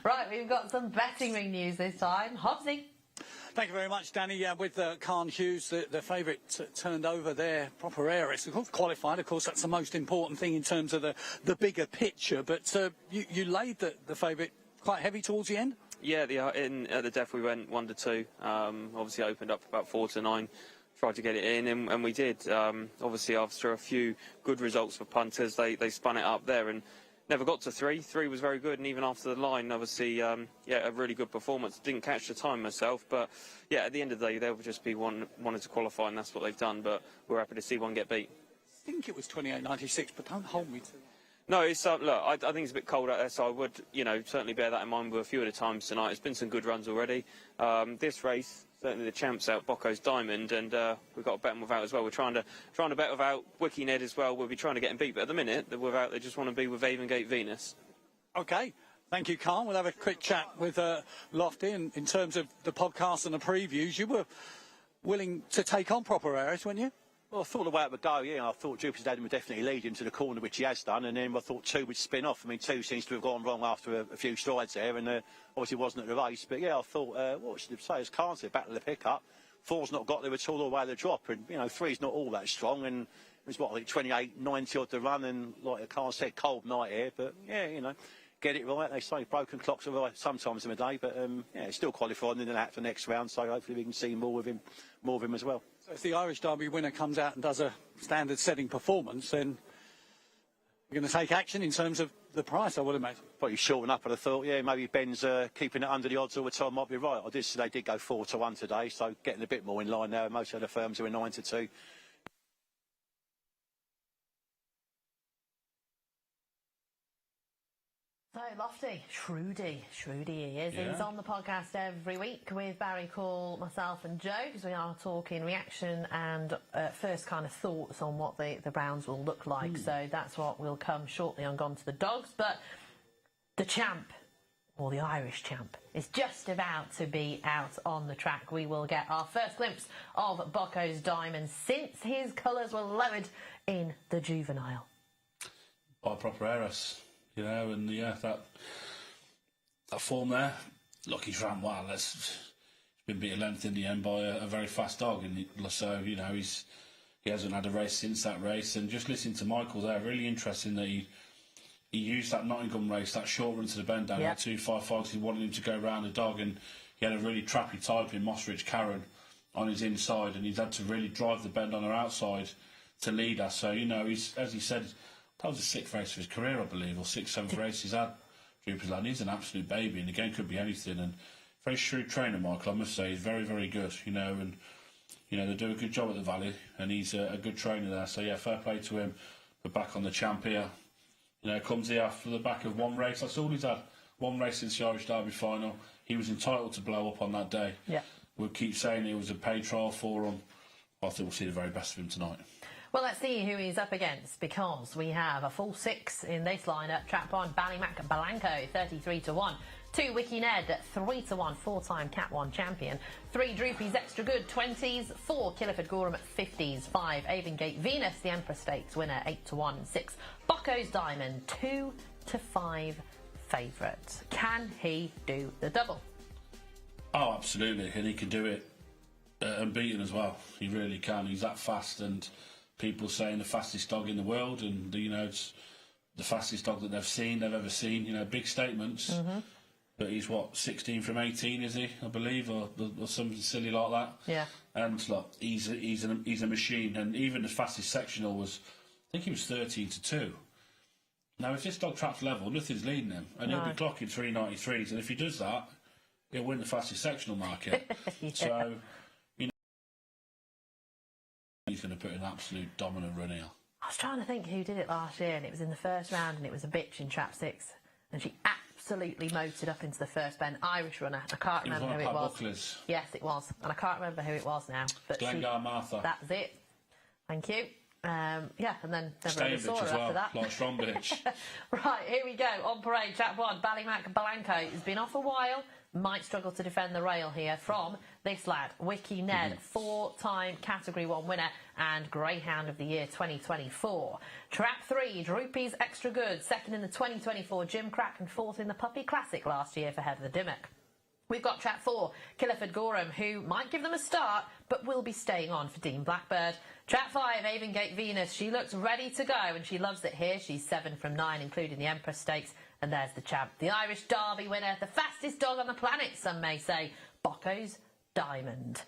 Right, we've got some betting ring news this time. Hobbsy. Thank you very much, Danny. Yeah, with Khan Hughes, the favourite turned over there, proper heiress. Of course, qualified, of course, that's the most important thing in terms of the bigger picture. But you laid the favourite quite heavy towards the end? Yeah, at the death we went 1-2. Obviously opened up about 4-9. Tried to get it in, and we did. Obviously, after a few good results for punters, they spun it up there and never got to 3. 3 was very good, and even after the line, obviously, a really good performance. Didn't catch the time myself, but yeah, at the end of the day, they'll just be wanted to qualify, and that's what they've done. But we're happy to see one get beat. I think it was 28.96, but don't hold me to that. No, it's look. I think it's a bit cold out there, so I would, certainly bear that in mind with a few of the times tonight. It's been some good runs already. This race, certainly the champ's out, Bocco's Diamond, and we've got to bet them without as well. We're trying to bet without Wiki Ned as well. We'll be trying to get him beat, but at the minute, without, they just want to be with Avengate Venus. Okay. Thank you, Carl. We'll have a quick chat with Lofty in terms of the podcast and the previews. You were willing to take on proper Aris, weren't you? Well, I thought the way it would go, yeah. I thought Jupiter's Dad would definitely lead him to the corner, which he has done, and then I thought 2 would spin off. I mean, 2 seems to have gone wrong after a few strides there, and obviously wasn't at the race. But yeah, I thought, what should I say, as Khan said, battle of the pickup. 4's not got there at all the way the drop, and 3's not all that strong, and it was 28.90 odd to run, and like Khan said, cold night here, but yeah, get it right. They say broken clocks are right sometimes in the day, but it's still qualifying in that for next round, so hopefully we can see more of him as well. So if the Irish Derby winner comes out and does a standard setting performance, then you're going to take action in terms of The price, I would have probably shortened up, and I thought, yeah, maybe Ben's keeping it under the odds all the time might be right. I did see they did go 4-1 today, so getting a bit more in line now. Most other firms are in 9-2. So Lofty, Shrewdy he is. Yeah. He's on the podcast every week with Barry Call, myself and Joe, because we are talking reaction and first kind of thoughts on what the Browns will look like. So that's what will come shortly on Gone to the Dogs. But the champ, or the Irish champ, is just about to be out on the track. We will get our first glimpse of Bocco's Diamond since his colours were lowered in the juvenile. By a proper heiress. You know, and yeah, that form there. Look, he's ran well. He's been beaten length in the end by a very fast dog, and so you know he hasn't had a race since that race. And just listening to Michael there, really interesting that he used that Nottingham race, that short run to the bend down at 2.55 because he wanted him to go round the dog, and he had a really trappy type in Mossridge Karen on his inside, and he's had to really drive the bend on her outside to lead us. So you know, he's, as he said, that was the 6th race of his career, I believe, or 6th, 7th race he's had. Droopers Lad, he's an absolute baby, and the game could be anything. And very shrewd trainer, Michael, I must say. He's very, very good, you know, and you know they do a good job at the Valley, and he's a good trainer there. So yeah, fair play to him. But back on the champ here, you know, comes here after the back of one race. That's all he's had. One race since the Irish Derby final. He was entitled to blow up on that day. Yeah, we'll keep saying it was a paid trial for him. I think we'll see the very best of him tonight. Well, let's see who he's up against, because we have a full 6 in this lineup. Trap 1, Ballymac Blanco, 33-1. 2, Wiki Ned, 3-1, 4-time Cat 1 champion. 3, Droopy's Extra Good, 20s. 4, Killiford Gorham, 50s. 5, Avengate Venus, the Emperor Stakes winner, 8-1. 6, Bocco's Diamond, 2-5 favourite. Can he do the double? Oh, absolutely, and he can do it unbeaten as well. He really can. He's that fast, and people saying the fastest dog in the world, and you know it's the fastest dog that they've ever seen. You know, big statements. But he's what, 16 from 18, is he? I believe, or something silly like that. Yeah. And look, he's a machine, and even the fastest sectional was, I think he was 13-2. Now, if this dog traps level, nothing's leading him, and he'll be clocking 3.93s, and if he does that, he'll win the fastest sectional market. So. He's going to put an absolute dominant run here. I was trying to think who did it last year, and it was in the first round, and it was a bitch in trap 6, and she absolutely motored up into the first bend. Irish runner. I can't remember who it was. Buckley's. Yes, it was, and I can't remember who it was now. But Glengar Martha. That's it. Thank you. Yeah, and then never really saw her as after that. Like strong bitch. Right, here we go. On parade, trap 1, Ballymac Blanco has been off a while. Might struggle to defend the rail here from this lad, Wiki Ned, 4-time Category 1 winner and Greyhound of the Year 2024. Trap 3, Droopy's Extra Good, 2nd in the 2024 Gym Crack and 4th in the Puppy Classic last year for Heather Dimmock. We've got trap 4, Killiford Gorham, who might give them a start, but will be staying on for Dean Blackbird. Trap 5, Avengate Venus, she looks ready to go, and she loves it here. She's 7 from 9, including the Empress Stakes. And there's the champ, the Irish Derby winner, the fastest dog on the planet, some may say, Bocco's Diamond.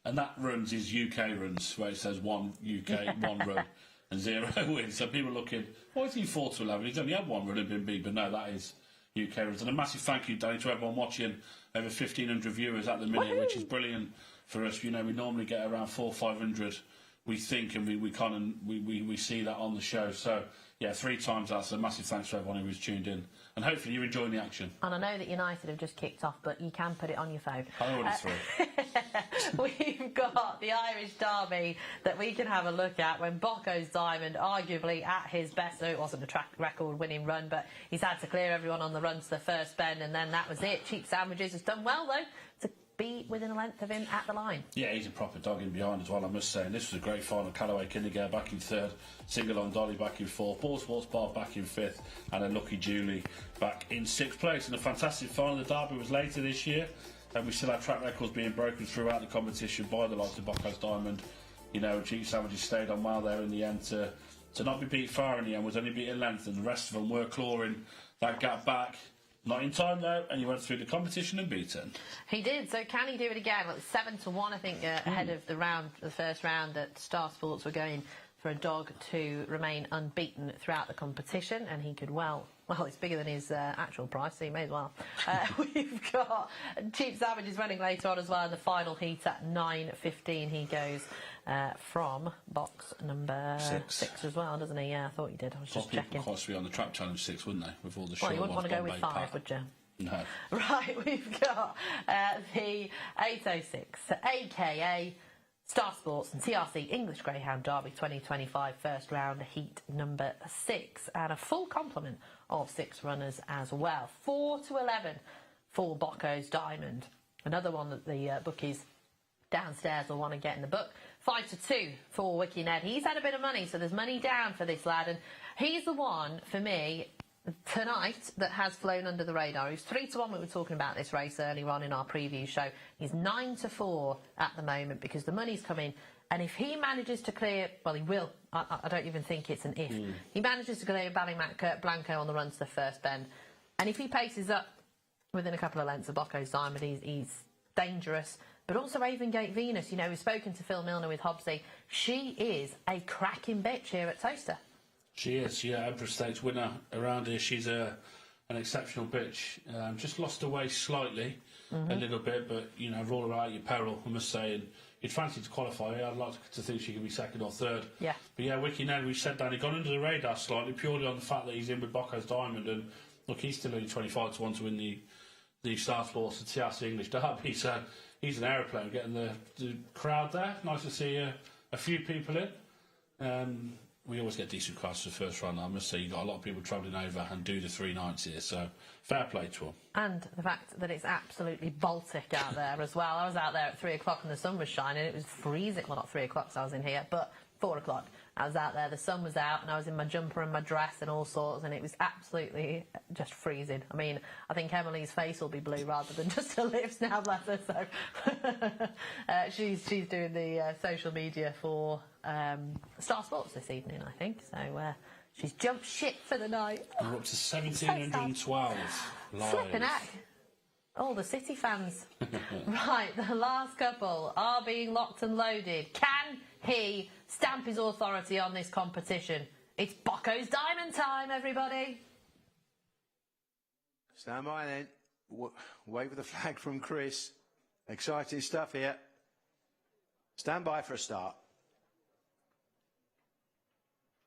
And that runs his UK runs, where it says 1 UK, 1 run, and 0 wins. So people are looking, why is he 4-11? He's only had 1 run and been beat, but no, that is UK runs. And a massive thank you, Danny, to everyone watching. Over 1,500 viewers at the minute, which is brilliant for us. You know, we normally get around 400-500, we think, and we see that on the show. So, yeah, 3 times that, so massive thanks to everyone who was tuned in. And hopefully you're enjoying the action. And I know that United have just kicked off, but you can put it on your phone. I know what it's through. We've got the Irish Derby that we can have a look at when Bocco's Diamond, arguably at his best. No, it wasn't a track record winning run, but he's had to clear everyone on the run to the first bend, and then that was it. Cheap Sandwiches has done well, though, to be within a length of him at the line. Yeah, he's a proper dog in behind as well, I must say. And this was a great final. Callaway Kindergare back in 3rd, Single on Dolly back in 4th, Ball Sports Bar back in 5th, and then Lucky Julie back in 6th place. And a fantastic final. The Derby was later this year, and we still have track records being broken throughout the competition by the likes of Bocco's Diamond. You know, Cheap Sandwiches stayed on well there in the end to not be beat far in the end, was only beat in length, and the rest of them were clawing that gap back. Not in time though, and he went through the competition and beaten. He did. So can he do it again? Well, it's 7-1, I think, ahead of the first round that Star Sports were going for a dog to remain unbeaten throughout the competition, and he could well, it's bigger than his actual price, so you may as well. We've got Cheap Savage is running later on as well in the final heat at 9:15. He goes from box number 6 as well, doesn't he? Yeah, I thought he did. I was just checking. Quite to be on the Trap Challenge 6, wouldn't they? With all the short Well, you wouldn't want to go with 5, pack. would you? No. Right, we've got the 806, aka Star Sports and TRC English Greyhound Derby 2025 first round heat number 6, and a full complement of 6 runners as well. 4 to 11 for Bocco's Diamond. Another one that the bookies downstairs will want to get in the book. 5 to 2 for Wiki Ned. He's had a bit of money, so there's money down for this lad, and he's the one for me tonight that has flown under the radar. He's 3 to 1. We were talking about this race earlier on in our preview show. He's 9 to 4 at the moment because the money's coming, and if he manages to clear, well, he will. I don't even think it's an if. He manages to clear Ballymac Blanco on the run to the first bend, and if he paces up within a couple of lengths of Bocco's Diamond, he's dangerous. But also Avengate Venus, you know, we've spoken to Phil Milner with Hobbsy. She is a cracking bitch here at Toaster. She is, yeah, Empress Stakes winner around here. She's an exceptional bitch. Just lost her way slightly, a little bit, but, you know, roll her out your peril, I must say. And you'd fancy to qualify her. I'd like to think she could be second or third. Yeah. But, yeah, Wiki Ned, we said that. He got under the radar slightly, purely on the fact that he's in with Bocco's Diamond. And, look, he's still only 25 to 1 to win the Star Sports and TRC English Derby. So he's an aeroplane, getting the crowd there. Nice to see a few people in. We always get decent crowds for the first run. I must say, you've got a lot of people travelling over and do the 3 nights here, so fair play to them. And the fact that it's absolutely Baltic out there as well. I was out there at 3 o'clock and the sun was shining. It was freezing. Well, not 3 o'clock, so I was in here, but 4 o'clock. I was out there, the sun was out, and I was in my jumper and my dress and all sorts, and it was absolutely just freezing. I mean, I think Emily's face will be blue rather than just her lips now, bless her. So she's doing the social media for Star Sports this evening, I think. So she's jumped ship for the night. We're up to 1,712 live. Flipping heck. All the City fans. Right, the last couple are being locked and loaded. Can he stamp his authority on this competition? It's Bocco's Diamond time, everybody. Stand by then. Wave of the flag from Chris. Exciting stuff here. Stand by for a start.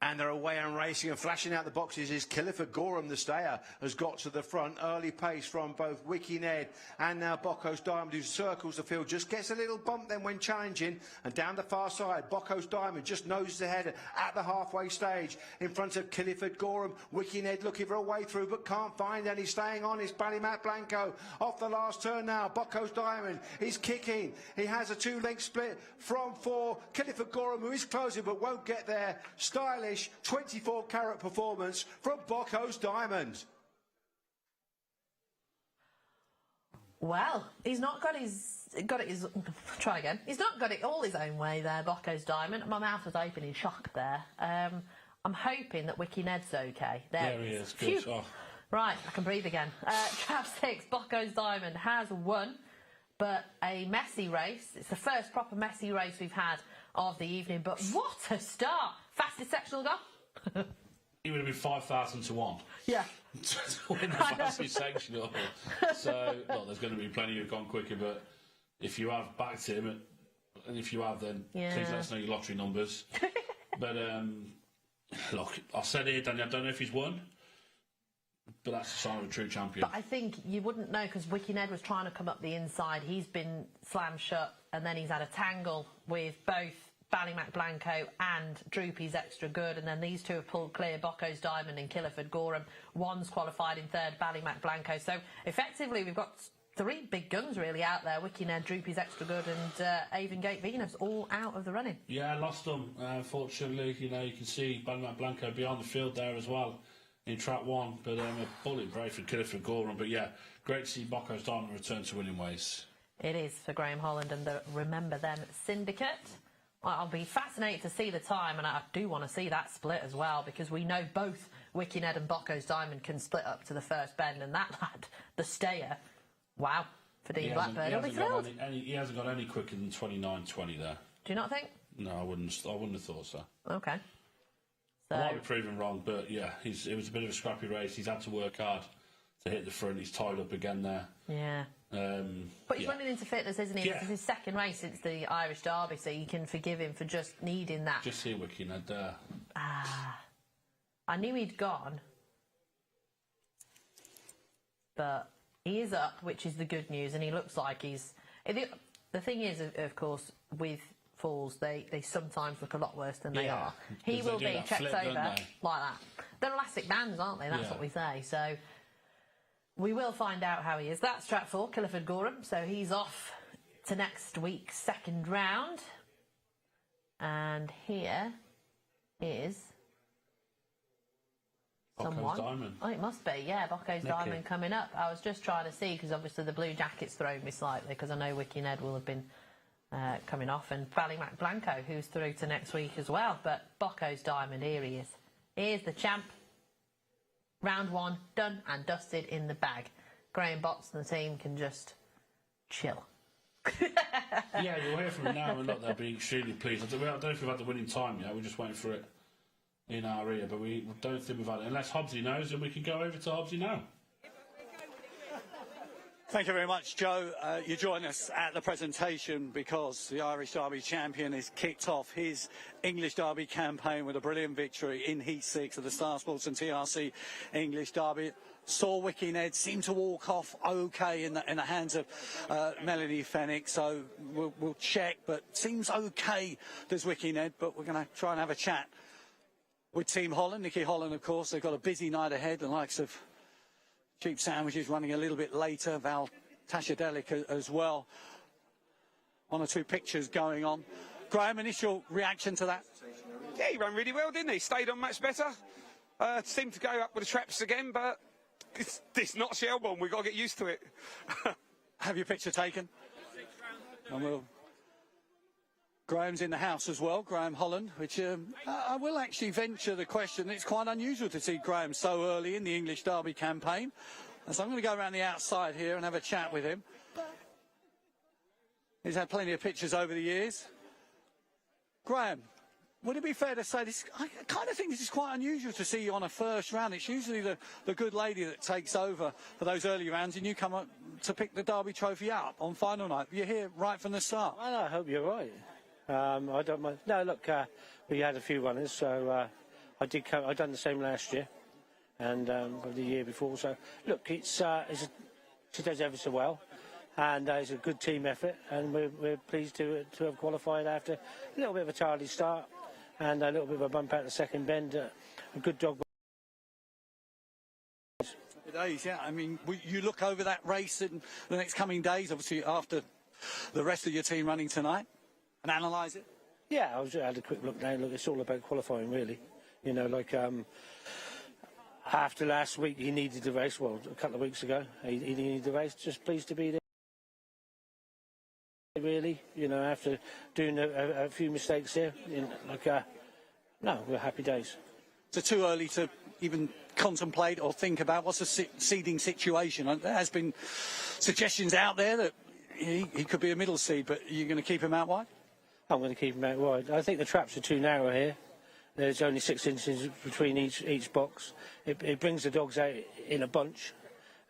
And they're away and racing, and flashing out the boxes is Killiford Gorham. The stayer has got to the front. Early pace from both Wiki Ned and now Bocco's Diamond, who circles the field. Just gets a little bump then when challenging, and down the far side, Bocco's Diamond just noses ahead at the halfway stage in front of Killiford Gorham. Wiki Ned looking for a way through but can't find any. Staying on is Ballymac Blanco off the last turn now. Bocco's Diamond is kicking. He has a 2-length split from 4. Killiford Gorham, who is closing but won't get there. Stylish 24-carat performance from Bocco's Diamond. Well, he's not got his try again. He's not got it all his own way there, Bocco's Diamond. My mouth was open in shock there. I'm hoping that Wiki Ned's okay. There he is. Good. Oh. Right, I can breathe again. Trap 6, Bocco's Diamond has won, but a messy race. It's the first proper messy race we've had of the evening, but what a start! Fastest sectional gone? He would have been 5,000 to 1. Yeah. To win the fastest sectional. So, well, there's going to be plenty who've gone quicker, but if you have backed him, and if you have, then please let us know your lottery numbers. But, look, I said it, Danny, I don't know if he's won, but that's the sign of a true champion. But I think you wouldn't know, because Wiki Ned was trying to come up the inside. He's been slammed shut, and then he's had a tangle with both Ballymac Blanco and Droopy's Extra Good, and then these two have pulled clear, Bocco's Diamond and Killiford Gorham. One's qualified in third, Ballymac Blanco. So effectively we've got 3 big guns really out there: Wiki Ned, Droopy's Extra Good and Avengate Venus, all out of the running. Yeah, lost them, unfortunately. You know, you can see Ballymac Blanco beyond the field there as well in Trap 1, but a bullet brave for Killiford Gorham. But yeah, great to see Bocco's Diamond return to winning ways. It is for Graham Holland and the Remember Them Syndicate. I'll be fascinated to see the time, and I do want to see that split as well, because we know both Wiki Ned and Bocco's Diamond can split up to the first bend, and that lad, the stayer, wow, for Dean Blackburn, he'll be thrilled. He hasn't got any quicker than 29.20 there. Do you not think? No, I wouldn't have thought so. Okay. So, I might be proven wrong, but yeah, it was a bit of a scrappy race. He's had to work hard to hit the front. He's tied up again there. yeah. But he's running into fitness, isn't he? Yeah. This is his second race since the Irish Derby, so you can forgive him for just needing that. Just see Wicking Ed there. I knew he'd gone, but he is up, which is the good news, and he looks like he's... The thing is, of course, with falls, they sometimes look a lot worse than they are. He will be checked over like that. They're elastic bands, aren't they? That's what we say. So we will find out how he is. That's track 4, Killiford Gorham. So he's off to next week's second round. And here is someone. Bocco's Diamond. Oh, it must be, yeah. Bocco's Diamond coming up. I was just trying to see, because obviously the blue jacket's thrown me slightly, because I know Wicking Ed will have been coming off, and Ballymac Blanco, who's through to next week as well. But Bocco's Diamond, here he is. Here's the champ. Round 1 done and dusted in the bag. Graham Botts and the team can just chill. Yeah, you'll hear from them now, and look, they'll be extremely pleased. I don't know if we've had the winning time yet. We're just waiting for it in our ear, but we don't think we've had it. Unless Hobbsy knows, and we can go over to Hobbsy now. Thank you very much, Joe. You join us at the presentation because the Irish Derby champion has kicked off his English Derby campaign with a brilliant victory in Heat 6 of the Star Sports and TRC English Derby. Saw Wicking Ed seem to walk off okay in the hands of Melanie Fennick, so we'll check, but seems okay, does Wicking Ed, but we're going to try and have a chat with Team Holland. Nicky Holland, of course, they've got a busy night ahead, the likes of Cheap Sandwiches running a little bit later, Val Tashadelic as well. 1 or 2 pictures going on. Graham, initial reaction to that? Yeah, he ran really well, didn't he? Stayed on much better. Seemed to go up with the traps again, but it's not Shelbourne. We've got to get used to it. Have your picture taken? And we'll... Graham's in the house as well, Graham Holland, which I will actually venture the question. It's quite unusual to see Graham so early in the English Derby campaign. And so I'm going to go around the outside here and have a chat with him. He's had plenty of pictures over the years. Graham, would it be fair to say this? I kind of think this is quite unusual to see you on a first round. It's usually the good lady that takes over for those early rounds, and you come up to pick the Derby trophy up on final night. You're here right from the start. Well, I hope you're right. I don't mind. No, look, we had a few runners, so I done the same last year and the year before. So look, she does ever so well, and it's a good team effort, and we're pleased to have qualified after a little bit of a tardy start and a little bit of a bump out the second bend. A good dog. Days, yeah. I mean, you look over that race in the next coming days, obviously after the rest of your team running tonight, and analyse it? Yeah, I had a quick look now. Look, it's all about qualifying, really. You know, like after last week, he needed the race. Well, a couple of weeks ago, he needed the race. Just pleased to be there. Really, you know, after doing a few mistakes here, no, we're happy days. So too early to even contemplate or think about what's the seeding situation? There has been suggestions out there that he could be a middle seed, but you're going to keep him out wide? I'm going to keep him out wide. I think the traps are too narrow here. There's only 6 inches between each box. It brings the dogs out in a bunch,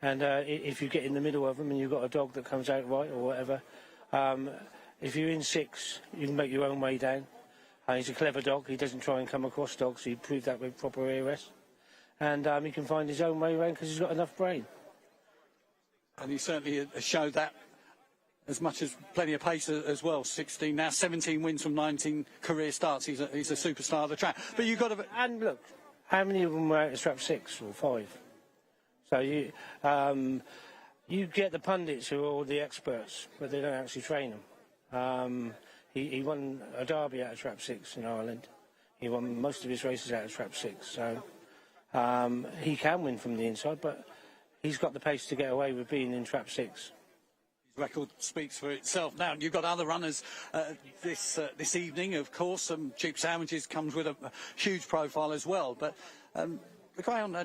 and if you get in the middle of them and you've got a dog that comes out right or whatever, if you're in 6, you can make your own way down. He's a clever dog. He doesn't try and come across dogs. He proved that with proper ARS. And he can find his own way around because he's got enough brain. And he certainly has showed that as much as plenty of pace as well. 16, now 17 wins from 19 career starts. He's a superstar of the track. But you've got to... And look, how many of them were out of strap 6 or 5? So you get the pundits who are all the experts, but they don't actually train them. He won a derby out of trap 6 in Ireland. He won most of his races out of trap 6. So he can win from the inside, but he's got the pace to get away with being in trap 6. His record speaks for itself. Now, you've got other runners this evening, of course. Cheap Sandwiches comes with a huge profile as well. But the guy on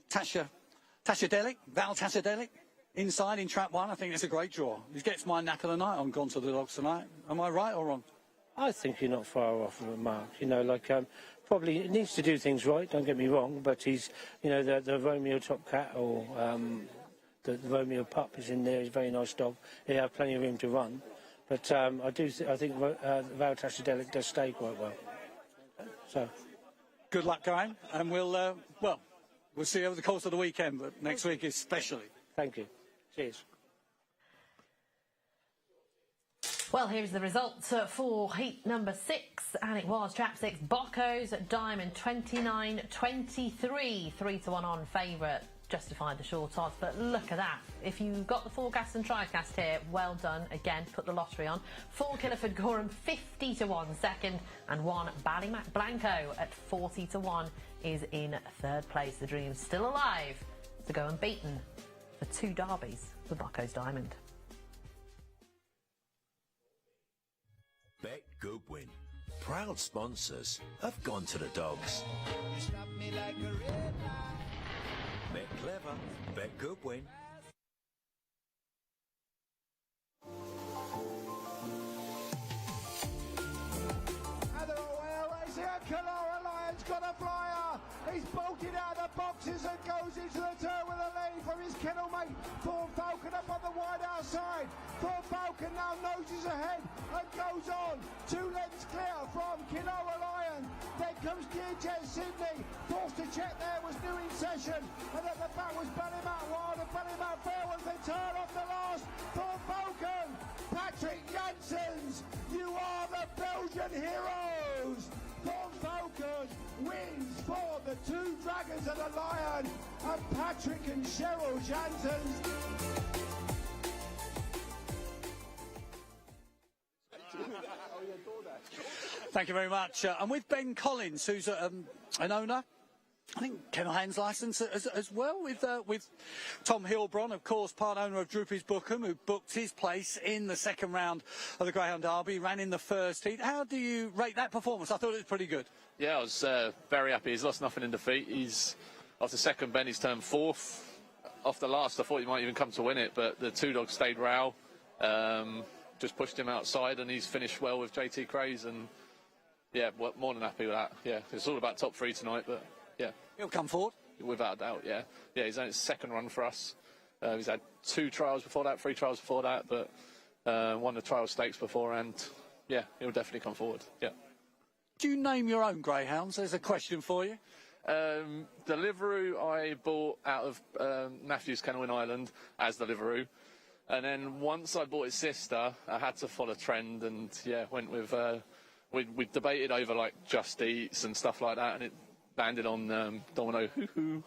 Tashadelic, Val Tashadelic, inside in trap 1, I think it's a great draw. He gets my knack of the night on Gone to the Dogs tonight. Am I right or wrong? I think you're not far off of the mark. You know, like probably needs to do things right. Don't get me wrong, but he's, you know, the Romeo Top Cat or the Romeo Pup is in there. He's a very nice dog. He have plenty of room to run, but I think Valtashidelic does stay quite well. So, good luck, Graham, and we'll see over the course of the weekend, but next week especially. Thank you. Cheers. Well, here's the results for heat number 6, and it was trap 6, Bocco's Diamond, 29-23, 3-1 on favourite. Justified the short odds, but look at that. If you got the forecast and tricast here, well done. Again, put the lottery on. 4 Killiford Gorham, 50-1 second, and 1 Ballymac Blanco at 40-1 is in 3rd place. The dream's still alive to go unbeaten for 2 derbies for Bocco's Diamond. Bet Goodwin, proud sponsors of Gone to the Dogs. You snap me like a red light. Bet clever, bet Goodwin. Calora Lyon's got a flyer. He's bolted out of the boxes and goes into the turn with a lead from his kennel mate. Thorn Falcon up on the wide outside. Thorn Falcon now noses ahead and goes on. 2 lengths clear from Calora Lyon. Then comes Gearjet Sydney. Forced to check there was New In Session. And at the back was Ballymac Wild and Ballymac Fair was the turn off the last. Thorn Falcon. Patrick Janssens. You are the Belgian heroes. Thorn Falcon wins for the 2 Dragons of the Lion and Patrick and Cheryl Janssens. Thank you very much. I'm with Ben Collins, who's an owner. I think Kennel Hands licence as well with Tom Hilbron, of course, part owner of Droopy's Bookham, who booked his place in the 2nd round of the Greyhound Derby, ran in the 1st heat. How do you rate that performance? I thought it was pretty good. Yeah, I was very happy. He's lost nothing in defeat. He's after 2nd Ben, he's turned 4th. Off the last, I thought he might even come to win it, but the 2 dogs stayed row. Just pushed him outside, and he's finished well with JT Craze, and yeah, more than happy with that. Yeah, it's all about top 3 tonight, but. Yeah, he'll come forward without a doubt. Yeah, he's on his 2nd run for us. He's had 2 trials before that, 3 trials before that, but won the trial stakes beforehand. Yeah, he'll definitely come forward. Yeah. Do you name your own greyhounds? There's a question for you. Deliveroo I bought out of Matthew's Kennel in Ireland as Deliveroo, and then once I bought his sister, I had to follow trend, and yeah, went with. We debated over like Just Eats and stuff like that, and it landed on Domino Hoo Hoo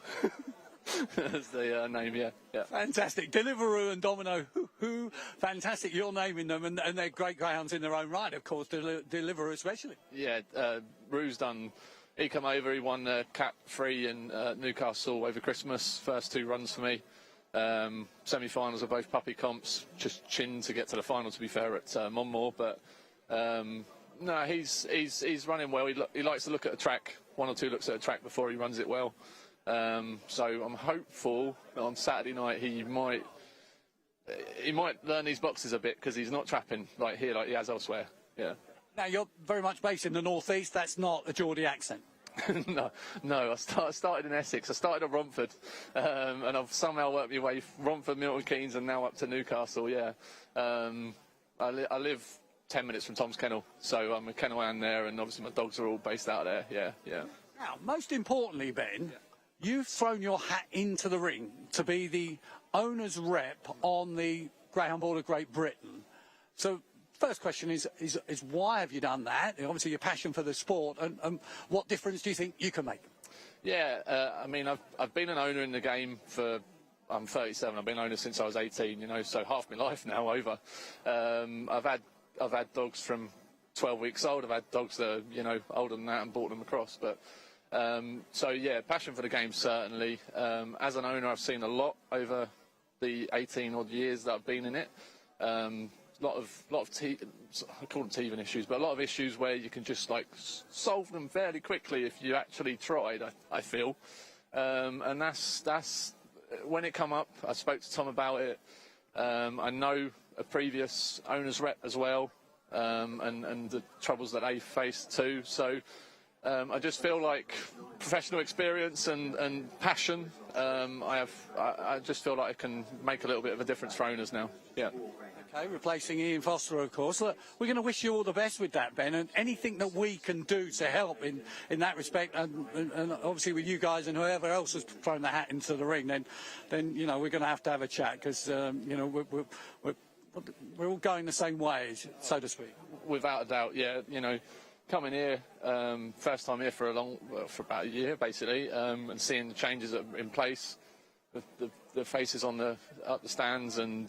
as the name, yeah. Fantastic. Deliveroo and Domino Hoo Hoo. Fantastic. You're naming them, and they're great greyhounds in their own right, of course, Deliveroo especially. Yeah, Roo's done. He come over, he won Cat 3 in Newcastle over Christmas. First 2 runs for me. Semi-finals are both puppy comps. Just chinned to get to the final, to be fair, at Monmore. But no, he's running well. He likes to look at a track. 1 or 2 looks at a track before he runs it well. So I'm hopeful that on Saturday night he might learn these boxes a bit, because he's not trapping like here like he has elsewhere. Yeah. Now you're very much based in the northeast. That's not a Geordie accent. No. I started in Essex. I started at Romford, and I've somehow worked my way from Romford, Milton Keynes, and now up to Newcastle. Yeah. I live 10 minutes from Tom's Kennel, so I'm a kennel hand there, and obviously my dogs are all based out there. Yeah. Now, most importantly, Ben, you've thrown your hat into the ring to be the owner's rep on the Greyhound Board of Great Britain. So, first question is why have you done that? Obviously, your passion for the sport, and what difference do you think you can make? Yeah, I mean, I've been an owner in the game for. I'm 37. I've been an owner since I was 18. So half my life now over. I've had dogs from 12 weeks old. I've had dogs that are, older than that, and brought them across. But so yeah, passion for the game certainly. As an owner, I've seen a lot over the 18 odd years that I've been in it. A lot of I call them teething issues, but a lot of issues where you can just solve them fairly quickly if you actually tried. I feel, and that's when it come up. I spoke to Tom about it. I know a previous owner's rep as well, and the troubles that they face too. So I just feel like professional experience and passion. I just feel like I can make a little bit of a difference for owners now. Yeah. Okay, replacing Ian Foster, of course. Look, we're going to wish you all the best with that, Ben, and anything that we can do to help in that respect, and obviously with you guys and whoever else has thrown the hat into the ring, then you know, we're going to have a chat, because you know, we're all going the same way, so to speak. Without a doubt, yeah. You know, coming here, first time here for about a year basically, and seeing the changes that are in place, the faces on up the stands, and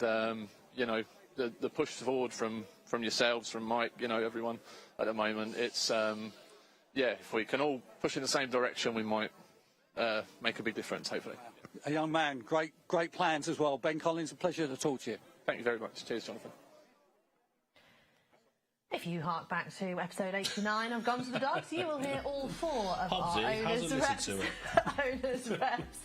you know, the push forward from yourselves, from Mike, you know, everyone at the moment. It's yeah, if we can all push in the same direction, we might make a big difference, hopefully. A young man, great plans as well. Ben Collins, a pleasure to talk to you. Thank you very much. Cheers, Jonathan. If you hark back to episode 89 of Gone to the Dogs, you will hear all 4 of Hobbsy our owners' reps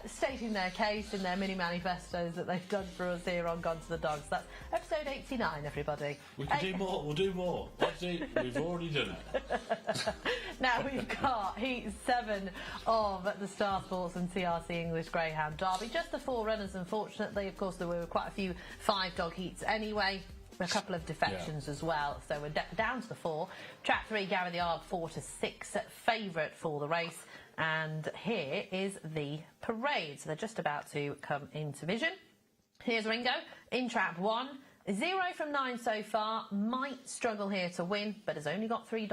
stating their case in their mini manifestos that they've done for us here on Gone to the Dogs. That's episode 89, everybody. We can do more. We'll do more. We've already done it. Now we've got Heat 7 of the Star Sports and TRC English Greyhound Derby. Just the 4 runners, unfortunately. Of course, there were quite a few 5-dog heats anyway. A couple of defections as well, so we're down to the 4. Track 3, Gary the Arb, 4-6 favourite for the race, and here is the parade. So they're just about to come into vision. Here's Ringo in trap 1. 0 from 9 so far, might struggle here to win, but has only got 1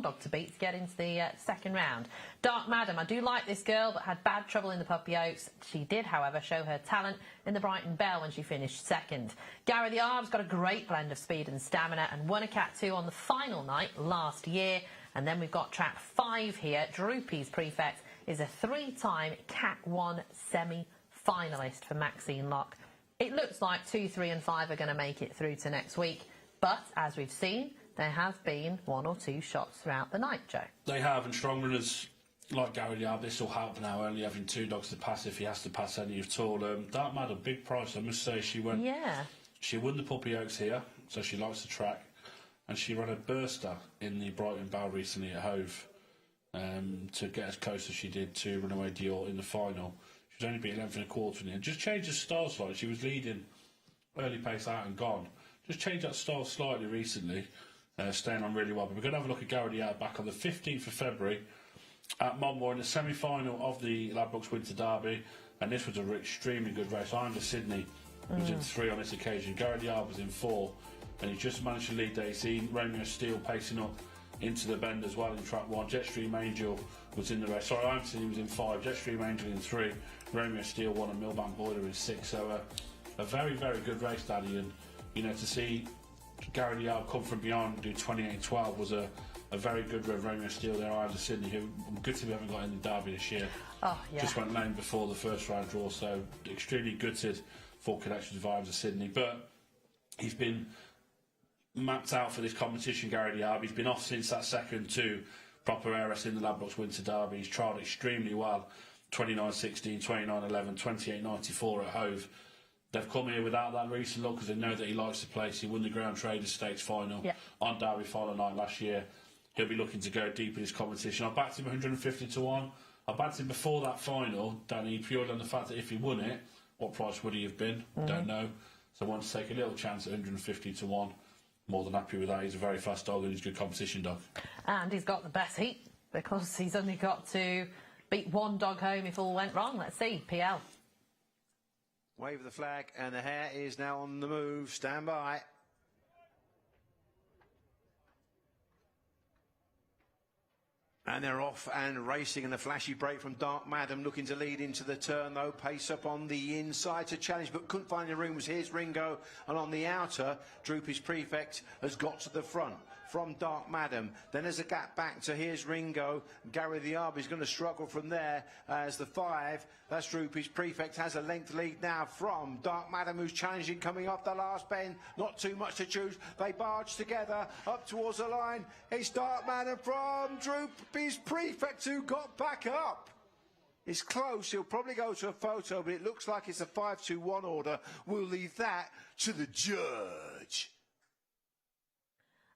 dog to beat to get into the second round. Dark Madam, I do like this girl, but had bad trouble in the Puppy Oaks. She did, however, show her talent in the Brighton Bell when she finished second. Gary the Arb's got a great blend of speed and stamina and won a Cat 2 on the final night last year. And then we've got trap 5 here. Droopy's Prefect is a 3-time Cat 1 semi-finalist for Maxine Locke. It looks like 2, 3 and 5 are going to make it through to next week. But, as we've seen, there have been 1 or 2 shots throughout the night, Joe. They have, and strong runners like Gary Liard, this will help now, only having 2 dogs to pass if he has to pass any at all. Dark Mad, a big price, I must say. She won the Puppy Oaks here, so she likes the track. And she ran a burster in the Brighton Bell recently at Hove to get as close as she did to Runaway Dior in the final. She's only beat 11 1/4 in the end. Just changed her style slightly. She was leading early pace out and gone. Just changed that style slightly recently, staying on really well. But we're going to have a look at Gary Liard back on the 15th of February at Monmore in the semi-final of the Ladbrokes Winter Derby. And this was an extremely good race. Iron Sydney was in 3 on this occasion. Gary Liard was in 4. And he just managed to lead there. He's seen Romeo Steele pacing up into the bend as well in track 1. Jetstream Angel was in the race. Sorry, Iron Sydney was in 5. Jetstream Angel in 3. Romeo Steele won, and Millbank Boiler in 6. So a very, very good race, Daddy. And, you know, to see Gary Liard come from behind and do 28-12 was a very good Romeo Steele there, Iron Sydney, who I'm good to we haven't got in the Derby this year. Oh, yeah. Just went lame before the first round draw, so extremely gutted for connections with Iron Sydney. But he's been mapped out for this competition, Gary Liard. He's been off since that second to proper heiress in the Ladbrokes Winter Derby. He's trialled extremely well. 29-16, 29-11, 28-94 at Hove. They've come here without that recent look because they know that he likes the place. He won the Ground Traders Stakes final on Derby final night last year. He'll be looking to go deep in this competition. I backed him 150-1. I backed him before that final, Danny, purely on the fact that if he won it, what price would he have been? Don't know. So I want to take a little chance at 150-1. More than happy with that. He's a very fast dog and he's a good competition dog. And he's got the best heat because he's only got to beat 1 dog home if all went wrong. Let's see, PL. Wave of the flag and the hare is now on the move. Stand by. And they're off and racing, and a flashy break from Dark Madam, looking to lead into the turn though. Pace up on the inside to challenge, but couldn't find the room. Was here's Ringo, and on the outer, Droopy's Prefect has got to the front from Dark Madam. Then there's a gap back to here's Ringo. Gary the Arb is going to struggle from there as the 5. That's Droopy's Prefect has a length lead now from Dark Madam, who's challenging coming off the last bend. Not too much to choose. They barge together up towards the line. It's Dark Madam from Droopy's Prefect who got back up. It's close. He'll probably go to a photo, but it looks like it's a 5-2-1 order. We'll leave that to the judge.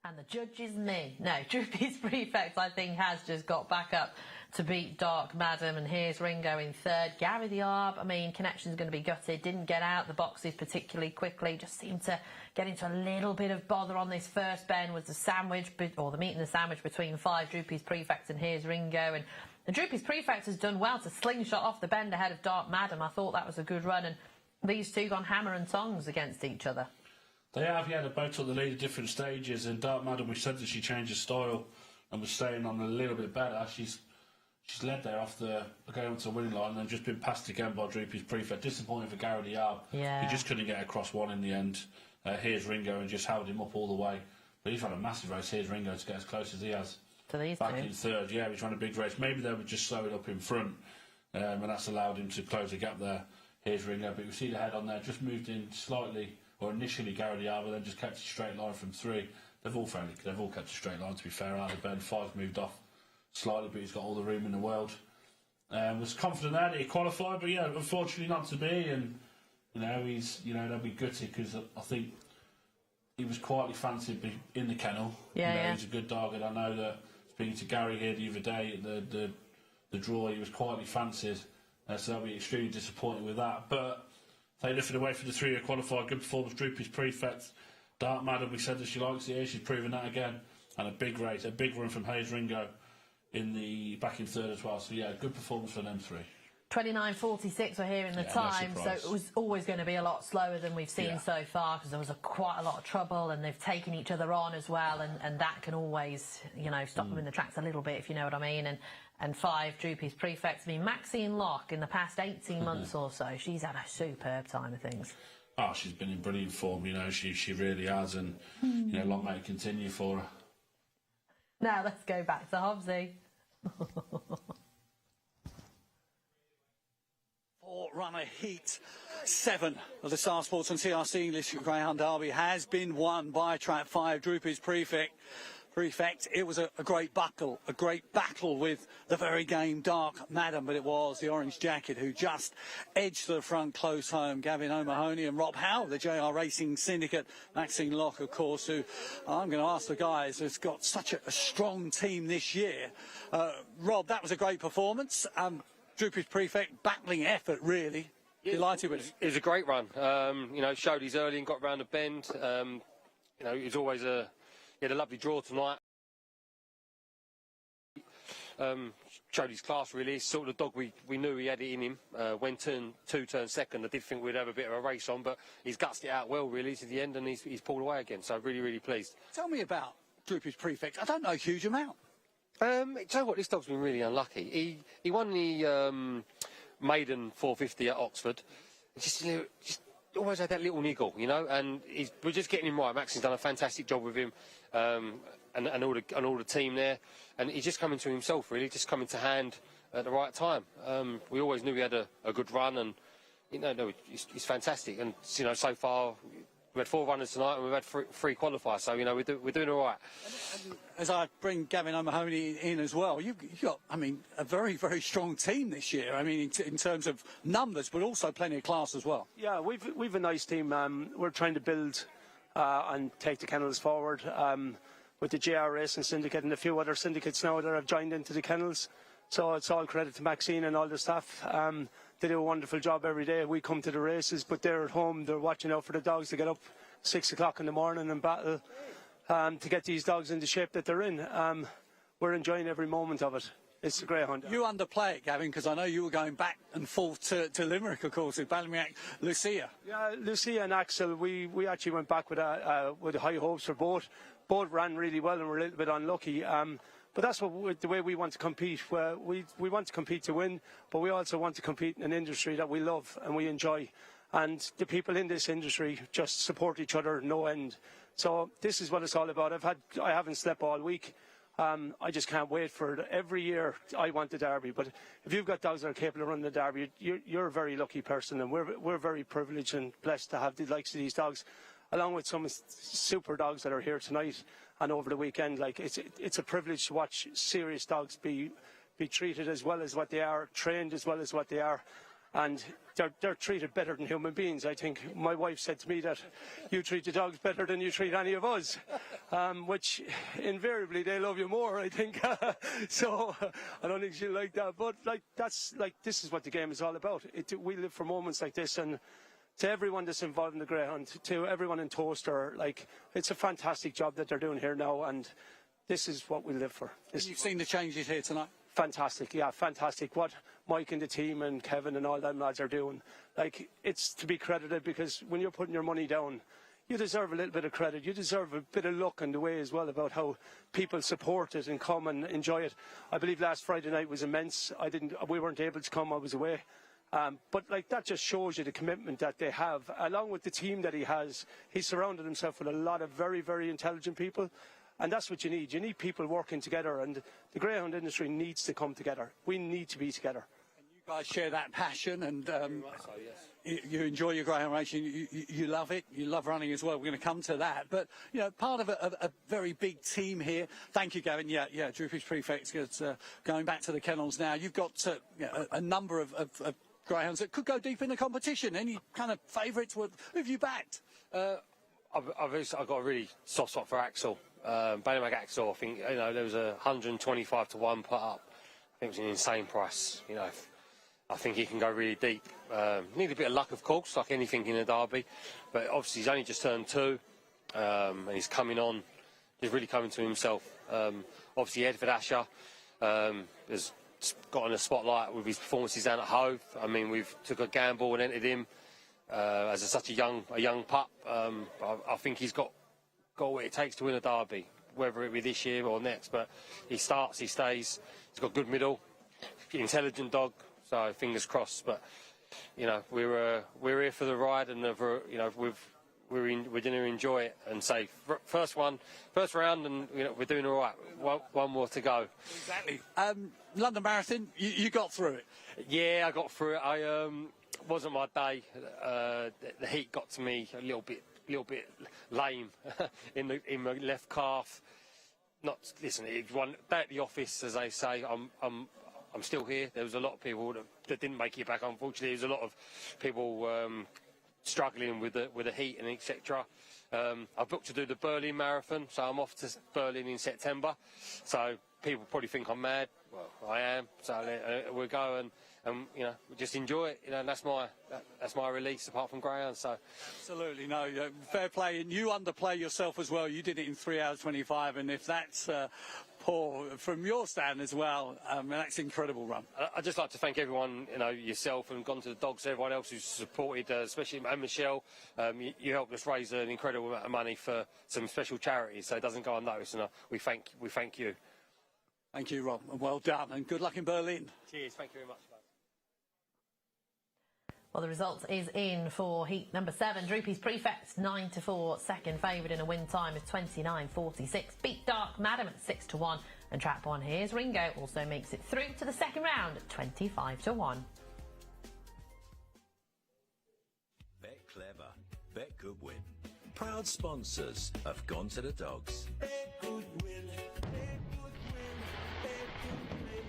And the judge is me. No, Droopy's Prefect, I think, has just got back up to beat Dark Madam. And here's Ringo in third. Gary the Arb, I mean, Connection's going to be gutted. Didn't get out the boxes particularly quickly. Just seemed to get into a little bit of bother on this first bend. Was the sandwich, or the meat and the sandwich between 5 Droopy's Prefect and here's Ringo. And the Droopy's Prefect has done well to slingshot off the bend ahead of Dark Madam. I thought that was a good run. And these two gone hammer and tongs against each other. They have, yeah, they both took the lead at different stages, and Dark Madam, we said that she changed her style and was staying on a little bit better. She's led there off the going to the winning line and then just been passed again by Droopy's Prefect. Disappointing for Gary the Arb. Yeah. He just couldn't get across one in the end. Here's Ringo and just held him up all the way. But he's had a massive race. Here's Ringo to get as close as he has. To these Back two. in third, yeah, he's run a big race. Maybe they were just slowing up in front, and that's allowed him to close the gap there. Here's Ringo, but you see the head on there, just moved in slightly. Or initially Gary the Arb, then just kept a straight line from 3. They've all kept a straight line, to be fair, out of the bend. 5 moved off slightly, but he's got all the room in the world. Was confident there that he qualified, but yeah, unfortunately not to be. And they'll be gutted because I think he was quietly fancied in the kennel. Yeah, He's a good dog, and I know that speaking to Gary here the other day at the draw, he was quietly fancied, so they'll be extremely disappointed with that. But they lifted away for the 3-year qualifier. Good performance, Droopy's Prefect. Dark Madam, we said that she likes it here. She's proven that again. And a big race, a big run from Hayes Ringo back in third as well. So, yeah, good performance for them 3. 29.46 we're here in the time, so it was always going to be a lot slower than we've seen so far because there was quite a lot of trouble and they've taken each other on as well, and that can always, stop them in the tracks a little bit, if you know what I mean. And 5 Droopy's Prefects. I mean, Maxine Locke, in the past 18 months or so, she's had a superb time of things. Oh, she's been in brilliant form, she really has, and, long may it continue for her. Now let's go back to Hobbsy. Runner Heat 7 of the Star Sports and TRC English Greyhound Derby has been won by Track 5 Droopy's Prefect. It was a great battle with the very game Dark Madam, but it was the Orange Jacket who just edged to the front close home. Gavin O'Mahony and Rob Howe, the JR Racing Syndicate. Maxine Locke, of course, who I'm going to ask the guys, has got such a strong team this year. Rob, that was a great performance. Droopy's Prefect, battling effort, really. Delighted with it. It was a great run. Showed his early and got round the bend. It was always he had a lovely draw tonight. Showed his class, really. Sort of the dog we knew he had it in him. Went 2 turns second. I did think we'd have a bit of a race on, but he's gutsed it out well, really, to the end, and he's pulled away again. So really, really pleased. Tell me about Droopy's Prefect. I don't know a huge amount. Tell you what, this dog's been really unlucky. He won the maiden 450 at Oxford. Just always had that little niggle, and we're just getting him right. Maxine's done a fantastic job with him, and all the team there, and he's just coming to himself, really, just coming to hand at the right time. We always knew he had a good run, and he's fantastic. And so far we had 4 runners tonight, and we've had 3 qualifiers, so we're doing all right. As I bring Gavin O'Mahony in as well, you've got, a very, very strong team this year. In terms of numbers, but also plenty of class as well. Yeah, we've a nice team. We're trying to build and take the kennels forward with the JR Racing Syndicate and a few other syndicates now that have joined into the kennels. So it's all credit to Maxine and all the staff. They do a wonderful job every day. We come to the races, but they're at home. They're watching out for the dogs to get up 6 o'clock in the morning and battle to get these dogs in the shape that they're in. We're enjoying every moment of it. It's the Greyhound. You underplay it, Gavin, because I know you were going back and forth to Limerick, of course, with Ballymacc, Lucia. Yeah, Lucia and Axel, we actually went back with high hopes for both. Both ran really well and were a little bit unlucky. But that's the way we want to compete. We want to compete to win, but we also want to compete in an industry that we love and we enjoy. And the people in this industry just support each other no end. So this is what it's all about. I haven't slept all week. I just can't wait for it. Every year I want the Derby, but if you've got dogs that are capable of running the Derby, you're a very lucky person, and we're very privileged and blessed to have the likes of these dogs, along with some super dogs that are here tonight and over the weekend. It's a privilege to watch serious dogs be treated as well as what they are, trained as well as what they are. and they're treated better than human beings. I think my wife said to me that you treat the dogs better than you treat any of us, which invariably they love you more, I think. So I don't think she'll like that, but this is what the game is all about. We live for moments like this, and to everyone that's involved in the Greyhound, to everyone in Toaster, it's a fantastic job that they're doing here now, and this is what we live for. You've seen the changes here tonight? Fantastic, yeah, fantastic. What Mike and the team and Kevin and all them lads are doing, it's to be credited, because when you're putting your money down, you deserve a little bit of credit. You deserve a bit of luck in the way as well about how people support it and come and enjoy it. I believe last Friday night was immense. We weren't able to come, I was away. But that just shows you the commitment that they have, along with the team that he has. He's surrounded himself with a lot of very, very intelligent people, and that's what you need. You need people working together, and the Greyhound industry needs to come together. We need to be together. And you guys share that passion, and you enjoy your Greyhound racing. You love it. You love running as well. We're going to come to that. But, part of a very big team here. Thank you, Gavin. Yeah, Droopy's Prefect. Going back to the kennels now. You've got a number of Greyhounds that could go deep in the competition. Any kind of favourites? Who have you backed? I've got a really soft spot for Axel. Ballymag Axel, I think, there was 125 to 1 put up. I think it was an insane price. I think he can go really deep. Need a bit of luck, of course, like anything in a derby. But obviously he's only just turned 2, and he's coming on. He's really coming to himself. Obviously Edford Asher has got in the spotlight with his performances down at Hove. I mean, we've took a gamble and entered him as such a young pup. I think he's got what it takes to win a derby, whether it be this year or next. But he starts, he stays. He's got good middle, intelligent dog. So fingers crossed. But we're here for the ride, and we're going to enjoy it and say first round, and we're doing all right. One more to go. Exactly. London Marathon, you got through it. Yeah, I got through it. Wasn't my day. The heat got to me a little bit lame in my left calf. Listen, it one day at the office, as they say. I'm still here. There was a lot of people that didn't make it back. Unfortunately, there was a lot of people struggling with the heat and etc. I booked to do the Berlin Marathon, so I'm off to Berlin in September. So people probably think I'm mad. Well, I am. So we'll go and we just enjoy it. And that's my release, apart from Greyhound. So absolutely no, fair play, and you underplay yourself as well. You did it in 3 hours 25, and if that's poor from your stand as well, that's an incredible run. I'd just like to thank everyone, yourself and Gone to the Dogs, everyone else who's supported, especially and Michelle. You helped us raise an incredible amount of money for some special charities, so it doesn't go unnoticed, and we thank you. Thank you, Rob, and well done, and good luck in Berlin. Cheers, thank you very much. Well, the result is in for heat number 7. Droopy's Prefect 9 to 4, second favourite in a win time of 29.46. Beat Dark Madam at 6 to 1, and Trap 1 Here's Ringo also makes it through to the second round at 25 to 1. Bet clever, bet good win. Proud sponsors of Gone to the Dogs. Bet good win. Bet good win. Bet good win.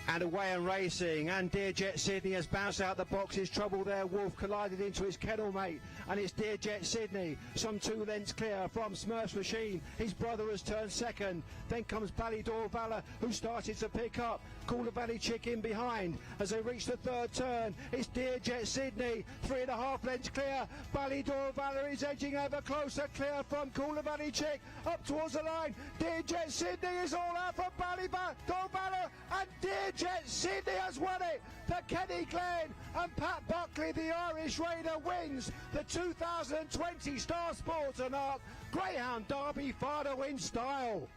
And away and racing, and Dear Jet Sydney has bounced out the boxes. Trouble there, Wolf collided into his kennel mate, and it's Dear Jet Sydney, some 2 lengths clear from Smurf's Machine. His brother has turned second. Then comes Ballydor Valor, who started to pick up. Cooler Valley Chick in behind. As they reach the third turn, it's Dear Jet Sydney, 3.5 lengths clear. Ballydor Valor is edging ever closer, clear from Cooler Valley Chick, up towards the line. Dear Jet Sydney is all out from Ballydor Valor, and Dear Jet Sydney has won it. The Kenny Glenn and Pat Buckley, the Irish Raider, wins the 2020 Star Sports and Arc Greyhound Derby Fardo in style.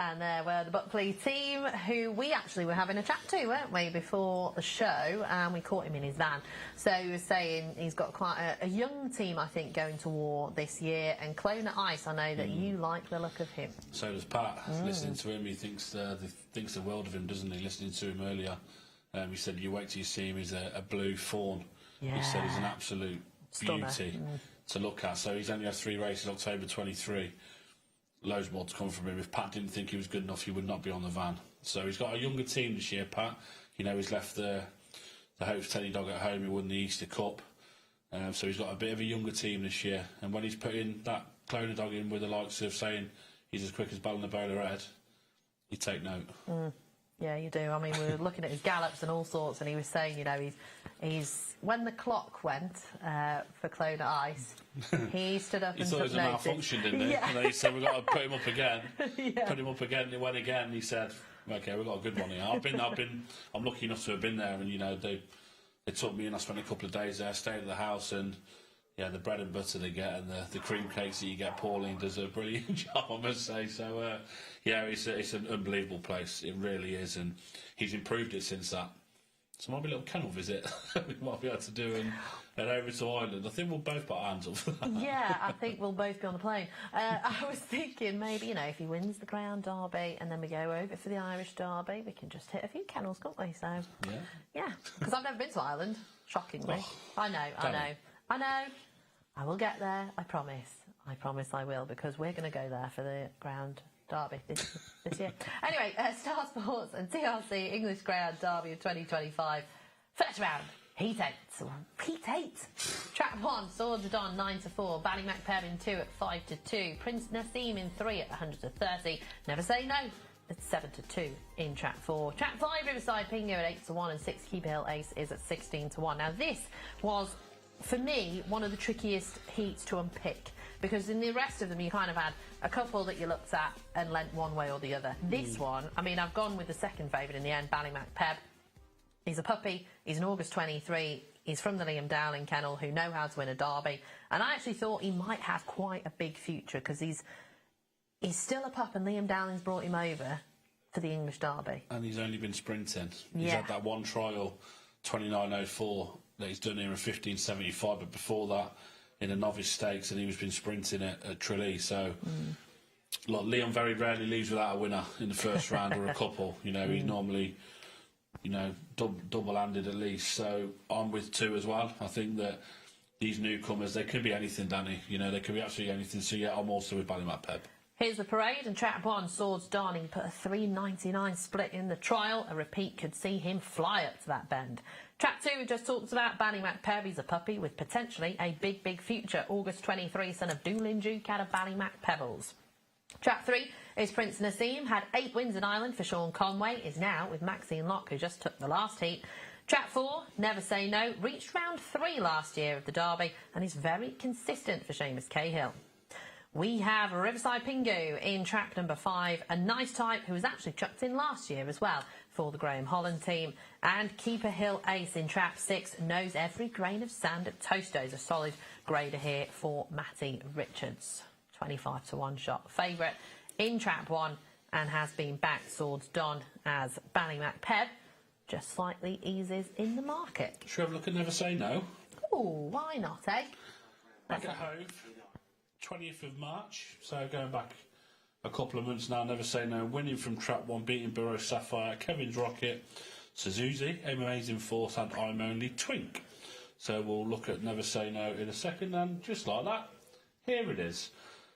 And there were the Buckley team, who we actually were having a chat to, weren't we, before the show, and we caught him in his van. So he was saying he's got quite a young team, I think, going to war this year, and Clone at Ice, I know that you like the look of him. So does Pat. Listening to him, he thinks the world of him, doesn't he? Listening to him earlier, he said, you wait till you see him, he's a blue fawn. Yeah. He said he's an absolute beauty to look at. So he's only had 3 races, October 23. loads more to come from him. If Pat didn't think he was good enough, he would not be on the van. So he's got a younger team this year, Pat. You know, he's left the Hopes Teddy dog at home. He won the Easter Cup. So he's got a bit of a younger team this year. And when he's putting that cloner dog in with the likes of saying he's as quick as Ballinabola Red, you take note. Yeah, you do. I mean, we were looking at his gallops and all sorts, and he was saying, you know, he's when the clock went for Clona Ice, he stood up He and thought it took was a notice. malfunction, didn't he? Yeah. And then he said, we've got to put him up again. Yeah. Put him up again, and it went again, and he said, okay, we've got a good one here. I'm lucky enough to have been there, and, you know, they took me in. I spent a couple of days there, stayed at the house, and yeah, the bread and butter they get and the cream cakes that you get, Pauline does a brilliant job, I must say. So, yeah, it's an unbelievable place. It really is, and he's improved it since that. So might be a little kennel visit we might be able to do and head over to Ireland. I think we'll both put our hands up for that. Yeah, I think we'll both be on the plane. I was thinking maybe, you know, if he wins the Greyhound Derby and then we go over for the Irish Derby, we can just hit a few kennels, can't we? So, yeah, because I've never been to Ireland, shockingly. I know. I will get there, I promise. I promise I will, because we're going to go there for the Greyhound Derby this year. Anyway, Star Sports and TRC English Greyhound Derby of 2025. First round, Heat 8. Heat 8. Track 1, Swords of Dawn 9-4. Ballymacpeb in 2 at 5-2. Prince Nassim in 3 at 100-30. Never Say No at 7-2 in Track 4. Track 5, Riverside Pingo at 8-1 and 6 Keeper Hill Ace is at 16-1. Now this was, for me, one of the trickiest heats to unpick, because in the rest of them you kind of had a couple that you looked at and leant one way or the other. This one, I mean, I've gone with the second favourite in the end, Ballymacpeb. He's a puppy, he's an August 23, he's from the Liam Dowling kennel, who know how to win a derby, and I actually thought he might have quite a big future, because he's still a pup and Liam Dowling's brought him over for the English Derby. And he's only been sprinting. He's had that one trial, 29.04, that he's done here in 15.75, but before that in a novice stakes, and he was been sprinting at Tralee. So look, Liam very rarely leaves without a winner in the first round or a couple. You know, he's normally, you know, double-handed at least. So I'm with 2 as well. I think that these newcomers, they could be anything, Danny. You know, they could be absolutely anything. So yeah, I'm also with Ballymacpeb. Here's the parade, and Track 1, Swords Dawn, he put a 3.99 split in the trial. A repeat could see him fly up to that bend. Track 2, we just talked about Ballymacpeb. He's a puppy with potentially a big, big future. August 23, son of Doolin Duke out of Ballymacpebbles. Track 3 is Prince Nassim, had 8 wins in Ireland for Sean Conway, is now with Maxine Locke, who just took the last heat. Track 4, Never Say No, reached round 3 last year of the Derby and is very consistent for Seamus Cahill. We have Riverside Pingu in track number 5, a nice type who was actually chucked in last year as well for the Graham Holland team. And Keeper Hill Ace in track 6 knows every grain of sand at Tosto's. A solid grader here for Matty Richards. 25-1 shot favourite in track 1 and has been backed Swords Dawn as Ballymacpeb just slightly eases in the market. Should we have a look at Never Say No? Oh, why not, eh? Back at Hove, 20th of March, so going back a couple of months now. Never Say No, winning from Trap 1, beating Burrow Sapphire, Kevin's Rocket, Suzuki, Amazing Force and I'm Only Twink. So we'll look at Never Say No in a second, and just like that, here it is.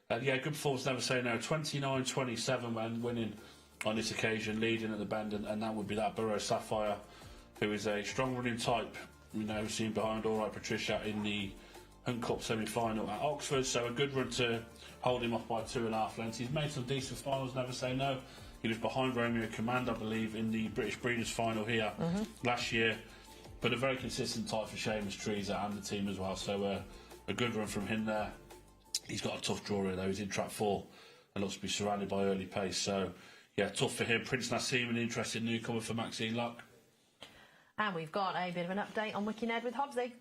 Yeah, good performance, Never Say No, 29-27 when winning on this occasion, leading at the bend, and that would be that Burrow Sapphire, who is a strong running type, you know, seen behind All Right Patricia in the Hunt Cup semi-final at Oxford. So a good run to hold him off by 2.5 lengths. He's made some decent finals, Never Say No. He was behind Romeo Command, I believe, in the British Breeders' final here last year. But a very consistent type for Seamus Treaser and the team as well. So a good run from him there. He's got a tough draw here though. He's in track 4 and looks to be surrounded by early pace. So yeah, tough for him. Prince Nassim, an interesting newcomer for Maxine Locke. And we've got a bit of an update on Wicked Ed with Hobbsy.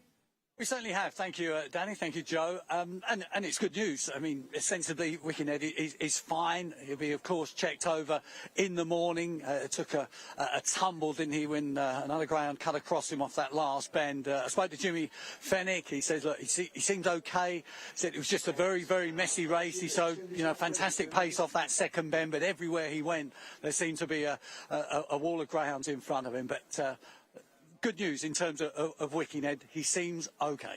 We certainly have. Thank you, Danny. Thank you, Joe. And it's good news. I mean, ostensibly, Wicked Ed is fine. He'll be, of course, checked over in the morning. Took a tumble, didn't he, when another greyhound cut across him off that last bend. I spoke to Jimmy Fennick. He says, look, he seemed okay. He said it was just a very, very messy race. He showed, you know, fantastic pace off that second bend, but everywhere he went, there seemed to be a wall of greyhounds in front of him. But good news in terms of Wicked Ed. He seems okay.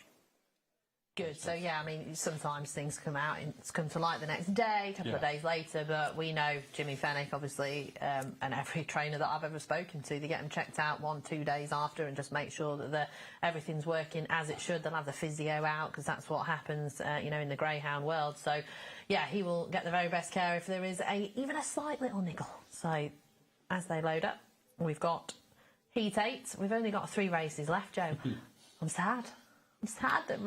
Good. So yeah, I mean, sometimes things come out and it's come to light the next day, a couple of days later. But we know Jimmy Fennick, obviously, and every trainer that I've ever spoken to, they get them checked out 1-2 days after and just make sure that everything's working as it should. They'll have the physio out because that's what happens, you know, in the Greyhound world. So yeah, he will get the very best care if there is even a slight little niggle. So as they load up, we've got Heat 8. We've only got 3 races left, Joe. I'm sad. I'm sad that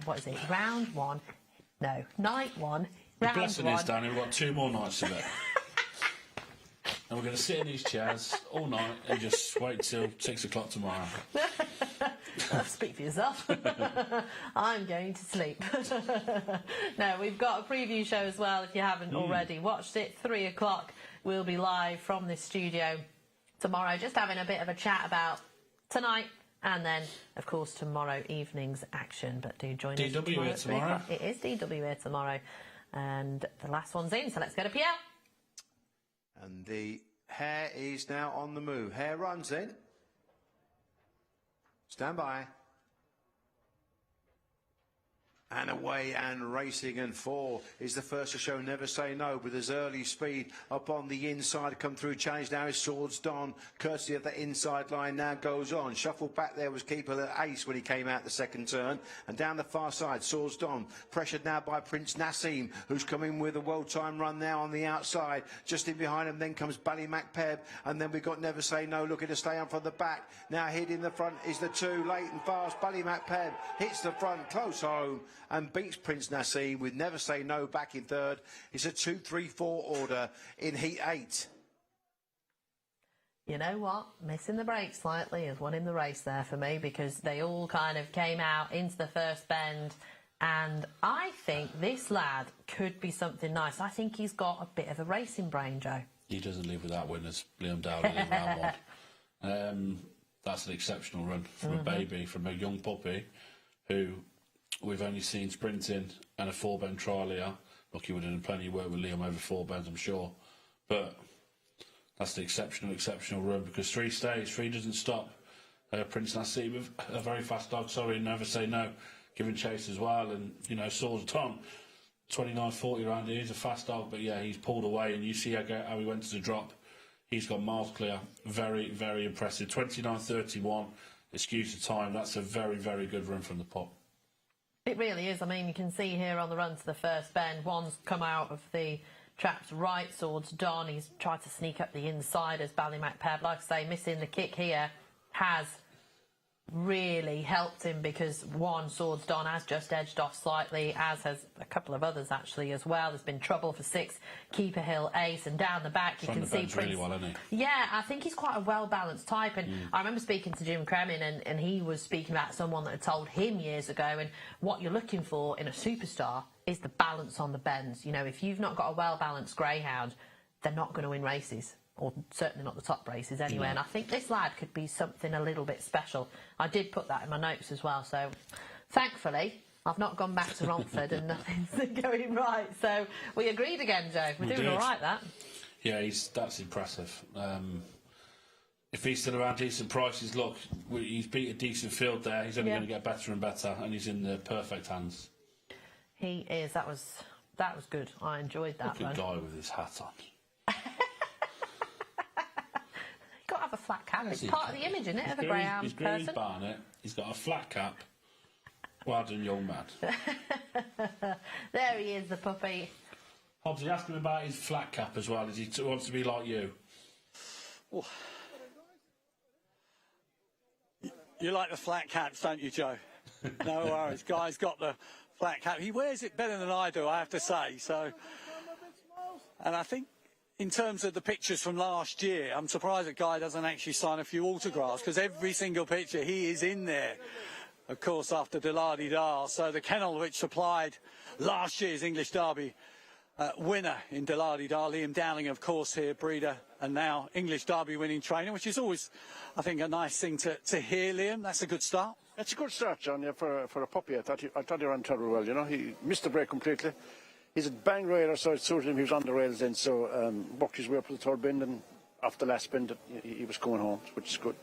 what is it? Round 1. No, night 1. The Round blessing 1. is, Danny, we've got 2 more nights of it. And we're going to sit in these chairs all night and just wait till 6 o'clock tomorrow. Speak for yourself. I'm going to sleep. No, we've got a preview show as well, if you haven't already watched it. 3 o'clock, we'll be live from this studio tomorrow, just having a bit of a chat about tonight. And then, of course, tomorrow evening's action. But do join us DW here tomorrow. It is DW here tomorrow. And the last one's in, so let's go to Pierre. And the hare is now on the move. Hare runs in. Stand by. And away and racing, and 4 is the first to show Never Say No with his early speed up on the inside. Come through, challenge now is Swords Don, courtesy of the inside line, now goes on. Shuffled back there was keeper Ace when he came out the second turn, and down the far side Swords Don, pressured now by Prince Nassim, who's coming with a well-timed run now on the outside. Just in behind him then comes Ballymacpeb, and then we've got Never Say No looking to stay on from the back. Now hid in the front is the 2, late and fast. Ballymacpeb hits the front close home and beats Prince Nassim with Never Say No back in third. It's a 2-3-4 order in Heat 8. You know what? Missing the break slightly is winning the race there for me, because they all kind of came out into the first bend, and I think this lad could be something nice. I think he's got a bit of a racing brain, Joe. He doesn't live without winners. Liam Dowdy in round 1. That's an exceptional run from a baby, from a young puppy who we've only seen sprinting and a 4-bend trial here. Look, he would have done plenty of work with Liam over 4 bends, I'm sure. But that's the exceptional run, because 3 stays, 3 doesn't stop. Prince Nassim with a very fast dog, Never Say No, giving chase as well. And, you know, Swords Don, 29-40 around here, he's a fast dog, but yeah, he's pulled away, and you see how he went to the drop. He's got miles clear. Very, very impressive. 29-31, excuse the time. That's a very, very good run from the pup. It really is. I mean, you can see here on the run to the first bend, one's come out of the trap's right, Swords Don. He's tried to sneak up the inside as Ballymacpeb. Like I say, missing the kick here has really helped him, because one, Swords Don has just edged off slightly, as has a couple of others actually as well. There's been trouble for 6, Keeper Hill, Ace, and down the back you can see Prince. Really well, isn't he? Yeah, I think he's quite a well-balanced type, and I remember speaking to Jim Cremin, and he was speaking about someone that had told him years ago, and what you're looking for in a superstar is the balance on the bends. You know, if you've not got a well-balanced greyhound, they're not going to win races. Or certainly not the top races anyway. And I think this lad could be something a little bit special. I did put that in my notes as well. So thankfully, I've not gone back to Romford and nothing's going right. So we agreed again, Joe. We're doing all right, that. Yeah, that's impressive. If he's still around decent prices, look, he's beat a decent field there. He's only going to get better and better, and he's in the perfect hands. He is. That was good. I enjoyed that Look one. at guy with his hat on. Got to have a flat cap. It's part of the image, isn't it, of a Greyhound person? Barnet. He's got a flat cap. Well done, young man. There he is, the puppy. Hobbs, ask him about his flat cap as well. He wants to be like you. Oh. You like the flat caps, don't you, Joe? No worries. Guy's got the flat cap. He wears it better than I do, I have to say. So, and I think, in terms of the pictures from last year, I'm surprised that Guy doesn't actually sign a few autographs, because every single picture he is in there, of course, after Delardy-Dar. So the kennel which supplied last year's English Derby winner in Delardy-Dar, Liam Dowling, of course, here, breeder, and now English Derby winning trainer, which is always, I think, a nice thing to hear, Liam. That's a good start. It's a good start, John, yeah, for a puppy. I thought he ran terribly well, you know. He missed the break completely. He's a bang rider, so it suited him. He was on the rails then, so worked his way up to the third bend, and off the last bend, he was going home, which is good.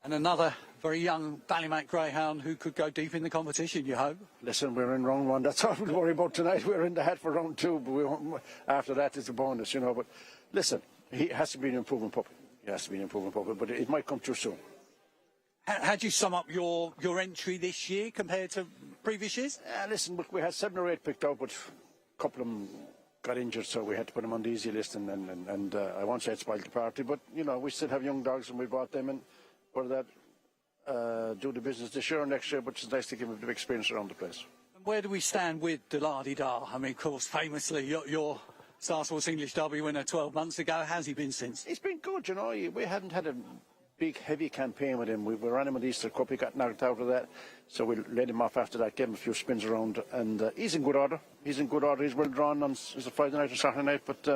And another very young Ballymac Greyhound who could go deep in the competition, you hope? Listen, we're in round 1. That's all we'll worry about tonight. We're in the hat for round 2, but we won't, after that it's a bonus, you know. But listen, he has to be an improving puppy. He has to be an improving puppy, but it might come too soon. How do you sum up your entry this year compared to previous years? Listen, we had 7 or 8 picked out, but a couple of them got injured, so we had to put them on the easy list, and I won't say it spoiled the party, but, you know, we still have young dogs, and we brought them in for that. Do the business this year or next year, but it's nice to give them a bit of experience around the place. And where do we stand with Da? I mean, of course, famously, your Star Sports English Derby winner 12 months ago. How's he been since? He's been good, you know. We hadn't had a big, heavy campaign with him. We ran him at the Easter Cup. He got knocked out of that, so we let him off after that, gave him a few spins around, and he's in good order. He's in good order. He's well drawn on it's a Friday night or Saturday night, but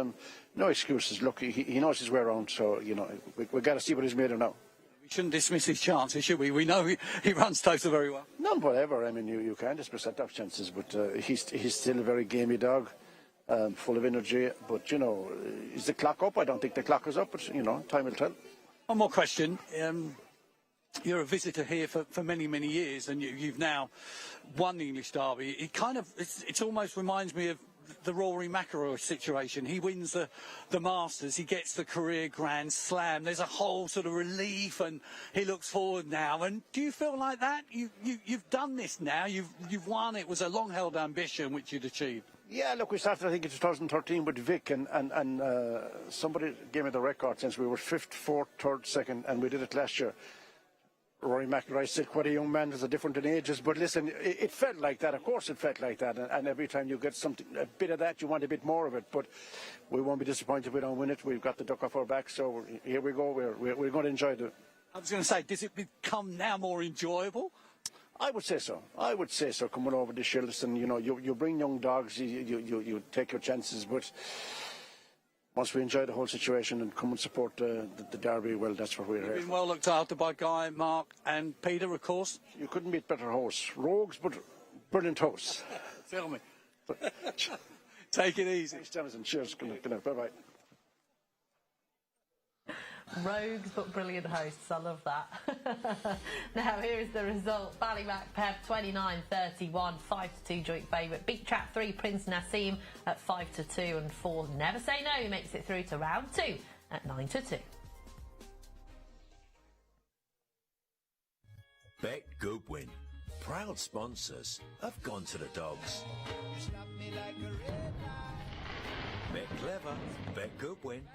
no excuses. Look, he knows his way around, so, you know, we got to see what he's made of now. We shouldn't dismiss his chances, should we? We know he runs Toaster very well. None whatever. I mean, you can't dismiss that dog's chances, but he's still a very gamey dog, full of energy. But, you know, is the clock up? I don't think the clock is up, but, you know, time will tell. One more question. You're a visitor here for many, many years, and you've now won the English Derby. It almost reminds me of the Rory McIlroy situation. He wins the Masters, he gets the career Grand Slam. There's a whole sort of relief, and he looks forward now. And do you feel like that? You've done this now. You've won. It was a long-held ambition which you'd achieved. Yeah, look, we started, I think, in 2013 with Vic, and somebody gave me the record since we were 5th, 4th, 3rd, 2nd, and we did it last year. Rory McIlroy said, quite a young man, there's a different in ages, but listen, it felt like that. Of course it felt like that, and every time you get something, a bit of that, you want a bit more of it, but we won't be disappointed if we don't win it. We've got the duck off our back, so here we go. We're going to enjoy it. I was going to say, does it become now more enjoyable? I would say so. I would say so. Coming over the shields, and, you know, you bring young dogs, you take your chances, but once we enjoy the whole situation and come and support the derby, well, that's what we're here. You've been well looked after by Guy, Mark and Peter, of course. You couldn't beat better hosts. Rogues, but brilliant hosts. Tell me. Take it easy. Thanks, Jonathan. Cheers. Good night. Bye-bye. Rogues but brilliant hosts, I love that. Now here is the result. Ballymac Pep 29-31, 5-2 joint favourite. Beat Trap 3 Prince Nassim at 5-2, and 4 Never Say No makes it through to round 2 at 9-2. Bet Goodwin, proud sponsors of Gone to the Dogs. Bet clever, bet Goodwin.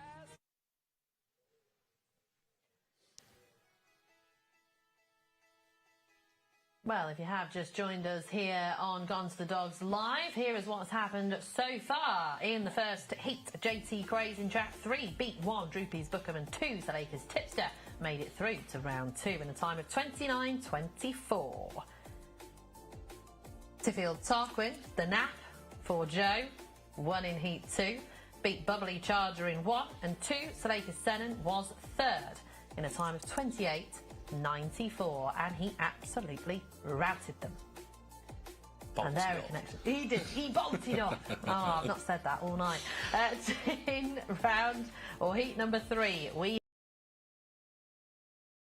Well, if you have just joined us here on Gone to the Dogs Live, here is what's happened so far. In the first heat, JT Craze in track 3 beat 1 Droopy's Bookham, and 2 Zuleika's Tipster made it through to round 2 in a time of 29.24. Tiffield Tarquin, the nap for Joe, 1 in heat 2, beat Bubbly Charger in 1, and 2 Zuleika's Sennen was 3rd in a time of 28.94, and he absolutely routed them. And there a connection. He did. He bolted off. Oh, I've not said that all night. In heat number 3, we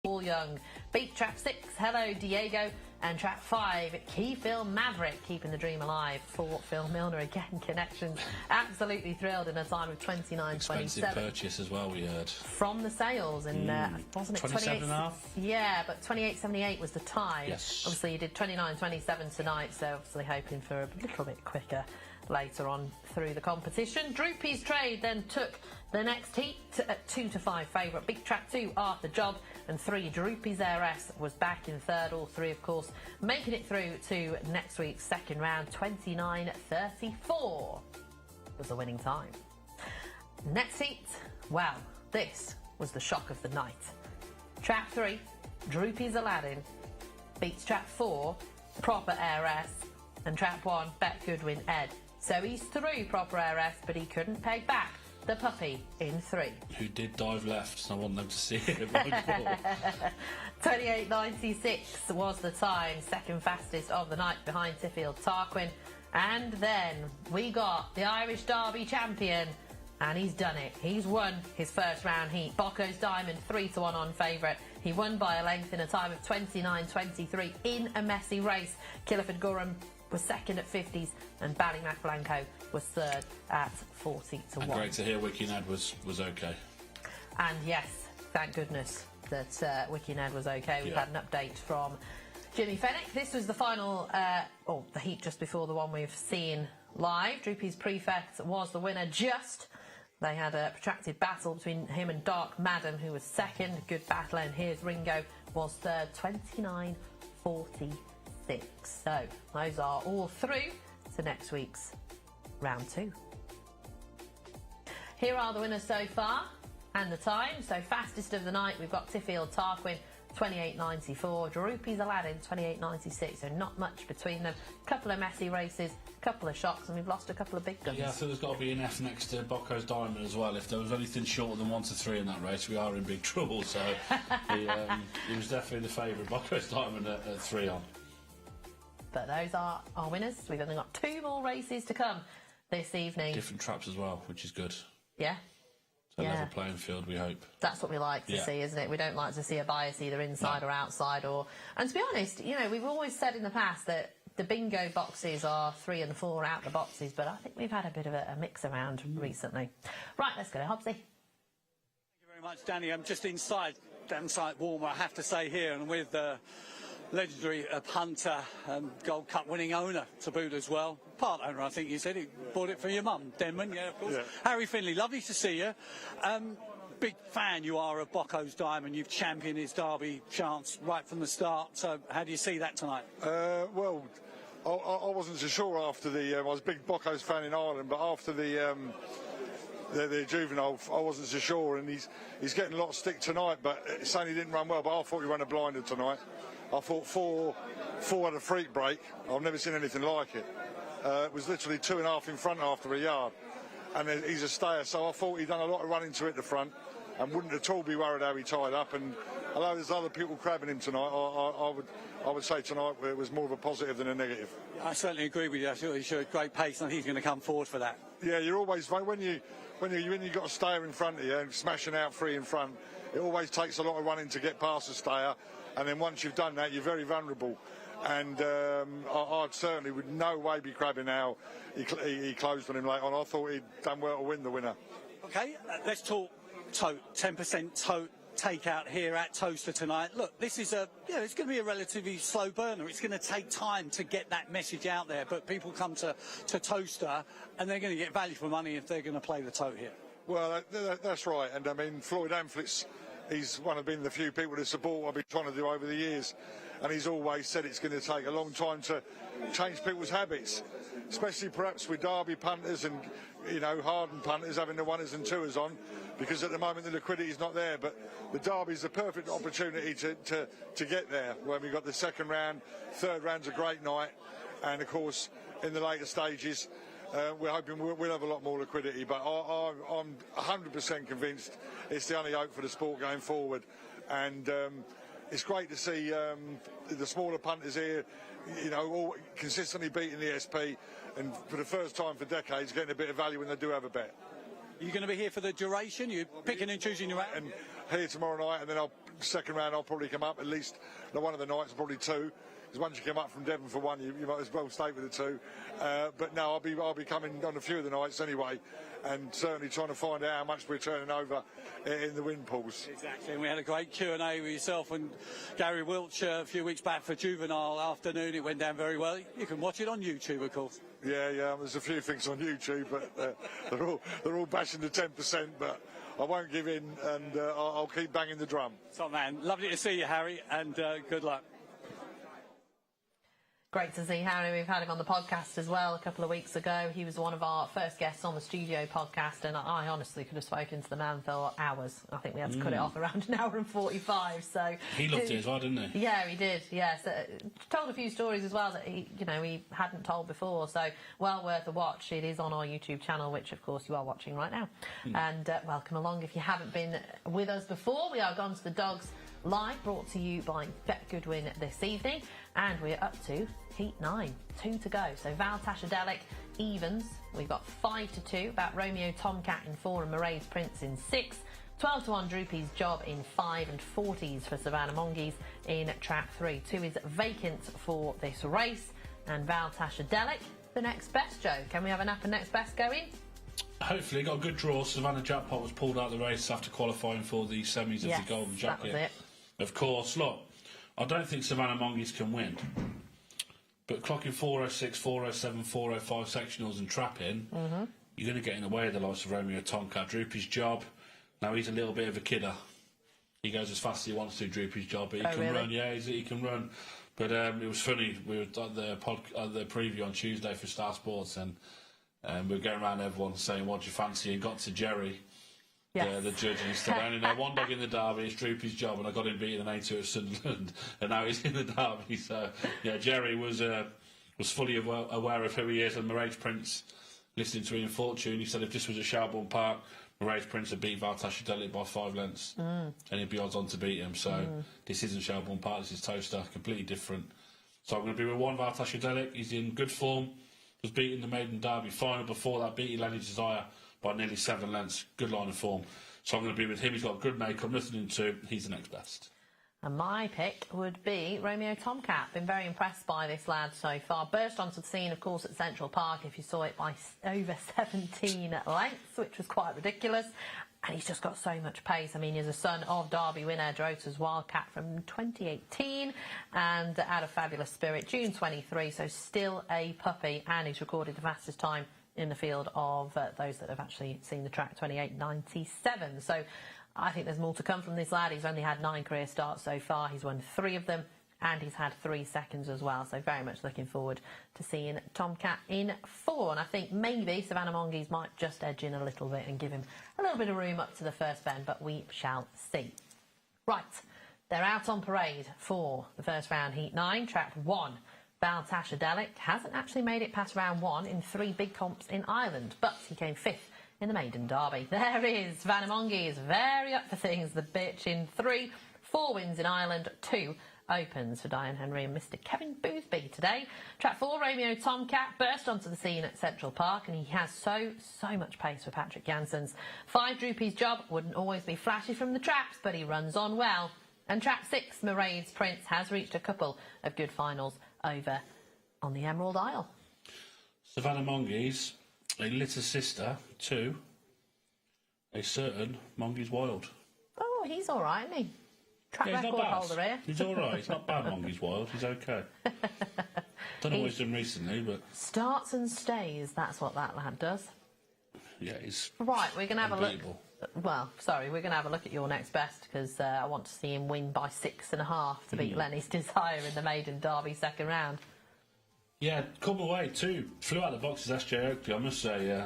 All Young beat trap 6 Hello Diego, and trap 5 Key Phil Maverick, keeping the dream alive for Phil Milner. Again, connections absolutely thrilled in a time of 29.27. Expensive purchase as well, we heard. From the sales, and wasn't it 27.5? Yeah, but 28.78 was the time. Yes. Obviously, you did 29.27 tonight, so obviously hoping for a little bit quicker later on through the competition. Droopy's Trade then took the next heat at 2-5 favourite. Big Track 2, Arthur Job, and 3 Droopy's Heiress was back in 3rd. All 3, of course, making it through to next week's second round. 29.34 was the winning time. Next heat, well, this was the shock of the night. Trap 3, Droopy's Aladdin, beats Trap 4, Proper Heiress, and Trap 1, Bet Goodwin Ed. So he's through Proper Heiress, but he couldn't peg back the puppy in 3. Who did dive left, so I want them to see it. 28.96 was the time, second fastest of the night behind Tiffield Tarquin. And then we got the Irish Derby champion, and he's done it. He's won his first round heat. Bocco's Diamond 3-1 on favourite. He won by a length in a time of 29.23 in a messy race. Killiford Gorham was second at 50s and Ballymacblanco was third at 40 to 1. And great to hear Wiki Ned was okay. And yes, thank goodness that Wiki Ned was okay. We've had an update from Jimmy Fennick. This was the final, the heat just before the one we've seen live. Droopy's Prefect was the winner just. They had a protracted battle between him and Dark Madam, who was second. Good battle, and here's Ringo was third, 29.46. So those are all through to next week's round 2. Here are the winners so far and the time. So fastest of the night, we've got Tiffield Tarquin, 28.94. Droopy's Aladdin, 28.96. So not much between them. Couple of messy races, couple of shocks, and we've lost a couple of big guns. Yeah, I think there's got to be an F next to Bocco's Diamond as well. If there was anything shorter than 1 to 3 in that race, we are in big trouble. So he was definitely the favourite. Bocco's Diamond at 3 on. But those are our winners. We've only got 2 more races to come this evening. Different traps as well, which is good. Yeah. So level playing field, we hope. That's what we like to see, isn't it? We don't like to see a bias either inside or outside. And to be honest, you know, we've always said in the past that the bingo boxes are 3 and 4 out the boxes, but I think we've had a bit of a mix around recently. Right, let's go to Hobbsy. Thank you very much, Danny. I'm just inside, damn sight warmer, I have to say, here, and with legendary punter and Gold Cup winning owner to boot as well. Part owner, I think you said. He bought it for your mum, Denman, yeah, of course. Yeah. Harry Finley, lovely to see you. Big fan you are of Bocco's Diamond. You've championed his Derby chance right from the start. So how do you see that tonight? Well, I wasn't so sure after the... I was a big Bocco's fan in Ireland, but after the juvenile, I wasn't so sure. And he's getting a lot of stick tonight, but saying he didn't run well, but I thought he ran a blinder tonight. I thought four had a freak break. I've never seen anything like it. It was literally 2.5 in front after a yard. And he's a stayer, so I thought he'd done a lot of running to it the front and wouldn't at all be worried how he tied up. And although there's other people crabbing him tonight, I would say tonight it was more of a positive than a negative. I certainly agree with you. I thought he showed great pace and he's going to come forward for that. Yeah, you're always... When you've got a stayer in front of you and smashing out 3 in front, it always takes a lot of running to get past the stayer. And then once you've done that, you're very vulnerable. And I'd certainly would no way be crabbing how he closed on him late on. I thought he'd done well to win the winner. OK, let's talk tote. 10% tote takeout here at Toaster tonight. Look, this is it's going to be a relatively slow burner. It's going to take time to get that message out there. But people come to Toaster and they're going to get value for money if they're going to play the tote here. Well, that's right. And I mean, Floyd Amflett's... He's been the few people to support what I've been trying to do over the years, and he's always said it's going to take a long time to change people's habits, especially perhaps with Derby punters and hardened punters having the 1s and 2s on, because at the moment the liquidity is not there. But the Derby's the perfect opportunity to get there. When we've got the second round, third round's a great night, and of course in the later stages. We're hoping we'll have a lot more liquidity, but I'm 100% convinced it's the only hope for the sport going forward. And it's great to see the smaller punters here, all consistently beating the SP, and for the first time for decades getting a bit of value when they do have a bet. Are you going to be here for the duration? You're picking and choosing your round? And here tomorrow night, and then second round I'll probably come up at least one of the nights, probably 2. Because once you come up from Devon for 1, you might as well stay with the 2. But no, I'll be coming on a few of the nights anyway, and certainly trying to find out how much we're turning over in the wind pools. Exactly, and we had a great Q&A with yourself and Gary Wiltshire a few weeks back for Juvenile afternoon. It went down very well. You can watch it on YouTube, of course. Yeah, there's a few things on YouTube, but they're all bashing the 10%, but I won't give in, and I'll keep banging the drum. Top man, lovely to see you, Harry, and good luck. Great to see Harry. We've had him on the podcast as well a couple of weeks ago. He was one of our first guests on the studio podcast, and I honestly could have spoken to the man for hours. I think we had to cut it off around 1 hour and 45. So he loved it as well, didn't he? Yeah, he did. Yeah, so, told a few stories as well that he hadn't told before. So well worth a watch. It is on our YouTube channel, which of course you are watching right now. And welcome along if you haven't been with us before. We are Gone to the Dogs Live, brought to you by Bet Goodwin this evening, and we're up to Heat 9, 2 to go. So Val Tashadelic evens. We've got 5 to 2 about Romeo Tomcat in 4 and Mairead's Prince in 6. 12 to 1 Droopy's Job in 5 and 40s for Savannah Mongeys in trap 3. 2 is vacant for this race, and Valtasha Delic, the next best, Joe. Can we have an up and next best going? Hopefully, got a good draw. Savannah Jackpot was pulled out of the race after qualifying for the semis of the Golden Jacket. That was it. Of course, look, I don't think Savannah Mongeys can win, but clocking 406, 407, 405 sectionals and trapping, you're going to get in the way of the likes of Romeo Tomcat. Droopy's Job, now he's a little bit of a kidder. He goes as fast as he wants to, Droopy's Job, but he can run. Yeah, he can run. But it was funny. We were at the preview on Tuesday for Star Sports, and we were going around everyone saying, "What do you fancy?" And got to Jerry, the judge, and he said, "I only know one dog in the Derby. It's Droopy's Job, and I got him beaten in A2 at Sunderland, and now he's in the Derby." So yeah, Jerry was fully aware of who he is, and Mirage Prince, listening to Ian Fortune, he said if this was at Shelbourne Park, Mirage Prince would beat Valtasha Delic by 5 lengths, and he'd be odds on to beat him. So this isn't Shelbourne Park, this is Toaster, completely different. So I'm going to be with 1 Valtasha Delic. He's in good form, was beating the Maiden Derby final before that, beating Lenny Desire by nearly 7 lengths. Good line of form. So I'm going to be with him. He's got good makeup, nothing in 2. He's the next best. And my pick would be Romeo Tomcat. Been very impressed by this lad so far. Burst onto the scene, of course, at Central Park, if you saw it, by over 17 lengths, which was quite ridiculous. And he's just got so much pace. I mean, he's a son of Derby winner Drota's Wildcat from 2018, and out of Fabulous Spirit, June 23, so still a puppy, and he's recorded the fastest time in the field of those that have actually seen the track, 28.97. So I think there's more to come from this lad. He's only had 9 career starts so far. He's won 3 of them, and he's had 3 seconds as well. So very much looking forward to seeing Tomcat in 4. And I think maybe Savannah Mongeys might just edge in a little bit and give him a little bit of room up to the first bend, but we shall see. Right, they're out on parade for the first round, Heat 9, Trap 1. Valtasha Delic hasn't actually made it past round 1 in 3 big comps in Ireland, but he came 5th in the Maiden Derby. There is Savannah Mongeys, very up for things, the bitch, in 3, 4 wins in Ireland, 2 opens for Diane Henry and Mr. Kevin Boothby today. Track 4, Romeo Tomcat burst onto the scene at Central Park, and he has so much pace for Patrick Janssens. 5, Droopy's Job wouldn't always be flashy from the traps, but he runs on well. And track 6, Mirage Prince, has reached a couple of good finals over on the Emerald Isle. Savannah Mongeys, a litter sister to a certain Mongeys Wild. Oh, he's all right, isn't he? Track Yeah, record holder here. He's all right. He's not bad, Mongeys Wild. He's okay. Don't know what he's done recently, but starts and stays. That's what that lad does. yeah, he's Right, we're going to have a look. unbeatable. Well, sorry, we're going to have a look at your next best, because I want to see him win by 6.5 to beat Lenny's Desire in the Maiden Derby second round. Yeah, come away too. Flew out of the boxes, SJ Oakley, I must say.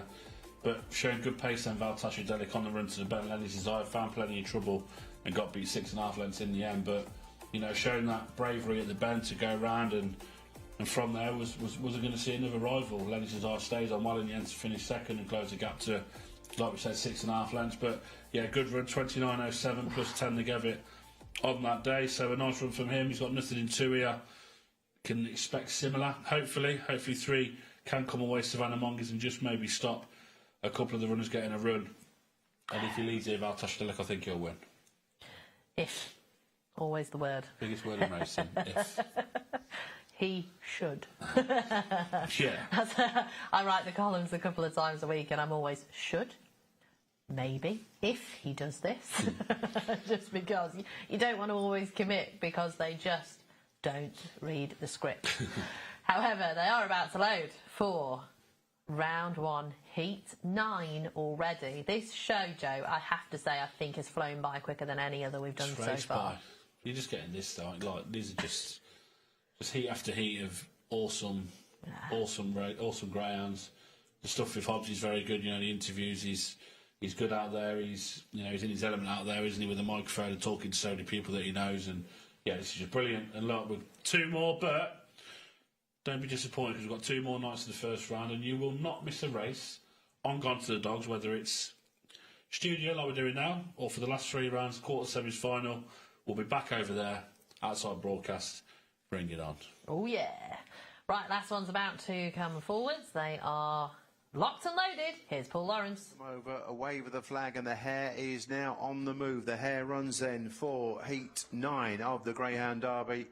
But showing good pace then, Valtasha Delic on the run to the bend. Lenny's Desire found plenty of trouble and got beat 6.5 lengths in the end. But you know, showing that bravery at the bend to go round, and from there was going to see another rival. Lenny's Desire stays on well in the end to finish second and close the gap to, like we said, 6.5 lengths. But yeah, good run, 29.07 plus 10 to give it on that day. So a nice run from him. He's got nothing in 2 here. Can expect similar. Hopefully 3 can come away Savannah Mongeys and just maybe stop a couple of the runners getting a run. And if he leads here, Valtasha Delic, I think he'll win. If. Always the word. Biggest word in racing. If. He should. Yeah. I write the columns a couple of times a week, and I'm always should. Maybe, if he does this. Just because you don't want to always commit, because they just don't read the script. However, they are about to load for round 1, Heat 9 already. This show, Joe, I have to say, I think has flown by quicker than any other we've done so far. By. You're just getting this though. Like, these are just heat after heat of awesome greyhounds. The stuff with Hobbs is very good. You know, the interviews, he's good out there. He's in his element out there, isn't he, with a microphone and talking to so many people that he knows. And yeah, this is just brilliant. And look, with 2 more, but don't be disappointed, because we've got 2 more nights in the first round, and you will not miss a race on Gone to the Dogs, whether it's studio like we're doing now, or for the last 3 rounds, quarter semis final. We'll be back over there, outside broadcast. Bring it on. Oh yeah. Right, last one's about to come forwards. They are Locked and loaded, here's Paul Lawrence. Over a wave of the flag, and the hare is now on the move. The hare runs then for Heat 9 of the Greyhound Derby.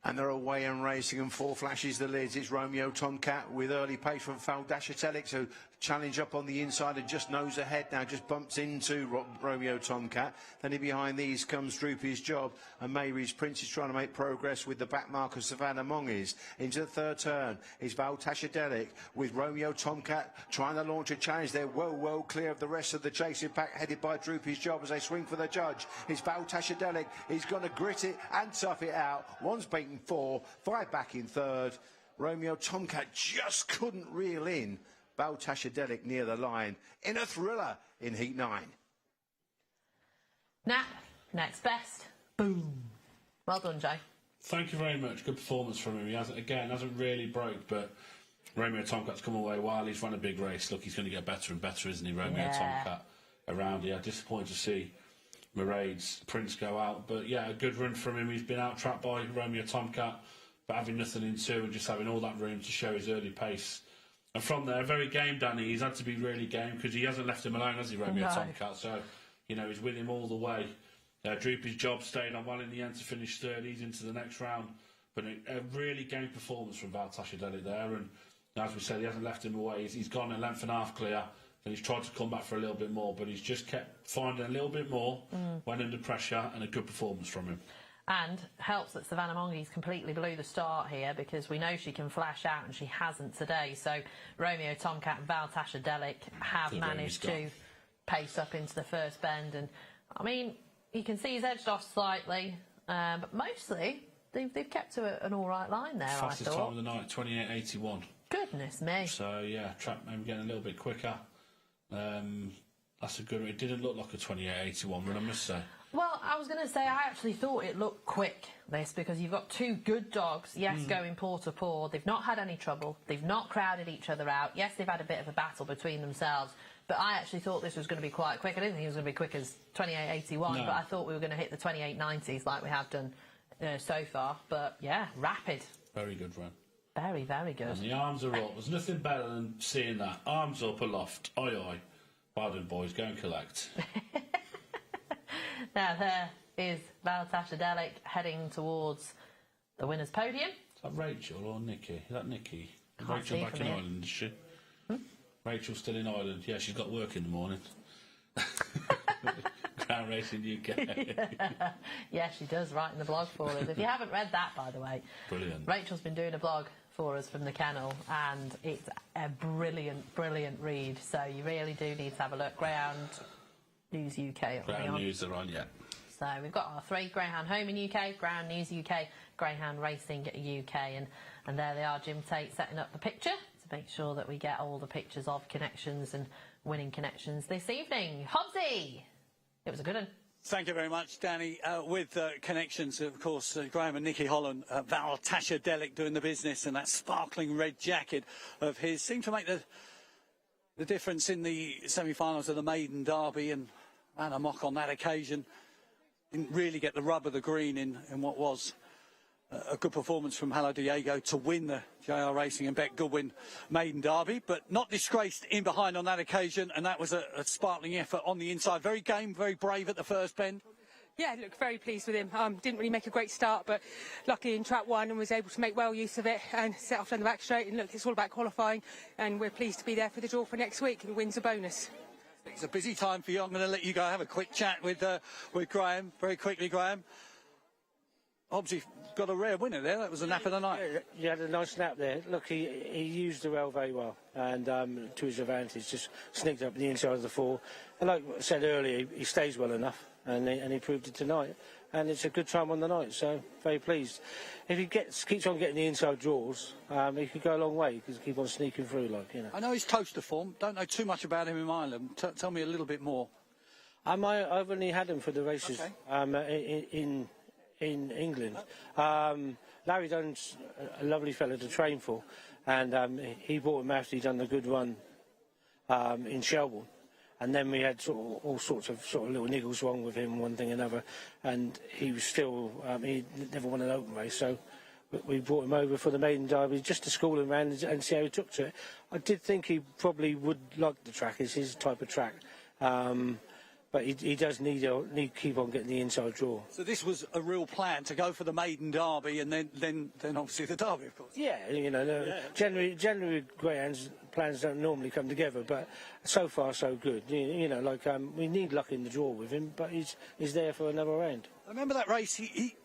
And they're away and racing, and 4 flashes the lids. It's Romeo Tomcat with early pace from Faldasha Telix, who challenge up on the inside and just nose ahead now, just bumps into Romeo Tomcat. Then in behind these comes Droopy's Job, and Mary's Prince is trying to make progress with the back mark of Savannah Mongies. Into the third turn is Valtashadelic with Romeo Tomcat trying to launch a challenge. They're well clear of the rest of the chasing pack, headed by Droopy's Job as they swing for the judge. It's Valtashadelic. He's going to grit it and tough it out. One's beaten 4, 5 back in third. Romeo Tomcat just couldn't reel in Baltashadelic near the line in a thriller in Heat 9. Nap, next best. Boom. Well done, Jay. Thank you very much. Good performance from him. He hasn't really broke, but Romeo Tomcat's come away well. He's run a big race. Look, he's going to get better and better, isn't he, Romeo Tomcat around here. Disappointed to see Mairead's Prince go out, but yeah, a good run from him. He's been out-trapped by Romeo Tomcat, but having nothing in two and just having all that room to show his early pace. And from there, very game, Danny. He's had to be really game because he hasn't left him alone, has he, Romeo Tomcat? So, you know, he's with him all the way. Droopy's Job stayed on well in the end to finish third. He's into the next round. But a really game performance from Valtashadelic there. And as we said, he hasn't left him away. He's gone a length and a half clear. And he's tried to come back for a little bit more. But he's just kept finding a little bit more when under pressure, and a good performance from him. And helps that Savannah Mongies completely blew the start here, because we know she can flash out and she hasn't today. So Romeo Tomcat and Valtashadelic have managed to pace up into the first bend. And I mean, you can see he's edged off slightly, but mostly they've kept to an all right line there. Fastest I thought. time of the night, 28.81. Goodness me. So yeah, trap maybe getting a little bit quicker. That's a good one. It didn't look like a 28.81 run, I must say. Well, I was going to say, I actually thought it looked quick, this, because you've got 2 good dogs, yes, going paw to paw. They've not had any trouble. They've not crowded each other out. Yes, they've had a bit of a battle between themselves, but I actually thought this was going to be quite quick. I didn't think it was going to be quick as 28.81, but I thought we were going to hit the 28.90s like we have done so far. But, yeah, rapid. Very good run. Very, very good. And the arms are up. There's nothing better than seeing that. Arms up aloft. Aye, aye. Well done, boys. Go and collect. Now there is Valtashadelic heading towards the winner's podium. Is that Rachel or Nikki? Is that Nikki? Rachel back in Ireland, is she? Rachel's still in Ireland. Yeah, she's got work in the morning. Ground Racing UK. Yeah, she does, writing the blog for us. If you haven't read that, by the way, brilliant. Rachel's been doing a blog for us from the kennel, and it's a brilliant read. So you really do need to have a look. Greyhound News UK. Greyhound News are on, yeah. So we've got our 3: Greyhound Home in UK, Greyhound News UK, Greyhound Racing UK, and there they are, Jim Tate setting up the picture to make sure that we get all the pictures of connections and winning connections this evening. Hobbsy! It was a good one. Thank you very much, Danny. With connections, of course, Graham and Nicky Holland, Valtashadelic doing the business, and that sparkling red jacket of his seemed to make the difference in the semi-finals of the Maiden Derby, and ran amok on that occasion. Didn't really get the rub of the green in what was a good performance from Hello Diego to win the JR Racing and Bet Goodwin Maiden Derby, but not disgraced in behind on that occasion, and that was a sparkling effort on the inside. Very game, very brave at the first bend. Yeah, look, very pleased with him. Didn't really make a great start, but lucky in trap 1 and was able to make well use of it and set off down the back straight. And look, it's all about qualifying, and we're pleased to be there for the draw for next week, and wins a bonus. It's a busy time for you. I'm going to let you go have a quick chat with Graham. Very quickly, Graham. Obviously got a rare winner there. That was a nap of the night. Yeah, you had a nice nap there. Look, he used the rail very well, and to his advantage, just sneaked up the inside of the 4. And like I said earlier, he stays well enough, and he proved it tonight. And it's a good time on the night, so very pleased. If he keeps on getting the inside draws, he could go a long way. He could keep on sneaking through, like, you know. I know he's toaster form. Don't know too much about him in Ireland. Tell me a little bit more. I've only had him for the races in England. Larry Dunn's a lovely fellow to train for, and he brought him after he'd done the good run in Shelbourne. And then we had all sorts of little niggles wrong with him, one thing and another, and he was still he never won an open race, so we brought him over for the maiden derby just to school him around and see how he took to it. I did think he probably would like the track. It's his type of track. But he does need to keep on getting the inside draw. So this was a real plan to go for the maiden derby and then obviously the derby, of course. Yeah, generally greyhounds plans don't normally come together, but so far so good. We need luck in the draw with him, but he's there for another round. I remember that race. He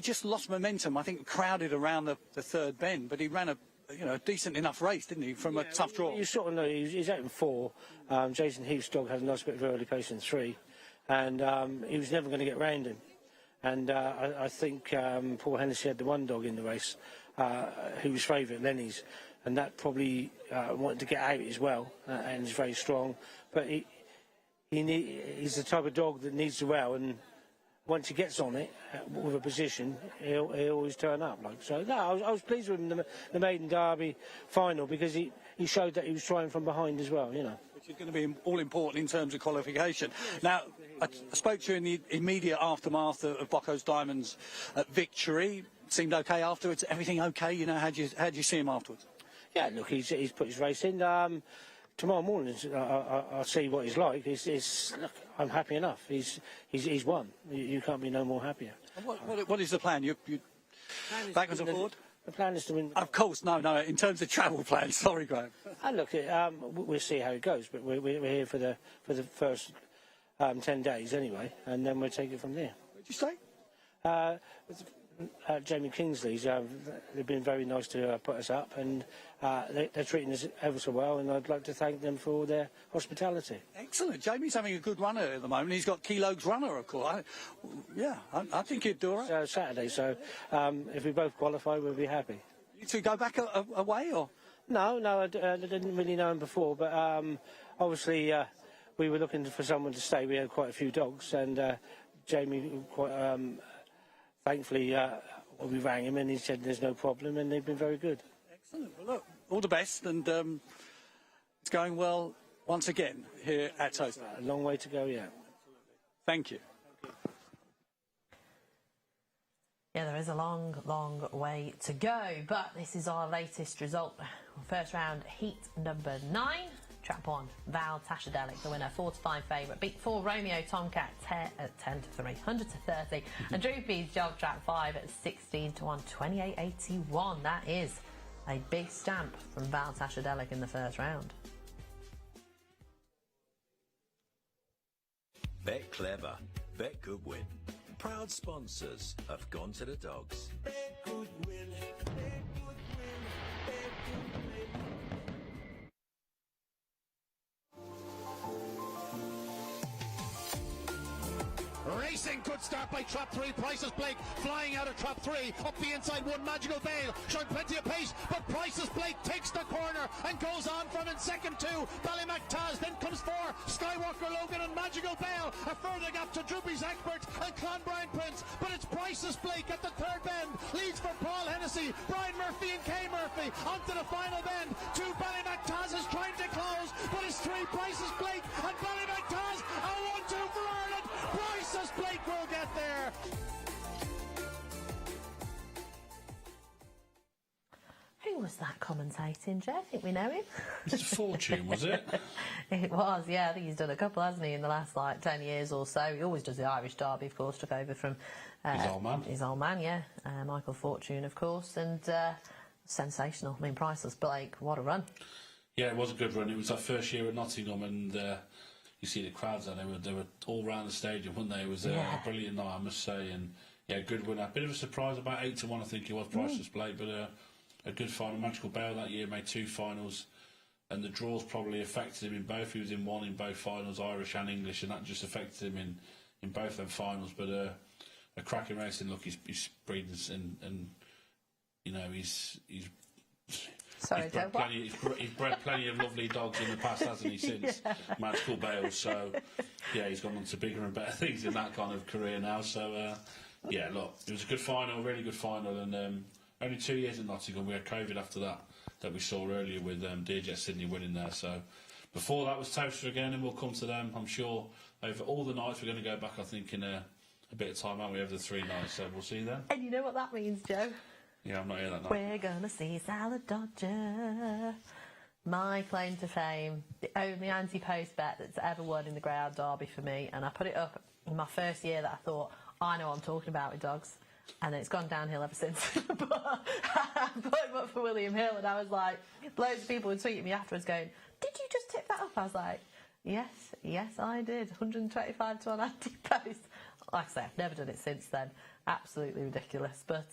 just lost momentum. I think crowded around the third bend, but he ran a decent enough race, didn't he, from a tough draw? You sort of know he's out in 4. Jason Heath's dog had a nice bit of early pace in 3, and he was never going to get round him. And I think Paul Hennessy had the one dog in the race who was favourite, Lenny's, and that probably wanted to get out as well, and he's very strong. But he's the type of dog that needs to well, and once he gets on it with a position, he'll always turn up. I was pleased with him in the maiden derby final because he showed that he was trying from behind as well, Which is going to be all important in terms of qualification. Now, I spoke to you in the immediate aftermath of Bocco's Diamonds' victory. Seemed okay afterwards. Everything okay? How'd you see him afterwards? Yeah, look, he's put his race in. Tomorrow morning, I'll see what he's like. Look, I'm happy enough. He's won. You can't be no more happier. What is the plan? You backwards and forward? The plan is to win. Of course, no. In terms of travel plans, sorry, Graham. Look, we'll see how it goes, but we're here for the first 10 days anyway, and then we'll take it from there. What did you say? Jamie Kingsley's, they've been very nice to put us up, and they're treating us ever so well, and I'd like to thank them for their hospitality. Excellent. Jamie's having a good runner at the moment. He's got Keelog's runner, of course. I think he'd do all right. Saturday, so if we both qualify, we'll be happy. You two go back away, or? No, I didn't really know him before, but obviously we were looking for someone to stay. We had quite a few dogs, and Jamie quite... Thankfully, we rang him and he said there's no problem, and they've been very good. Excellent. Well, look, all the best, and it's going well once again here at Toaster. A long way to go, yeah. Thank you. Yeah, there is a long, long way to go, but this is our latest result. First round, heat number 9. Trap 1, Val Tashadelic, the winner, 4-5 favourite. Beat 4, Romeo Tomcat, 10-3, 100-30. And Droopy's Jog Trap 5 at 16-1, 28-81. That is a big stamp from Val Tashadelic in the first round. Bet clever, bet good win. Proud sponsors of Gone to the Dogs. Bet good win, bet good win, bet good win. Racing, good start by Trap 3. Priceless Blake flying out of Trap 3. Up the inside one, Magical Bale showing plenty of pace, but Priceless Blake takes the corner and goes on from in second 2. Ballymactaz, then comes 4. Skywalker Logan and Magical Bale. A further gap to Droopy's Expert and Clonbrine Prince, but it's Priceless Blake at the third bend. Leads for Paul Hennessy, Brian Murphy and Kay Murphy onto the final bend. 2 Ballymactaz is trying to close, but it's 3 Priceless Blake and Ballymactaz. A 1-2 for Ireland. Priceless Blake will get there. Who was that commentating, Joe? I think we know him. Mr. Fortune, was it? It was, yeah. I think he's done a couple, hasn't he, in the last 10 years or so. He always does the Irish Derby, of course. Took over from his old man, yeah. Michael Fortune, of course, and sensational. I mean, Priceless Blake, what a run. Yeah, it was a good run. It was our first year at Nottingham, and you see the crowds there. They were all round the stadium, weren't they? It was a brilliant night, I must say, and yeah, good winner. Bit of a surprise, about 8-1, I think it was, Priceless Blake, but a good final. Magical Bale that year made 2 finals, and the draws probably affected him in both. He was in 1 in both finals, Irish and English, and that just affected him in both them finals. But a cracking racing. Look, he's breeding, and you know he's bred plenty of lovely dogs in the past, hasn't he, since Magical Bale? So yeah, he's gone on to bigger and better things in that kind of career now. So yeah, look, it was a good final, a really good final, and only 2 years in Nottingham. We had COVID after that we saw earlier with Deerjet Sydney winning there. So before that was Toaster again, and we'll come to them, I'm sure, over all the nights. We're going to go back, I think, in a bit of time, aren't we, over the 3 nights. So we'll see you then. And you know what that means, Joe? Yeah, I'm not here that night. We're gonna see Salad Dodger. My claim to fame, the only anti-post bet that's ever won in the Greyhound Derby for me, and I put it up in my first year that I thought, I know what I'm talking about with dogs, and then it's gone downhill ever since. But I put him up for William Hill, and I was like, loads of people would tweet me afterwards going, did you just tip that up? I was like, yes I did, 125 to 1 anti-post. Like I say, I've never done it since then. Absolutely ridiculous. But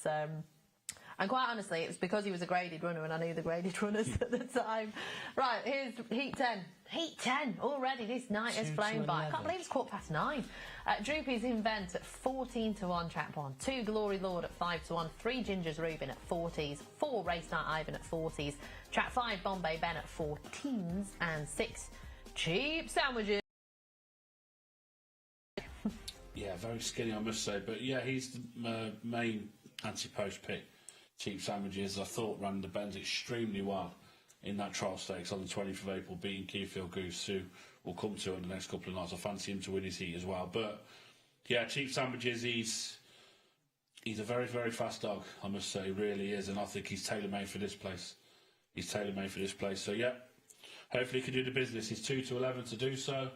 and quite honestly, it was because he was a graded runner and I knew the graded runners at the time. Right, here's Heat 10. Heat 10 already. This night has flown by. I can't believe it's 9:15. Droopy's Invent at 14 to 1, Trap 1. 2 Glory Lord at 5 to 1. 3 Ginger's Reuben at 40s. 4 Race Night Ivan at 40s. Trap 5 Bombay Ben at 14s. And 6 Cheap Sandwiches. Yeah, very skinny, I must say. But yeah, he's the main anti-post pick. Cheap Sandwiches, I thought, ran the bends extremely well in that trial stakes on the 20th of April, beating Keyfield Goose, who we'll come to in the next couple of nights. I fancy him to win his heat as well. But yeah, Cheap Sandwiches, he's a very, very fast dog, I must say. He really is. And I think he's tailor-made for this place. He's tailor-made for this place. So yeah, hopefully he can do the business. He's 2 to 11 to do so.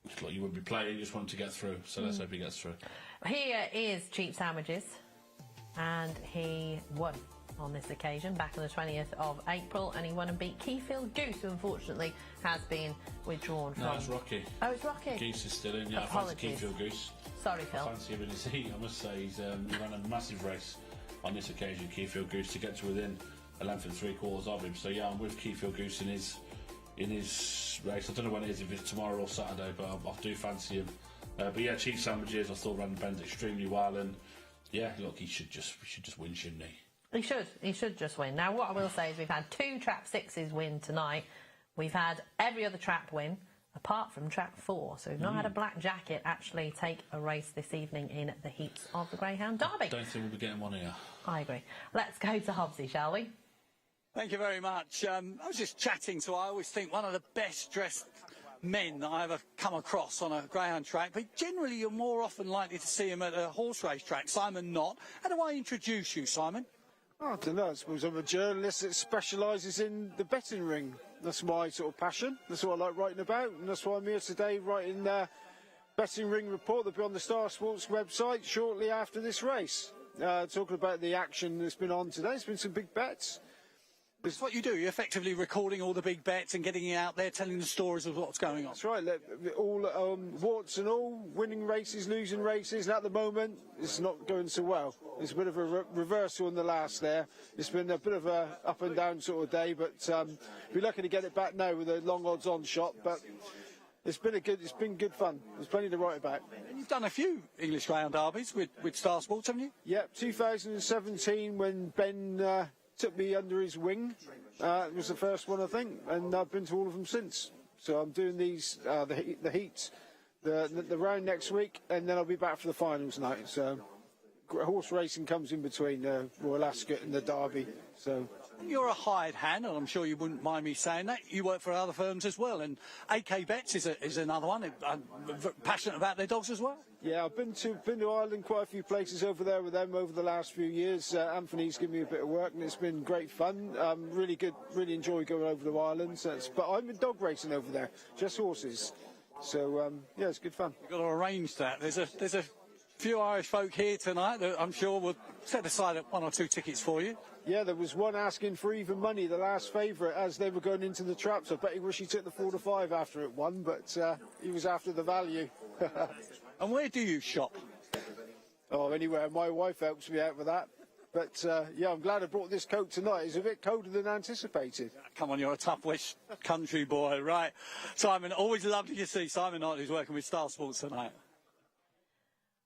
It's like you wouldn't be playing, you just want him to get through. So let's hope he gets through. Here is Cheap Sandwiches. And he won on this occasion back on the 20th of April, and he won and beat Keyfield Goose, who unfortunately has been withdrawn from... No, it's Rocky. Oh, it's Rocky. Goose is still in, yeah. Apologies. I fancy Keyfield Goose. Sorry, Phil. I fancy him in his heat, I must say. He ran a massive race on this occasion, Keyfield Goose, to get to within a length and 3/4 of him. So yeah, I'm with Keyfield Goose in his race. I don't know when it is, if it's tomorrow or Saturday, but I do fancy him. But yeah, Cheap Sandwiches, I thought ran the bend extremely well, and yeah, look, we should just win, shouldn't he? He should just win. Now, what I will say is we've had 2 Trap 6s win tonight. We've had every other trap win, apart from Trap 4. So we've not had a black jacket actually take a race this evening in the heats of the Greyhound Derby. I don't think we'll be getting one here. I agree. Let's go to Hobbsy, shall we? Thank you very much. I was just chatting to, I always think, one of the best dressed men that I ever come across on a greyhound track, but generally you're more often likely to see him at a horse race track. Simon Knott. How do I introduce you, Simon? I don't know. I suppose I'm a journalist that specialises in the betting ring. That's my sort of passion. That's what I like writing about, and that's why I'm here today writing betting ring report that'll be on the Star Sports website shortly after this race. Talking about the action that's been on today. There's been some big bets. It's what you do. You're effectively recording all the big bets and getting it out there, telling the stories of what's going on. That's right. All warts and all, winning races, losing races, and at the moment it's not going so well. It's a bit of a reversal in the last there. It's been a bit of a up and down sort of day, but we're lucky to get it back now with a long odds on shot. But it's been good fun. There's plenty to write about. And you've done a few English Greyhound Derbies with Star Sports, haven't you? Yep. 2017 when Ben took me under his wing. It was the first one, I think, and I've been to all of them since. So I'm doing these, the heats, the round next week, and then I'll be back for the finals night. So horse racing comes in between Royal Ascot and the Derby. So you're a hired hand, and I'm sure you wouldn't mind me saying that. You work for other firms as well, and AK Bets is another one. I'm passionate about their dogs as well. Yeah, I've been to Ireland, quite a few places over there with them over the last few years. Anthony's given me a bit of work, and it's been great fun. Really good, really enjoy going over to Ireland. But I'm in dog racing over there, just horses. So yeah, it's good fun. You've got to arrange that. There's a few Irish folk here tonight that I'm sure will set aside 1 or 2 tickets for you. Yeah, there was one asking for even money, the last favourite, as they were going into the traps. I bet he wish he took the 4 to 5 after it won, but he was after the value. And where do you shop? Oh, anywhere. My wife helps me out with that. But yeah, I'm glad I brought this coat tonight. It's a bit colder than anticipated. Come on, you're a tough West Country boy, right? Simon, always lovely to see Simon Knott, who's working with Star Sports tonight.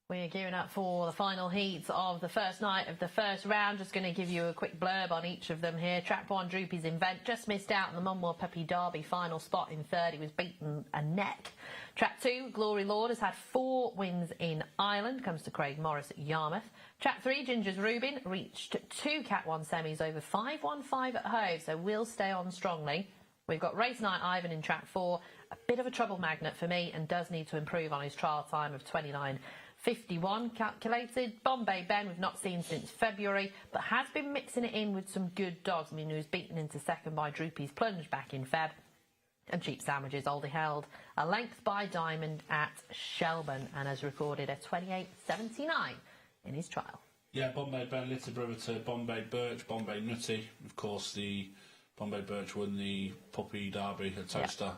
We're gearing up for the final heats of the first night of the first round. Just going to give you a quick blurb on each of them here. Track 1, Droopy's Invent, just missed out on the Munmore Puppy Derby final spot in third. He was beaten a neck. Track 2, Glory Lord, has had 4 wins in Ireland. Comes to Craig Morris at Yarmouth. Track 3, Ginger's Reuben, reached 2 Cat 1 semis over 5-1-5 at Hove, so will stay on strongly. We've got Race Night Ivan in Track 4, a bit of a trouble magnet for me, and does need to improve on his trial time of 29.59. 51 calculated. Bombay Ben we've not seen since February, but has been mixing it in with some good dogs. I mean, he was beaten into second by Droopy's Plunge back in Feb. And Cheap Sandwiches only held a length by Diamond at Shelburne and has recorded a 28.79 in his trial. Yeah, Bombay Ben, little brother to Bombay Birch, Bombay Nutty. Of course, the Bombay Birch won the Puppy Derby at Toaster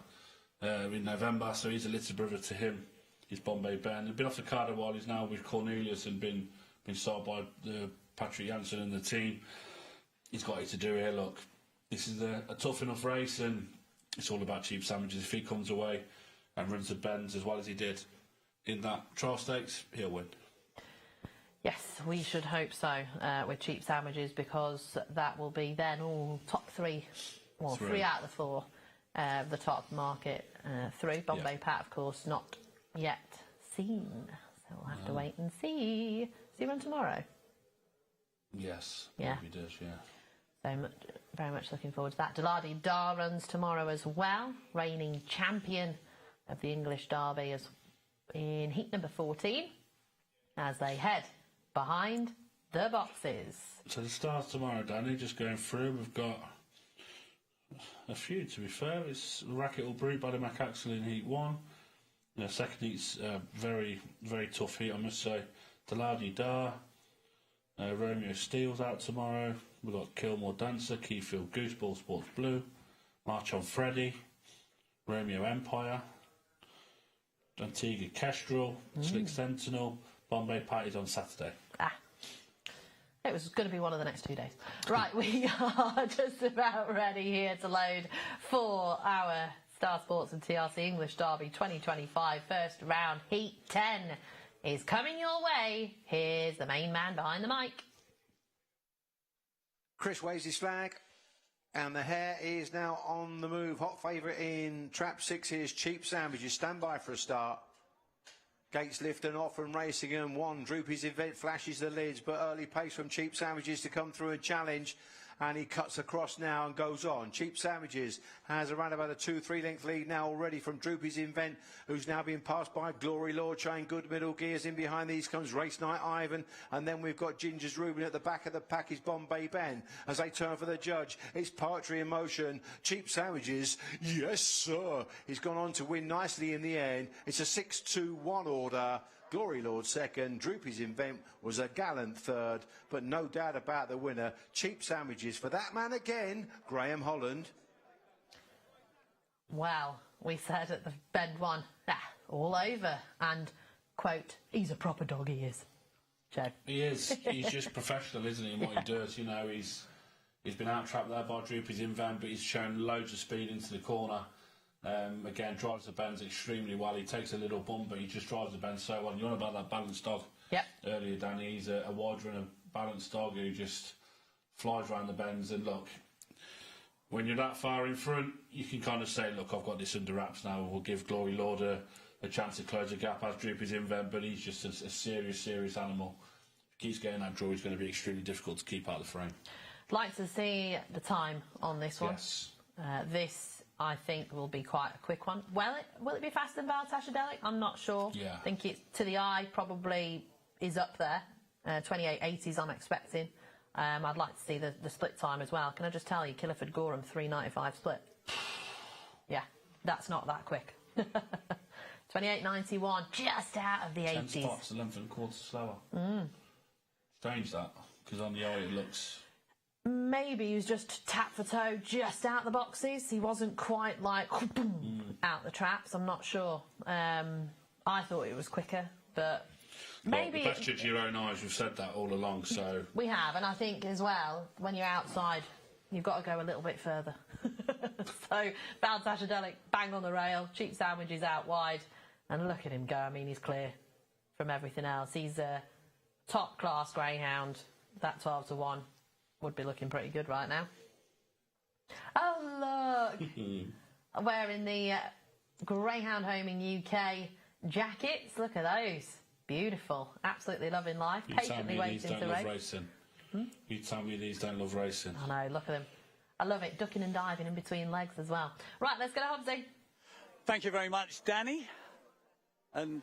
in November, so he's a little brother to him. He's Bombay Ben. He's been off the card a while. He's now with Cornelius and been sold by Patrick Janssen and the team. He's got it to do here. Look, this is a tough enough race, and it's all about Cheap Sandwiches. If he comes away and runs the bends as well as he did in that trial stakes, he'll win. Yes, we should hope so with Cheap Sandwiches, because that will be then all top three, well, three out of the four of the top market through. Bombay Pat, of course, not yet seen, so we'll have to wait and see. Does he run tomorrow? Yes, yeah, he does. Yeah. So very much looking forward to that. Deladi Dar runs tomorrow as well, reigning champion of the English Derby as in heat number 14, as they head behind the boxes. So the stars tomorrow, Danny, just going through. We've got a few, to be fair. It's Racket All Brute by the Macaxel in heat 1. Second heat's very, very tough heat, I must say. Deladi Dar, Romeo Steele's out tomorrow. We've got Kilmore Dancer, Keyfield Gooseball Sports Blue, March on Freddy, Romeo Empire, Antigua Kestrel, Slick Sentinel, Bombay Patties on Saturday. It was going to be one of the next 2 days. Right, we are just about ready here to load for our Star Sports and TRC English Derby 2025 first round. Heat 10 is coming your way. Here's the main man behind the mic. Chris waves his flag, and the hare is now on the move. Hot favourite in trap 6 is Cheap Sandwiches. Stand by for a start. Gates lifting off and racing, and 1 Droopy's Event flashes the lids, but early pace from Cheap Sandwiches to come through and challenge. And he cuts across now and goes on. Cheap Sandwiches has around about a 2-3 length lead now already from Droopy's Invent, who's now being passed by Glory Lord, showing good middle gears. In behind these comes Race Night Ivan, and then we've got Ginger's Reuben. At the back of the pack is Bombay Ben. As they turn for the judge, it's Poetry in Motion. Cheap Sandwiches, yes sir, he's gone on to win nicely in the end. It's a 6-2-1 order. Glory Lord second, Droopy's Invent was a gallant third, but no doubt about the winner, Cheap Sandwiches. For that man again, Graham Holland. Well, we said at the bend one, all over, and, quote, he's a proper dog, he is. Joe. He is. He's just professional, isn't he, in what he does. You know, he's been out-trapped there by Droopy's Invent, but he's shown loads of speed into the corner. Again, drives the bends extremely well. He takes a little bump, but he just drives the bends so well. And you want about that balanced dog earlier, Danny. He's a wide runner, balanced dog who just flies around the bends. And look, when you're that far in front, you can kind of say, look, I've got this under wraps now. We'll give Glory Lord a chance to close the gap as Droopy's Invent, but he's just a serious animal. If he keeps getting that draw, he's going to be extremely difficult to keep out of the frame. I'd like to see the time on this one. Yes. This, I think, will be quite a quick one. Will it be faster than Baltasar Delic? I'm not sure. Yeah. I think it's, to the eye, probably is up there. 28.80s I'm expecting. I'd like to see the split time as well. Can I just tell you, Killiford Gorham 3.95 split. Yeah, that's not that quick. 28.91, just out of the 10 80s. spots, 11.25 slower. Strange that, because on the eye it looks... Maybe he was just tap for toe just out the boxes. He wasn't quite like out the traps. I'm not sure. I thought it was quicker, but maybe... Well, best judge your own eyes. We've said that all along, so... We have, and I think as well, when you're outside, you've got to go a little bit further. So, Baltasar Delic, bang on the rail, Cheap Sandwiches out wide, and look at him go. I mean, he's clear from everything else. He's a top-class greyhound. That 12-1 would be looking pretty good right now. Oh, look! Wearing the Greyhound Home in UK jackets. Look at those. Beautiful. Absolutely loving life. Patiently waiting to race. You tell me these don't love racing. I know, look at them. I love it. Ducking and diving in between legs as well. Right, let's go to Hobbsy. Thank you very much, Danny. And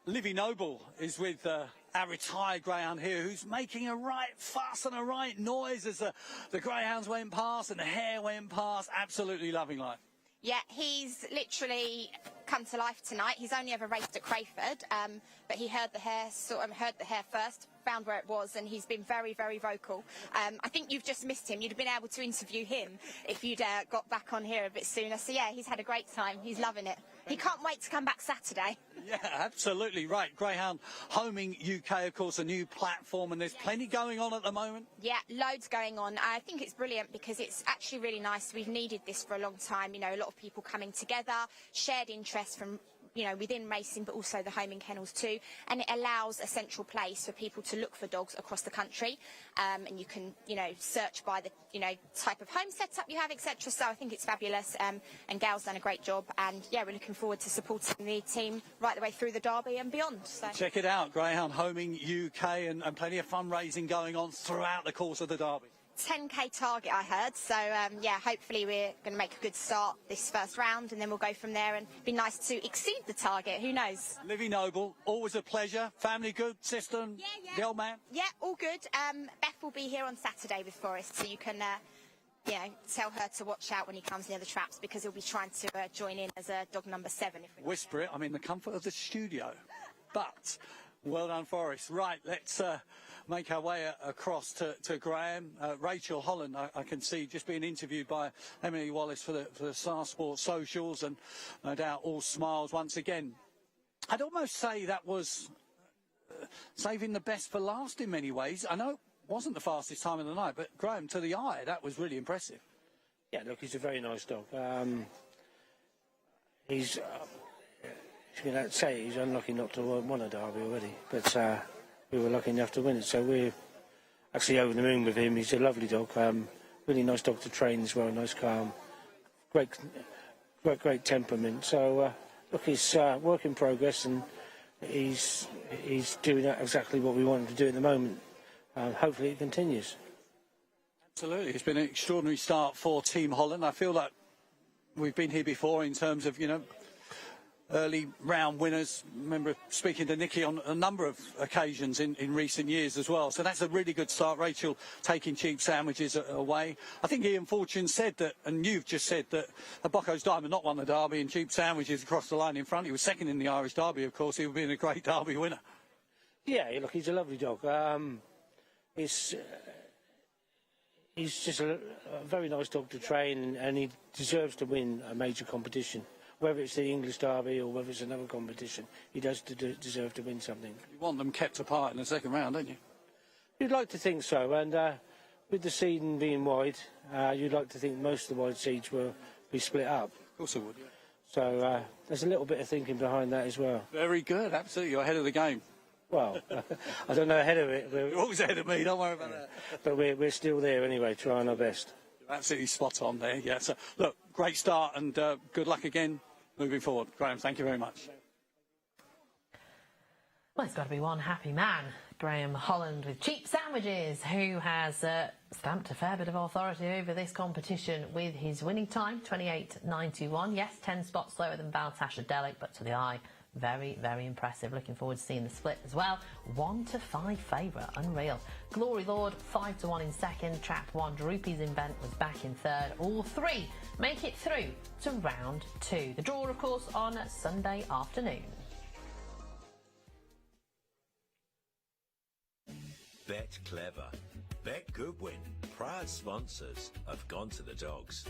Livy Noble is with our retired greyhound here, who's making a right fuss and a right noise as the greyhounds went past and the hare went past. Absolutely loving life. Yeah, he's literally come to life tonight. He's only ever raced at Crayford, but he heard the hare first, found where it was, and he's been very, very vocal. I think you've just missed him. You'd have been able to interview him if you'd got back on here a bit sooner. So yeah, he's had a great time. He's loving it. He can't wait to come back Saturday. Yeah, absolutely right. Greyhound Homing UK, of course, a new platform, and there's plenty going on at the moment. Yeah, loads going on. I think it's brilliant because it's actually really nice. We've needed this for a long time. You know, a lot of people coming together, shared interest from, you know, within racing, but also the homing kennels too. And it allows a central place for people to look for dogs across the country. And you can, you know, search by the, you know, type of home setup you have, etc. So I think it's fabulous. And Gail's done a great job. And yeah, we're looking forward to supporting the team right the way through the Derby and beyond. So. Check it out, Greyhound Homing UK, and plenty of fundraising going on throughout the course of the Derby. 10k target, I heard. So yeah, hopefully we're going to make a good start this first round, and then we'll go from there, and be nice to exceed the target. Who knows? Livy Noble, always a pleasure. Family good, sister, the old man? Yeah, all good. Beth will be here on Saturday with Forrest, so you can you know, tell her to watch out when he comes near the traps, because he'll be trying to join in as a dog number 7. If we Whisper it, I'm in the comfort of the studio. But well done, Forrest. Right, let's make our way across to Graham. Rachel Holland, I can see, just being interviewed by Emily Wallace for the Star Sports socials, and no doubt all smiles once again. I'd almost say that was saving the best for last in many ways. I know it wasn't the fastest time of the night, but Graham, to the eye, that was really impressive. Yeah, look, he's a very nice dog. He's, you know, say he's unlucky not to win a Derby already, but we were lucky enough to win it, so we're actually over the moon with him. He's a lovely dog, really nice dog to train as well, nice, calm, great temperament. So look, he's work in progress, and he's doing exactly what we want him to do at the moment. Hopefully it continues. Absolutely, it's been an extraordinary start for Team Holland. I feel like we've been here before in terms of, you know, early round winners. I remember speaking to Nicky on a number of occasions in recent years as well. So that's a really good start. Rachel taking Cheap Sandwiches away. I think Ian Fortune said that, and you've just said that Bocco's Diamond not won the Derby, and Cheap Sandwiches across the line in front. He was second in the Irish Derby, of course. He would have been a great Derby winner. Yeah, look, he's a lovely dog. He's just a very nice dog to train, and he deserves to win a major competition. Whether it's the English Derby or whether it's another competition, he does deserve to win something. You want them kept apart in the second round, don't you? You'd like to think so, and with the seeding being wide, you'd like to think most of the wide seeds will be split up. Of course it would, yeah. So there's a little bit of thinking behind that as well. Very good, absolutely. You're ahead of the game. Well, I don't know ahead of it. You're always ahead of me, don't worry about that. But we're still there anyway, trying our best. You're absolutely spot on there, yeah. So, look, great start, and good luck again moving forward. Graham, thank you very much. Well, it's got to be one happy man, Graham Holland with Cheap Sandwiches, who has stamped a fair bit of authority over this competition with his winning time, 28.91. Yes, 10 spots slower than Baltasar Delic, but to the eye, very, very impressive. Looking forward to seeing the split as well. 1-5 favourite, unreal. Glory Lord, 5-1 in second. Trap 1, Droopy's Invent was back in third. All three make it through to round 2. The draw, of course, on Sunday afternoon. Bet Clever. Bet Goodwin. Proud sponsors of Gone to the Dogs.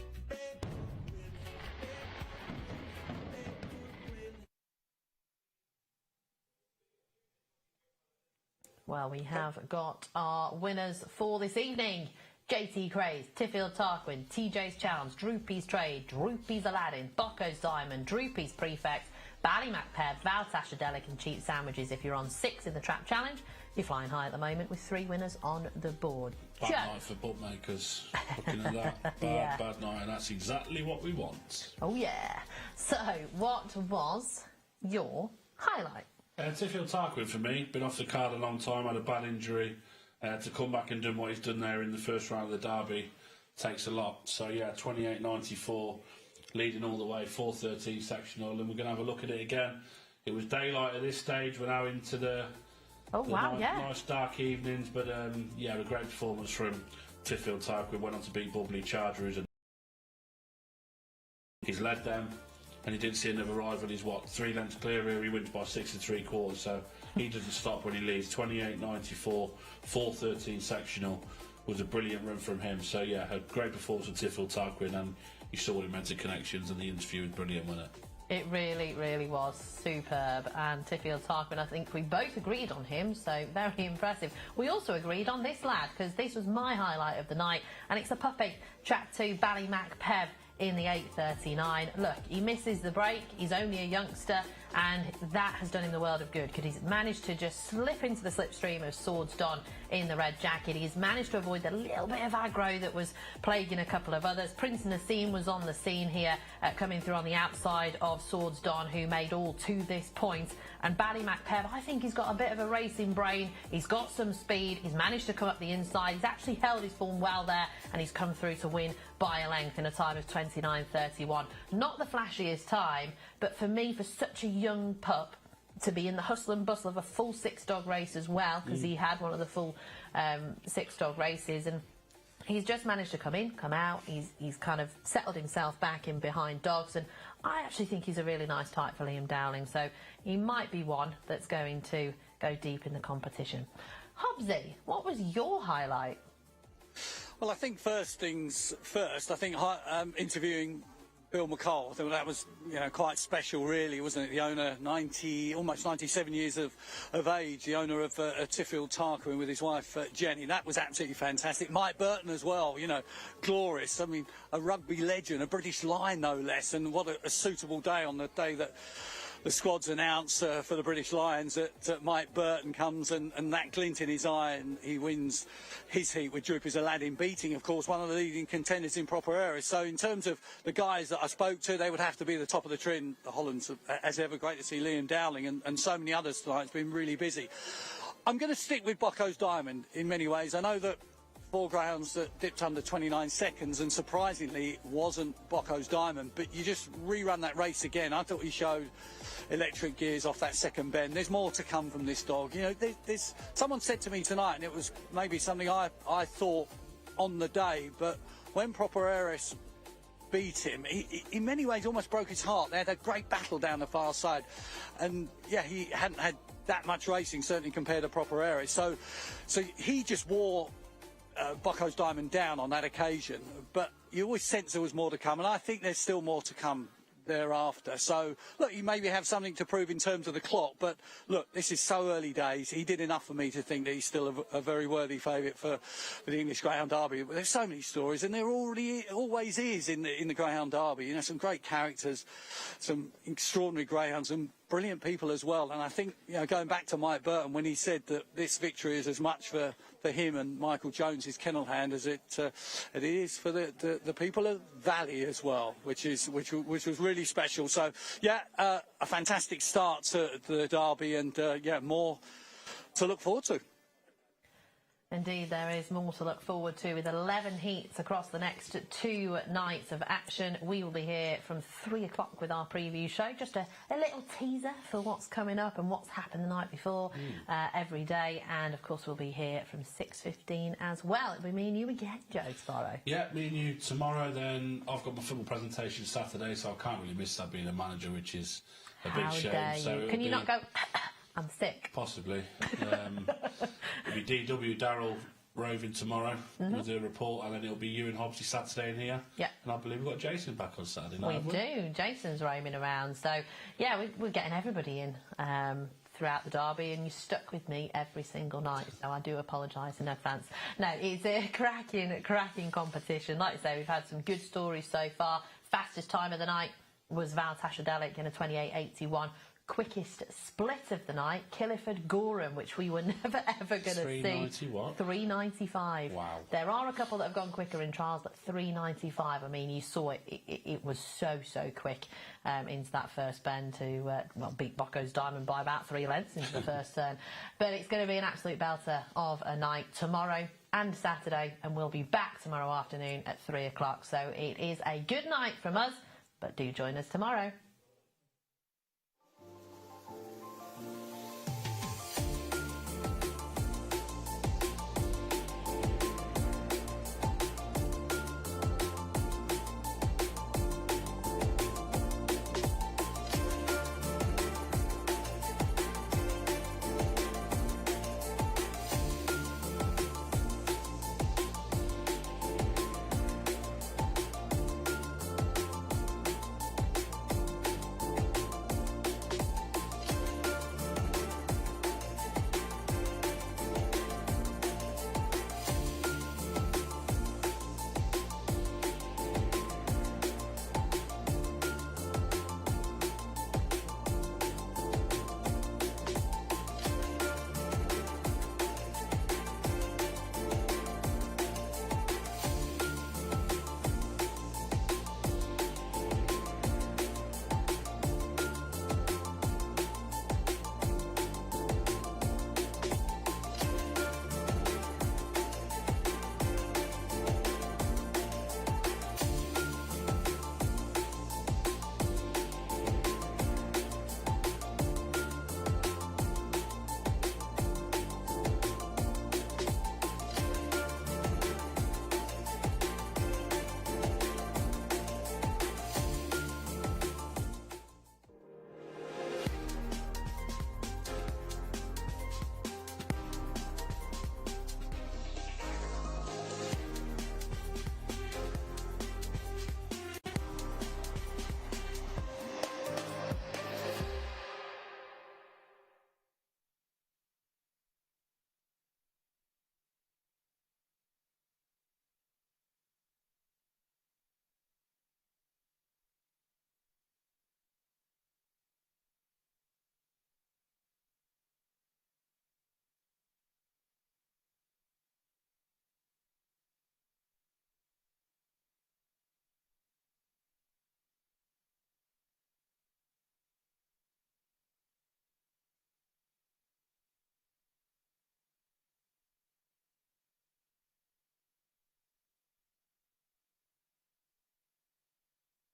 Well, we have got our winners for this evening. JT Craze, Tiffield Tarquin, TJ's Challenge, Droopy's Trade, Droopy's Aladdin, Bocco's Diamond, Droopy's Prefect, Ballymac Peb, Baltasar Delic and Cheap Sandwiches. If you're on 6 in the Trap Challenge, you're flying high at the moment with 3 winners on the board. Bad night for bookmakers. Looking at that. Bad night, and that's exactly what we want. Oh, yeah. So, what was your highlight? Tiffield Tarquin for me. Been off the card a long time, had a bad injury. To come back and do what he's done there in the first round of the Derby takes a lot. So, yeah, 28.94, leading all the way, 4.13 sectional, and we're going to have a look at it again It was daylight at this stage. We're now into the nice dark evenings, but yeah, a great performance from Tiffield Tarquin. Went on to beat Bubbly Chargers, and he's led them, and he didn't see another rival. He's 3 lengths clear here. He wins by 6 3/4, so he doesn't stop when he leads. 28.94, 4.13 sectional was a brilliant run from him. So yeah, a great performance from Tiffield Tarquin, and you saw what it meant to connections, and the interview was brilliant, wasn't it? It really, really was superb. And Tiffield Tarquin, I think we both agreed on him, so very impressive. We also agreed on this lad, because this was my highlight of the night, and it's a puppy, Track 2 Ballymac Pev in the 8.39. Look, he misses the break, he's only a youngster, and that has done him the world of good, because he's managed to just slip into the slipstream of Swords Don in the red jacket. He's managed to avoid the little bit of aggro that was plaguing a couple of others. Prince Nassim was on the scene here, coming through on the outside of Swords Don, who made all to this point. And Ballymac Pev, I think he's got a bit of a racing brain. He's got some speed. He's managed to come up the inside. He's actually held his form well there, and he's come through to win by a length in a time of 29.31. Not the flashiest time, but for me, for such a young pup to be in the hustle and bustle of a full 6-dog race as well, because he had one of the full 6-dog races, and he's just managed to come in, come out. He's kind of settled himself back in behind dogs, and I actually think he's a really nice type for Liam Dowling, so he might be one that's going to go deep in the competition. Hobbsy, what was your highlight? Well, I think first things first, I think interviewing Bill McCall, I think that was, quite special, really, wasn't it? The owner, almost 97 years of age, the owner of Tiffield Tarquin with his wife Jenny. That was absolutely fantastic. Mike Burton as well, glorious. I mean, a rugby legend, a British Lion no less, and what a suitable day on the day that the squad's announced for the British Lions that Mike Burton comes and that glint in his eye, and he wins his heat with Droopy's Aladdin, beating, of course, one of the leading contenders in proper areas. So in terms of the guys that I spoke to, they would have to be the top of the tree. The Hollands, as ever, great to see Liam Dowling and so many others tonight. It's been really busy. I'm going to stick with Bocco's Diamond in many ways. I know that 4 greyhounds that dipped under 29 seconds, and surprisingly wasn't Bocco's Diamond, but you just rerun that race again. I thought he showed electric gears off that second bend. There's more to come from this dog. Someone said to me tonight, and it was maybe something I thought on the day, but when Proper Heiress beat him, he in many ways almost broke his heart. They had a great battle down the far side, and yeah, he hadn't had that much racing, certainly compared to Proper Heiress. So he just wore Bocco's Diamond down on that occasion, but you always sense there was more to come, and I think there's still more to come thereafter. So look, he maybe have something to prove in terms of the clock, but look, this is so early days. He did enough for me to think that he's still a very worthy favourite for the English Greyhound Derby. But there's so many stories, and there always is in the Greyhound Derby. Some great characters, some extraordinary greyhounds, and brilliant people as well. And I think, going back to Mike Burton, when he said that this victory is as much for him and Michael Jones, his kennel hand, as it is for the people of Valley as well, which was really special. So yeah, a fantastic start to the Derby, and more to look forward to. Indeed, there is more to look forward to, with 11 heats across the next 2 nights of action. We will be here from 3 o'clock with our preview show. Just a little teaser for what's coming up and what's happened the night before every day. And, of course, we'll be here from 6:15 as well. It'll be me and you again, Joe, tomorrow. Yeah, me and you tomorrow. Then I've got my football presentation Saturday, so I can't really miss that being a manager, which is a big shame. So can you not go... I'm sick. Possibly. It'll be DW Darryl roving tomorrow with a report, and then it'll be you and Hobbsy Saturday in here. Yeah. And I believe we've got Jason back on Saturday night. We do. Jason's roaming around. So, yeah, we're getting everybody in throughout the Derby, and you stuck with me every single night, so I do apologise in advance. No, it's a cracking competition. Like I say, we've had some good stories so far. Fastest time of the night was Val Tashadelic in a 28.81. Quickest split of the night, Killiford Gorham, which we were never ever going to see. 390 what? 395. Wow. There are a couple that have gone quicker in trials, but 395. I mean, you saw it. It was so quick into that first bend to beat Bocco's Diamond by about 3 lengths into the first turn. But it's going to be an absolute belter of a night tomorrow and Saturday, and we'll be back tomorrow afternoon at 3 o'clock. So it is a good night from us, but do join us tomorrow.